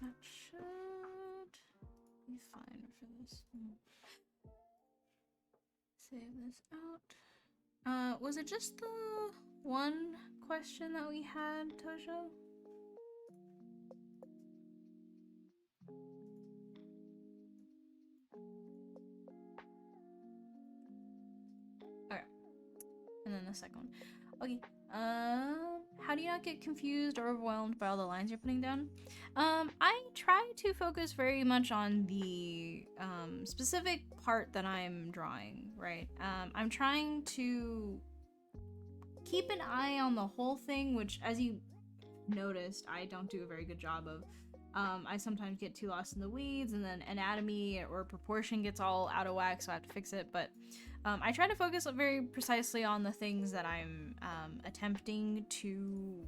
That should be fine for this. Save this out. Was it just the one question that we had, Tojo? Okay. And then the second one. Okay. How do you not get confused or overwhelmed by all the lines you're putting down? I try to focus very much on the specific part that I'm drawing, right? I'm trying to keep an eye on the whole thing, which, as you noticed, I don't do a very good job of. I sometimes get too lost in the weeds, and then anatomy or proportion gets all out of whack, so I have to fix it. But I try to focus very precisely on the things that I'm attempting to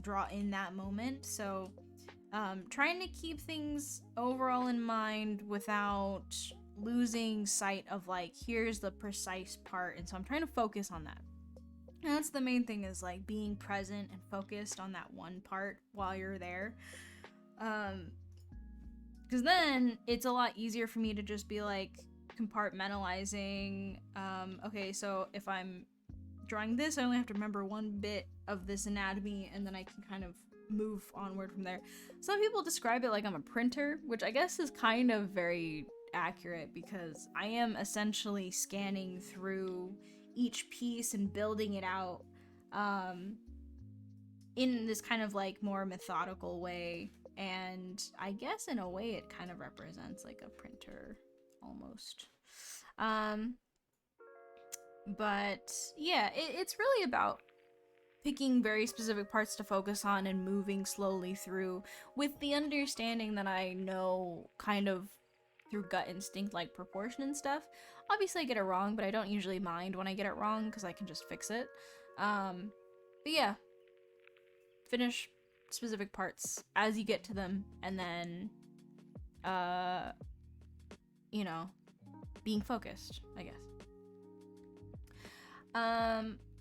draw in that moment. So trying to keep things overall in mind without losing sight of, like, here's the precise part. And so I'm trying to focus on that. And that's the main thing, is like being present and focused on that one part while you're there. Because then it's a lot easier for me to just be like compartmentalizing. Okay, so if I'm drawing this, I only have to remember one bit of this anatomy, and then I can kind of move onward from there. Some people describe it like I'm a printer, which I guess is kind of very accurate, because I am essentially scanning through each piece and building it out in this kind of like more methodical way. And I guess in a way it kind of represents like a printer almost. But yeah, it's really about picking very specific parts to focus on and moving slowly through, with the understanding that I know kind of through gut instinct, like proportion and stuff. Obviously I get it wrong, but I don't usually mind when I get it wrong because I can just fix it. But yeah, finish specific parts as you get to them, and then you know, being focused, I guess.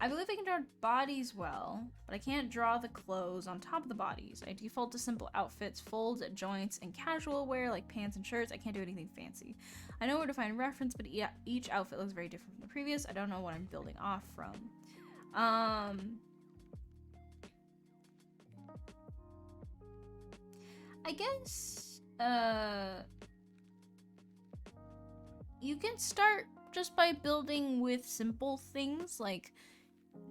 I believe I can draw bodies well, but I can't draw the clothes on top of the bodies. I default to simple outfits, folds at joints, and casual wear like pants and shirts. I can't do anything fancy. I know where to find reference, but each outfit looks very different from the previous. I don't know what I'm building off from. I guess, you can start just by building with simple things, like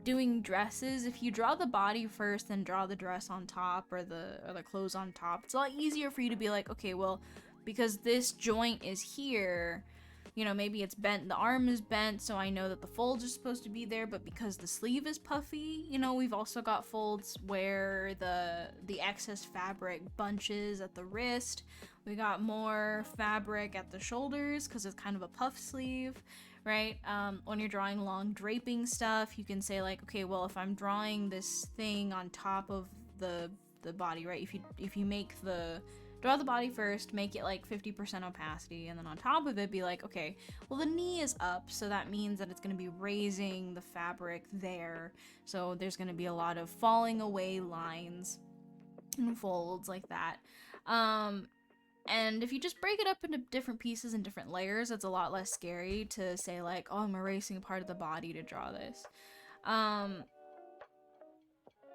doing dresses. If you draw the body first, then draw the dress on top, or the clothes on top, it's a lot easier for you to be like, okay, well, because this joint is here, you know, maybe it's bent, the arm is bent, so I know that the folds are supposed to be there. But because the sleeve is puffy, you know, we've also got folds where the excess fabric bunches at the wrist. We got more fabric at the shoulders because it's kind of a puff sleeve, right? When you're drawing long draping stuff, you can say like, okay, well, if I'm drawing this thing on top of the body, right? If you make draw the body first, make it like 50% opacity, and then on top of it be like, okay, well, the knee is up, so that means that it's going to be raising the fabric there. So there's going to be a lot of falling away lines and folds like that. And if you just break it up into different pieces and different layers, it's a lot less scary to say like, oh, I'm erasing part of the body to draw this.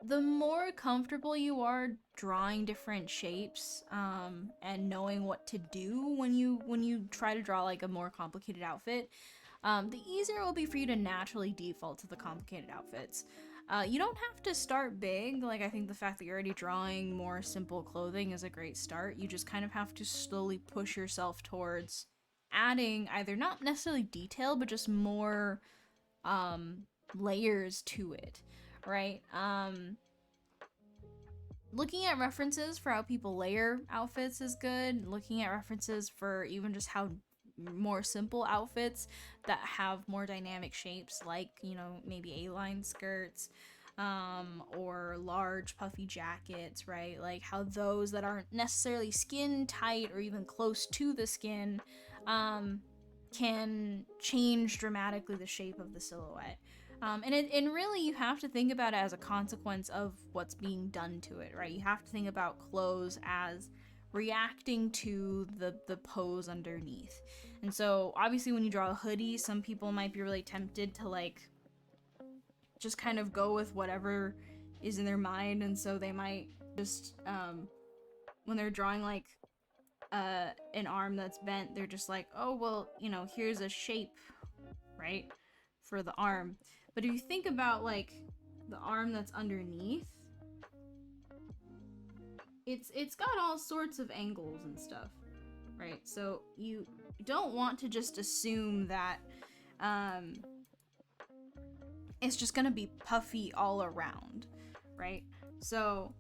The more comfortable you are drawing different shapes, and knowing what to do when you try to draw like a more complicated outfit, the easier it will be for you to naturally default to the complicated outfits. You don't have to start big. Like, I think the fact that you're already drawing more simple clothing is a great start. You just kind of have to slowly push yourself towards adding either not necessarily detail, but just more layers to it, right? Looking at references for how people layer outfits is good. Looking at references for even just how more simple outfits that have more dynamic shapes, like, you know, maybe A-line skirts, or large puffy jackets, right? Like how those that aren't necessarily skin tight or even close to the skin can change dramatically the shape of the silhouette. And really, you have to think about it as a consequence of what's being done to it, right? You have to think about clothes as reacting to the pose underneath. And so, obviously, when you draw a hoodie, some people might be really tempted to, like, just kind of go with whatever is in their mind, and so they might just, when they're drawing, like, an arm that's bent, they're just like, oh, well, you know, here's a shape, right, for the arm. But if you think about, like, the arm that's underneath, it's got all sorts of angles and stuff, right? So you don't want to just assume that it's just gonna be puffy all around, right? So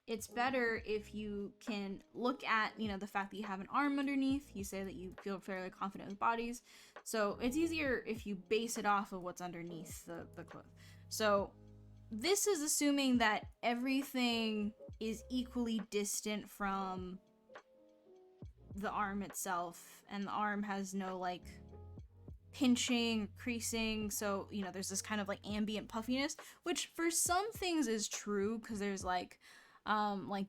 it's better if you can look at, you know, the fact that you have an arm underneath. You say that you feel fairly confident with bodies, so it's easier if you base it off of what's underneath the cloth. So this is assuming that everything is equally distant from the arm itself, and the arm has no, like, pinching, creasing, so, you know, there's this kind of, like, ambient puffiness, which for some things is true, because there's, like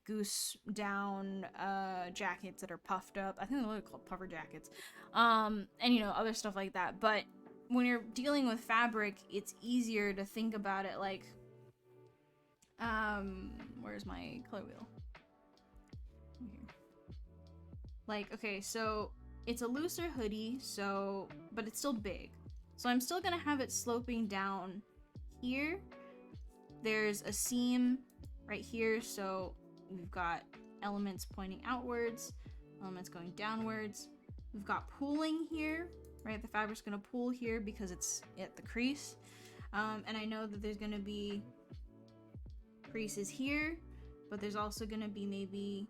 goose down jackets that are puffed up. I think they're really called puffer jackets. And, you know, other stuff like that. But when you're dealing with fabric, it's easier to think about it like, where's my color wheel? Here. Like, okay, so it's a looser hoodie, so, but it's still big. So I'm still gonna have it sloping down here. There's a seam right here, so we've got elements pointing outwards, elements going downwards. We've got pooling here, right? The fabric's gonna pool here because it's at the crease. And I know that there's gonna be creases here, but there's also gonna be maybe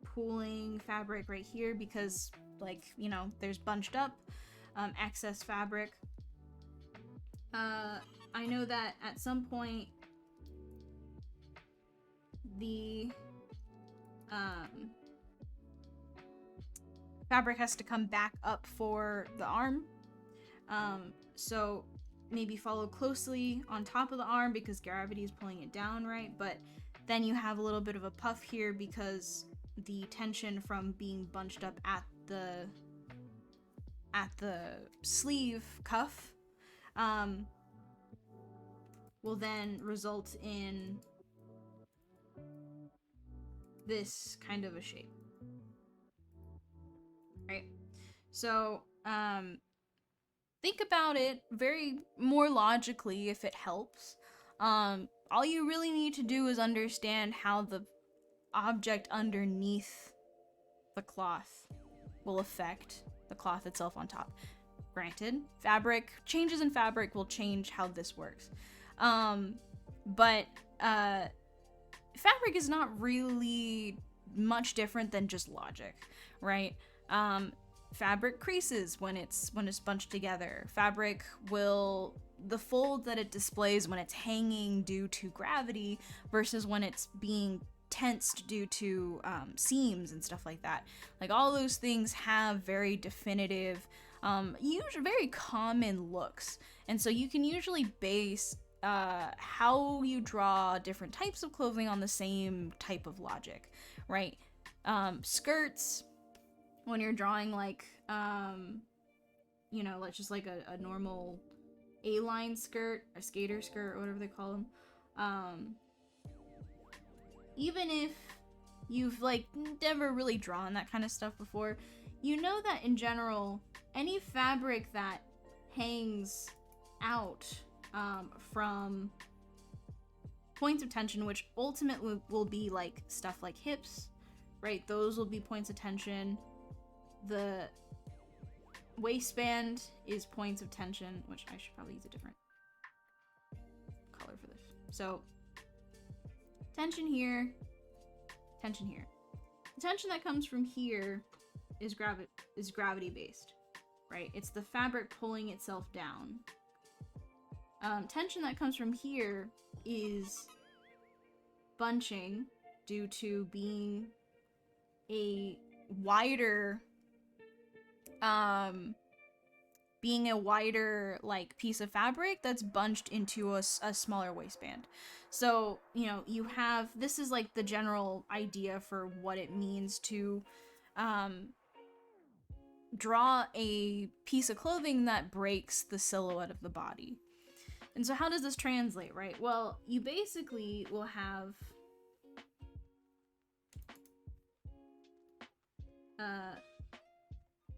pooling fabric right here because, like, you know, there's bunched up excess fabric. I know that at some point the fabric has to come back up for the arm. So maybe follow closely on top of the arm because gravity is pulling it down, right? But then you have a little bit of a puff here because the tension from being bunched up at the sleeve cuff will then result in this kind of a shape, right? So think about it very more logically if it helps. All you really need to do is understand how the object underneath the cloth will affect the cloth itself on top. Granted, changes in fabric will change how this works. But fabric is not really much different than just logic, right? Fabric creases when it's bunched together. Fabric the fold that it displays when it's hanging due to gravity versus when it's being tensed due to seams and stuff like that. Like, all those things have very definitive, usually very common looks. And so you can usually base how you draw different types of clothing on the same type of logic, right? Skirts, when you're drawing, like, you know, like just like a normal A-line skirt, a skater skirt, or whatever they call them. Even if you've, like, never really drawn that kind of stuff before, you know that in general, any fabric that hangs out from points of tension, which ultimately will be like stuff like hips, right? Those will be points of tension. The waistband is points of tension, which I should probably use a different color for this. So tension here, tension here. The tension that comes from here is gravity based, right? It's the fabric pulling itself down. Tension that comes from here is bunching due to being a wider being a wider like piece of fabric that's bunched into a smaller waistband. So, you know, you have, this is like the general idea for what it means to draw a piece of clothing that breaks the silhouette of the body. And so how does this translate, right? Well, you basically will have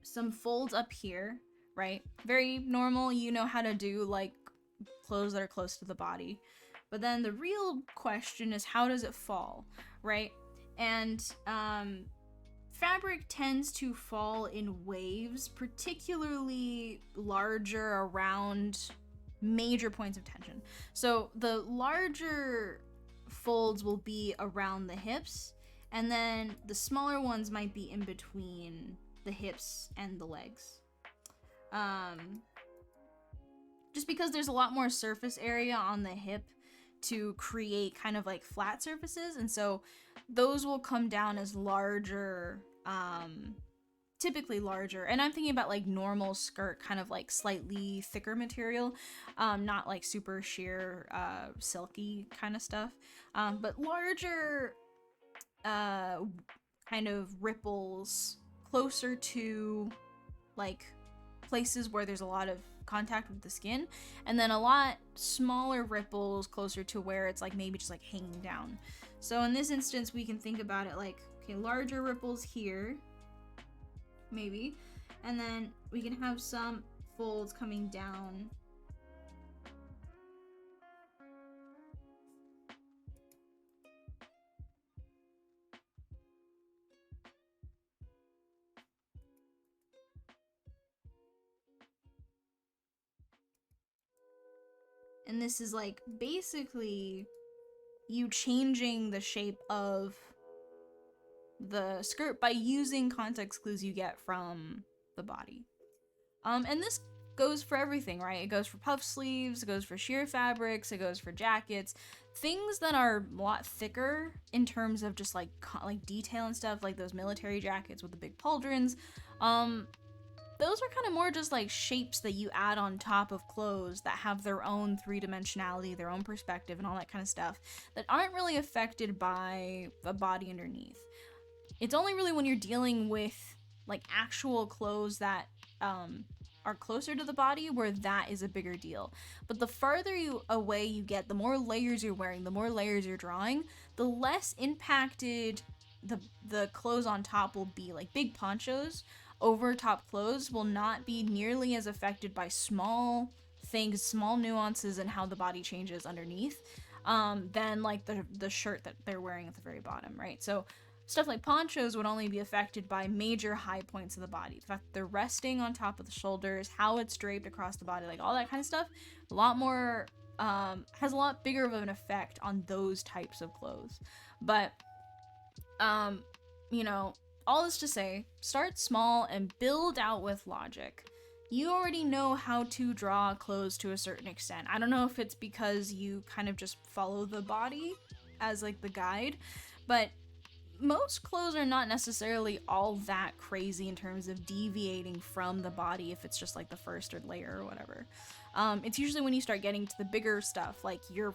some folds up here, right? Very normal, you know how to do like clothes that are close to the body. But then the real question is, how does it fall, right? And fabric tends to fall in waves, particularly larger around major points of tension. So the larger folds will be around the hips, and then the smaller ones might be in between the hips and the legs. Just because there's a lot more surface area on the hip to create kind of like flat surfaces, and so those will come down as larger, typically larger. And I'm thinking about like normal skirt, kind of like slightly thicker material, not like super sheer, silky kind of stuff, but larger, kind of ripples closer to like places where there's a lot of contact with the skin, and then a lot smaller ripples closer to where it's like maybe just like hanging down. So in this instance, we can think about it like, okay, larger ripples here, maybe, and then we can have some folds coming down. And this is like basically you changing the shape of the skirt by using context clues you get from the body. And this goes for everything, right? It goes for puff sleeves, it goes for sheer fabrics, it goes for jackets, things that are a lot thicker in terms of just like detail and stuff, like those military jackets with the big pauldrons. Those are kind of more just like shapes that you add on top of clothes that have their own three-dimensionality, their own perspective, and all that kind of stuff that aren't really affected by the body underneath. It's only really when you're dealing with like actual clothes that are closer to the body where that is a bigger deal. But the farther away you get, the more layers you're wearing, the more layers you're drawing, the less impacted the clothes on top will be. Like big ponchos over top clothes will not be nearly as affected by small things, small nuances in how the body changes underneath, than like the shirt that they're wearing at the very bottom, right? So stuff like ponchos would only be affected by major high points of the body. The fact that they're resting on top of the shoulders, how it's draped across the body, like all that kind of stuff, a lot more, has a lot bigger of an effect on those types of clothes. But, you know, all this to say, start small and build out with logic. You already know how to draw clothes to a certain extent. I don't know if it's because you kind of just follow the body as like the guide, but most clothes are not necessarily all that crazy in terms of deviating from the body if it's just like the first layer or whatever. It's usually when you start getting to the bigger stuff, like you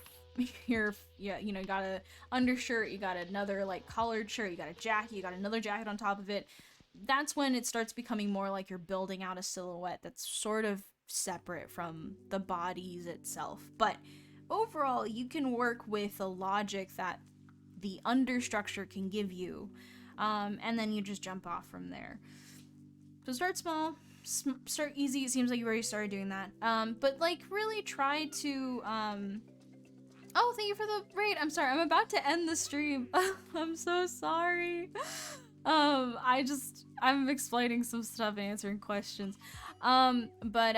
got a undershirt, you got another like collared shirt, you got a jacket, you got another jacket on top of it. That's when it starts becoming more like you're building out a silhouette that's sort of separate from the bodies itself. But overall, you can work with a logic that the understructure can give you, and then you just jump off from there. So start small, start easy. It seems like you already started doing that, but like really try to oh, thank you for the raid. I'm sorry, I'm about to end the stream. I'm so sorry. I'm explaining some stuff and answering questions, but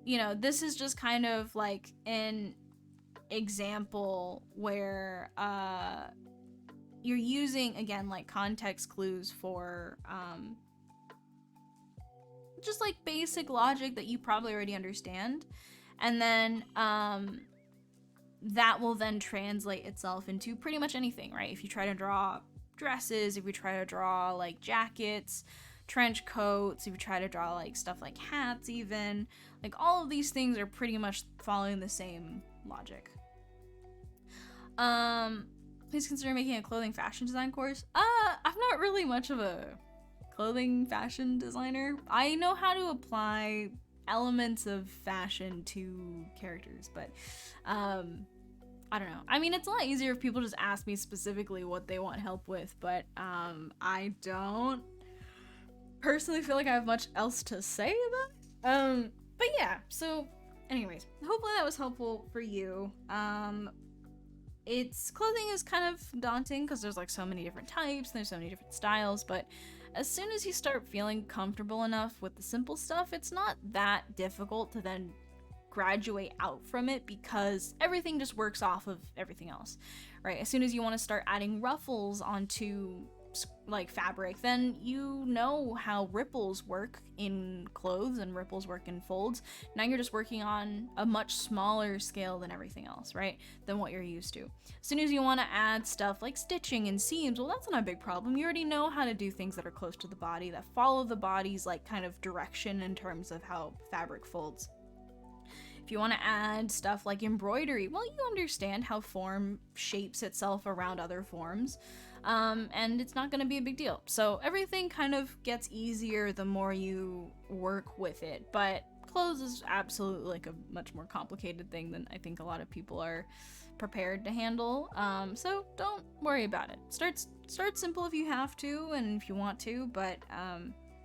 you know, this is just kind of like an example where you're using, again, like context clues for just like basic logic that you probably already understand, and then that will then translate itself into pretty much anything, right? If you try to draw dresses, if you try to draw like jackets, trench coats, if you try to draw like stuff like hats even, like all of these things are pretty much following the same logic. Please consider making a clothing fashion design course. I'm not really much of a clothing fashion designer. I know how to apply elements of fashion to characters, but I don't know. I mean, it's a lot easier if people just ask me specifically what they want help with, but I don't personally feel like I have much else to say about it. But yeah, so anyways, hopefully that was helpful for you. It's clothing is kind of daunting because there's like so many different types and there's so many different styles, but as soon as you start feeling comfortable enough with the simple stuff, it's not that difficult to then graduate out from it because everything just works off of everything else, right? As soon as you want to start adding ruffles onto like fabric, then you know how ripples work in clothes and ripples work in folds. Now you're just working on a much smaller scale than everything else, right? Than what you're used to. As soon as you want to add stuff like stitching and seams, well, that's not a big problem. You already know how to do things that are close to the body, that follow the body's like kind of direction in terms of how fabric folds. If you want to add stuff like embroidery, well, you understand how form shapes itself around other forms, and it's not going to be a big deal. So everything kind of gets easier the more you work with it, but clothes is absolutely like a much more complicated thing than I think a lot of people are prepared to handle. So don't worry about it. Start simple if you have to and if you want to, but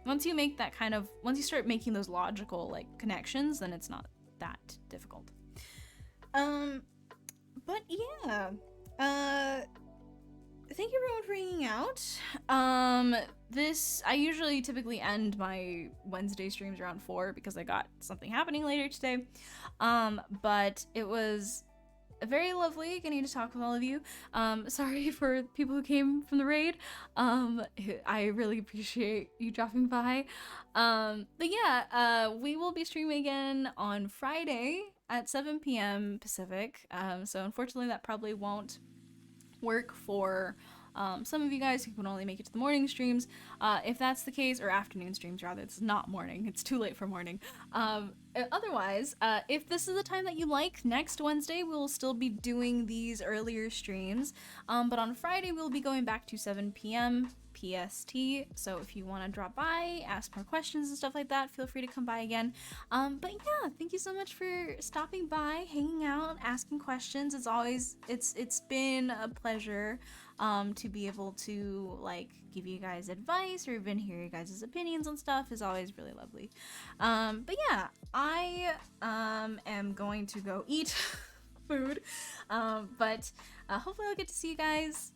once you make that kind of, once you start making those logical like connections, then it's not that difficult. But yeah, thank you everyone for hanging out. I usually typically end my Wednesday streams around 4 because I got something happening later today. But it was very lovely getting to talk with all of you. Sorry for people who came from the raid. I really appreciate you dropping by. But yeah, we will be streaming again on Friday at 7 p.m. Pacific. So unfortunately that probably won't work for some of you guys who can only make it to the morning streams. If that's the case, or afternoon streams rather, it's not morning, it's too late for morning. Otherwise, if this is the time that you like, next Wednesday we'll still be doing these earlier streams, but on Friday we'll be going back to 7 p.m. PST, so if you want to drop by, ask more questions and stuff like that, feel free to come by again. But yeah, thank you so much for stopping by, hanging out, asking questions. It's been a pleasure to be able to like give you guys advice or even hear your guys' opinions on stuff is always really lovely. But yeah, I am going to go eat food, but hopefully I'll get to see you guys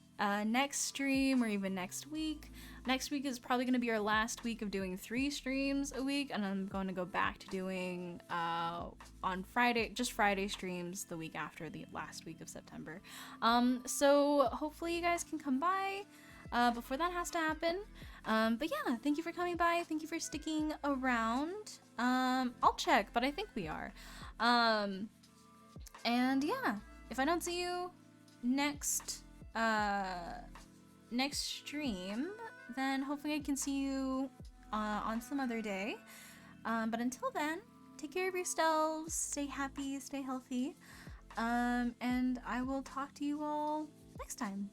next stream or even next week. Next week is probably going to be our last week of doing 3 streams a week, and I'm going to go back to doing on Friday, just Friday streams the week after the last week of September. So hopefully you guys can come by before that has to happen. But yeah, thank you for coming by. Thank you for sticking around. I'll check, but I think we are. And yeah, if I don't see you next stream, then hopefully I can see you on some other day. But until then, take care of yourselves, stay happy, stay healthy, and I will talk to you all next time.